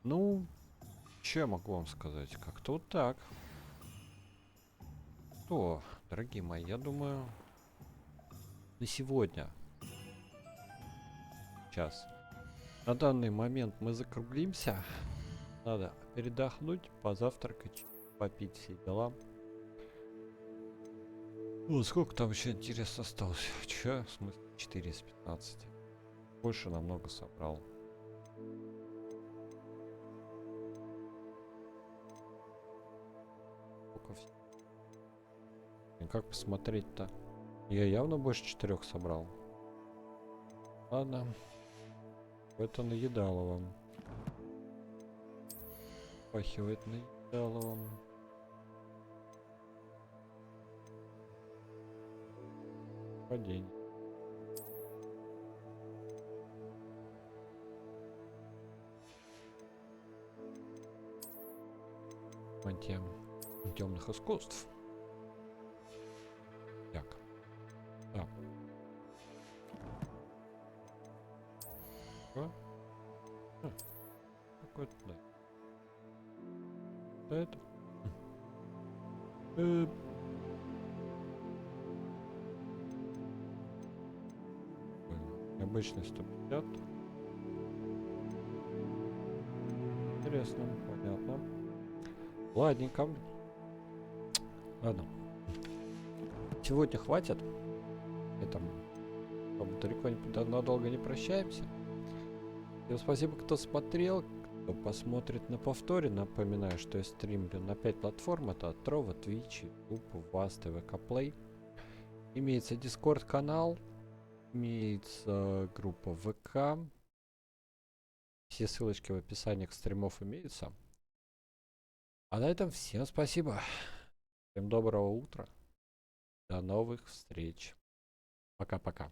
Ну, что я могу вам сказать? Как-то вот так. Что, дорогие мои, я думаю, на сегодня. Сейчас. На данный момент мы закруглимся. Надо передохнуть, позавтракать, попить все дела. О, сколько там еще интересно осталось? Че? В смысле 4 из 15. Больше намного собрал. Сколько всего? Как посмотреть-то? Я явно больше 4 собрал. Ладно. Это наедало вам. Пахивает наедало вам. Падение. Мантия темных искусств. Так. Так. Что? Какой-то, да. Это. Обычный 150. Интересно, понятно. Ладненько. Ладно. Сегодня хватит. Это далеко надолго не прощаемся. Всем спасибо, кто смотрел, кто посмотрит на повторе. Напоминаю, что я стримлю на 5 платформ. Это Трова, Twitch, YouTube, Vast, ВК Play. Имеется Discord канал. Имеется группа ВК. Все ссылочки в описании к стримов имеются. А на этом всем спасибо. Всем доброго утра. До новых встреч. Пока-пока.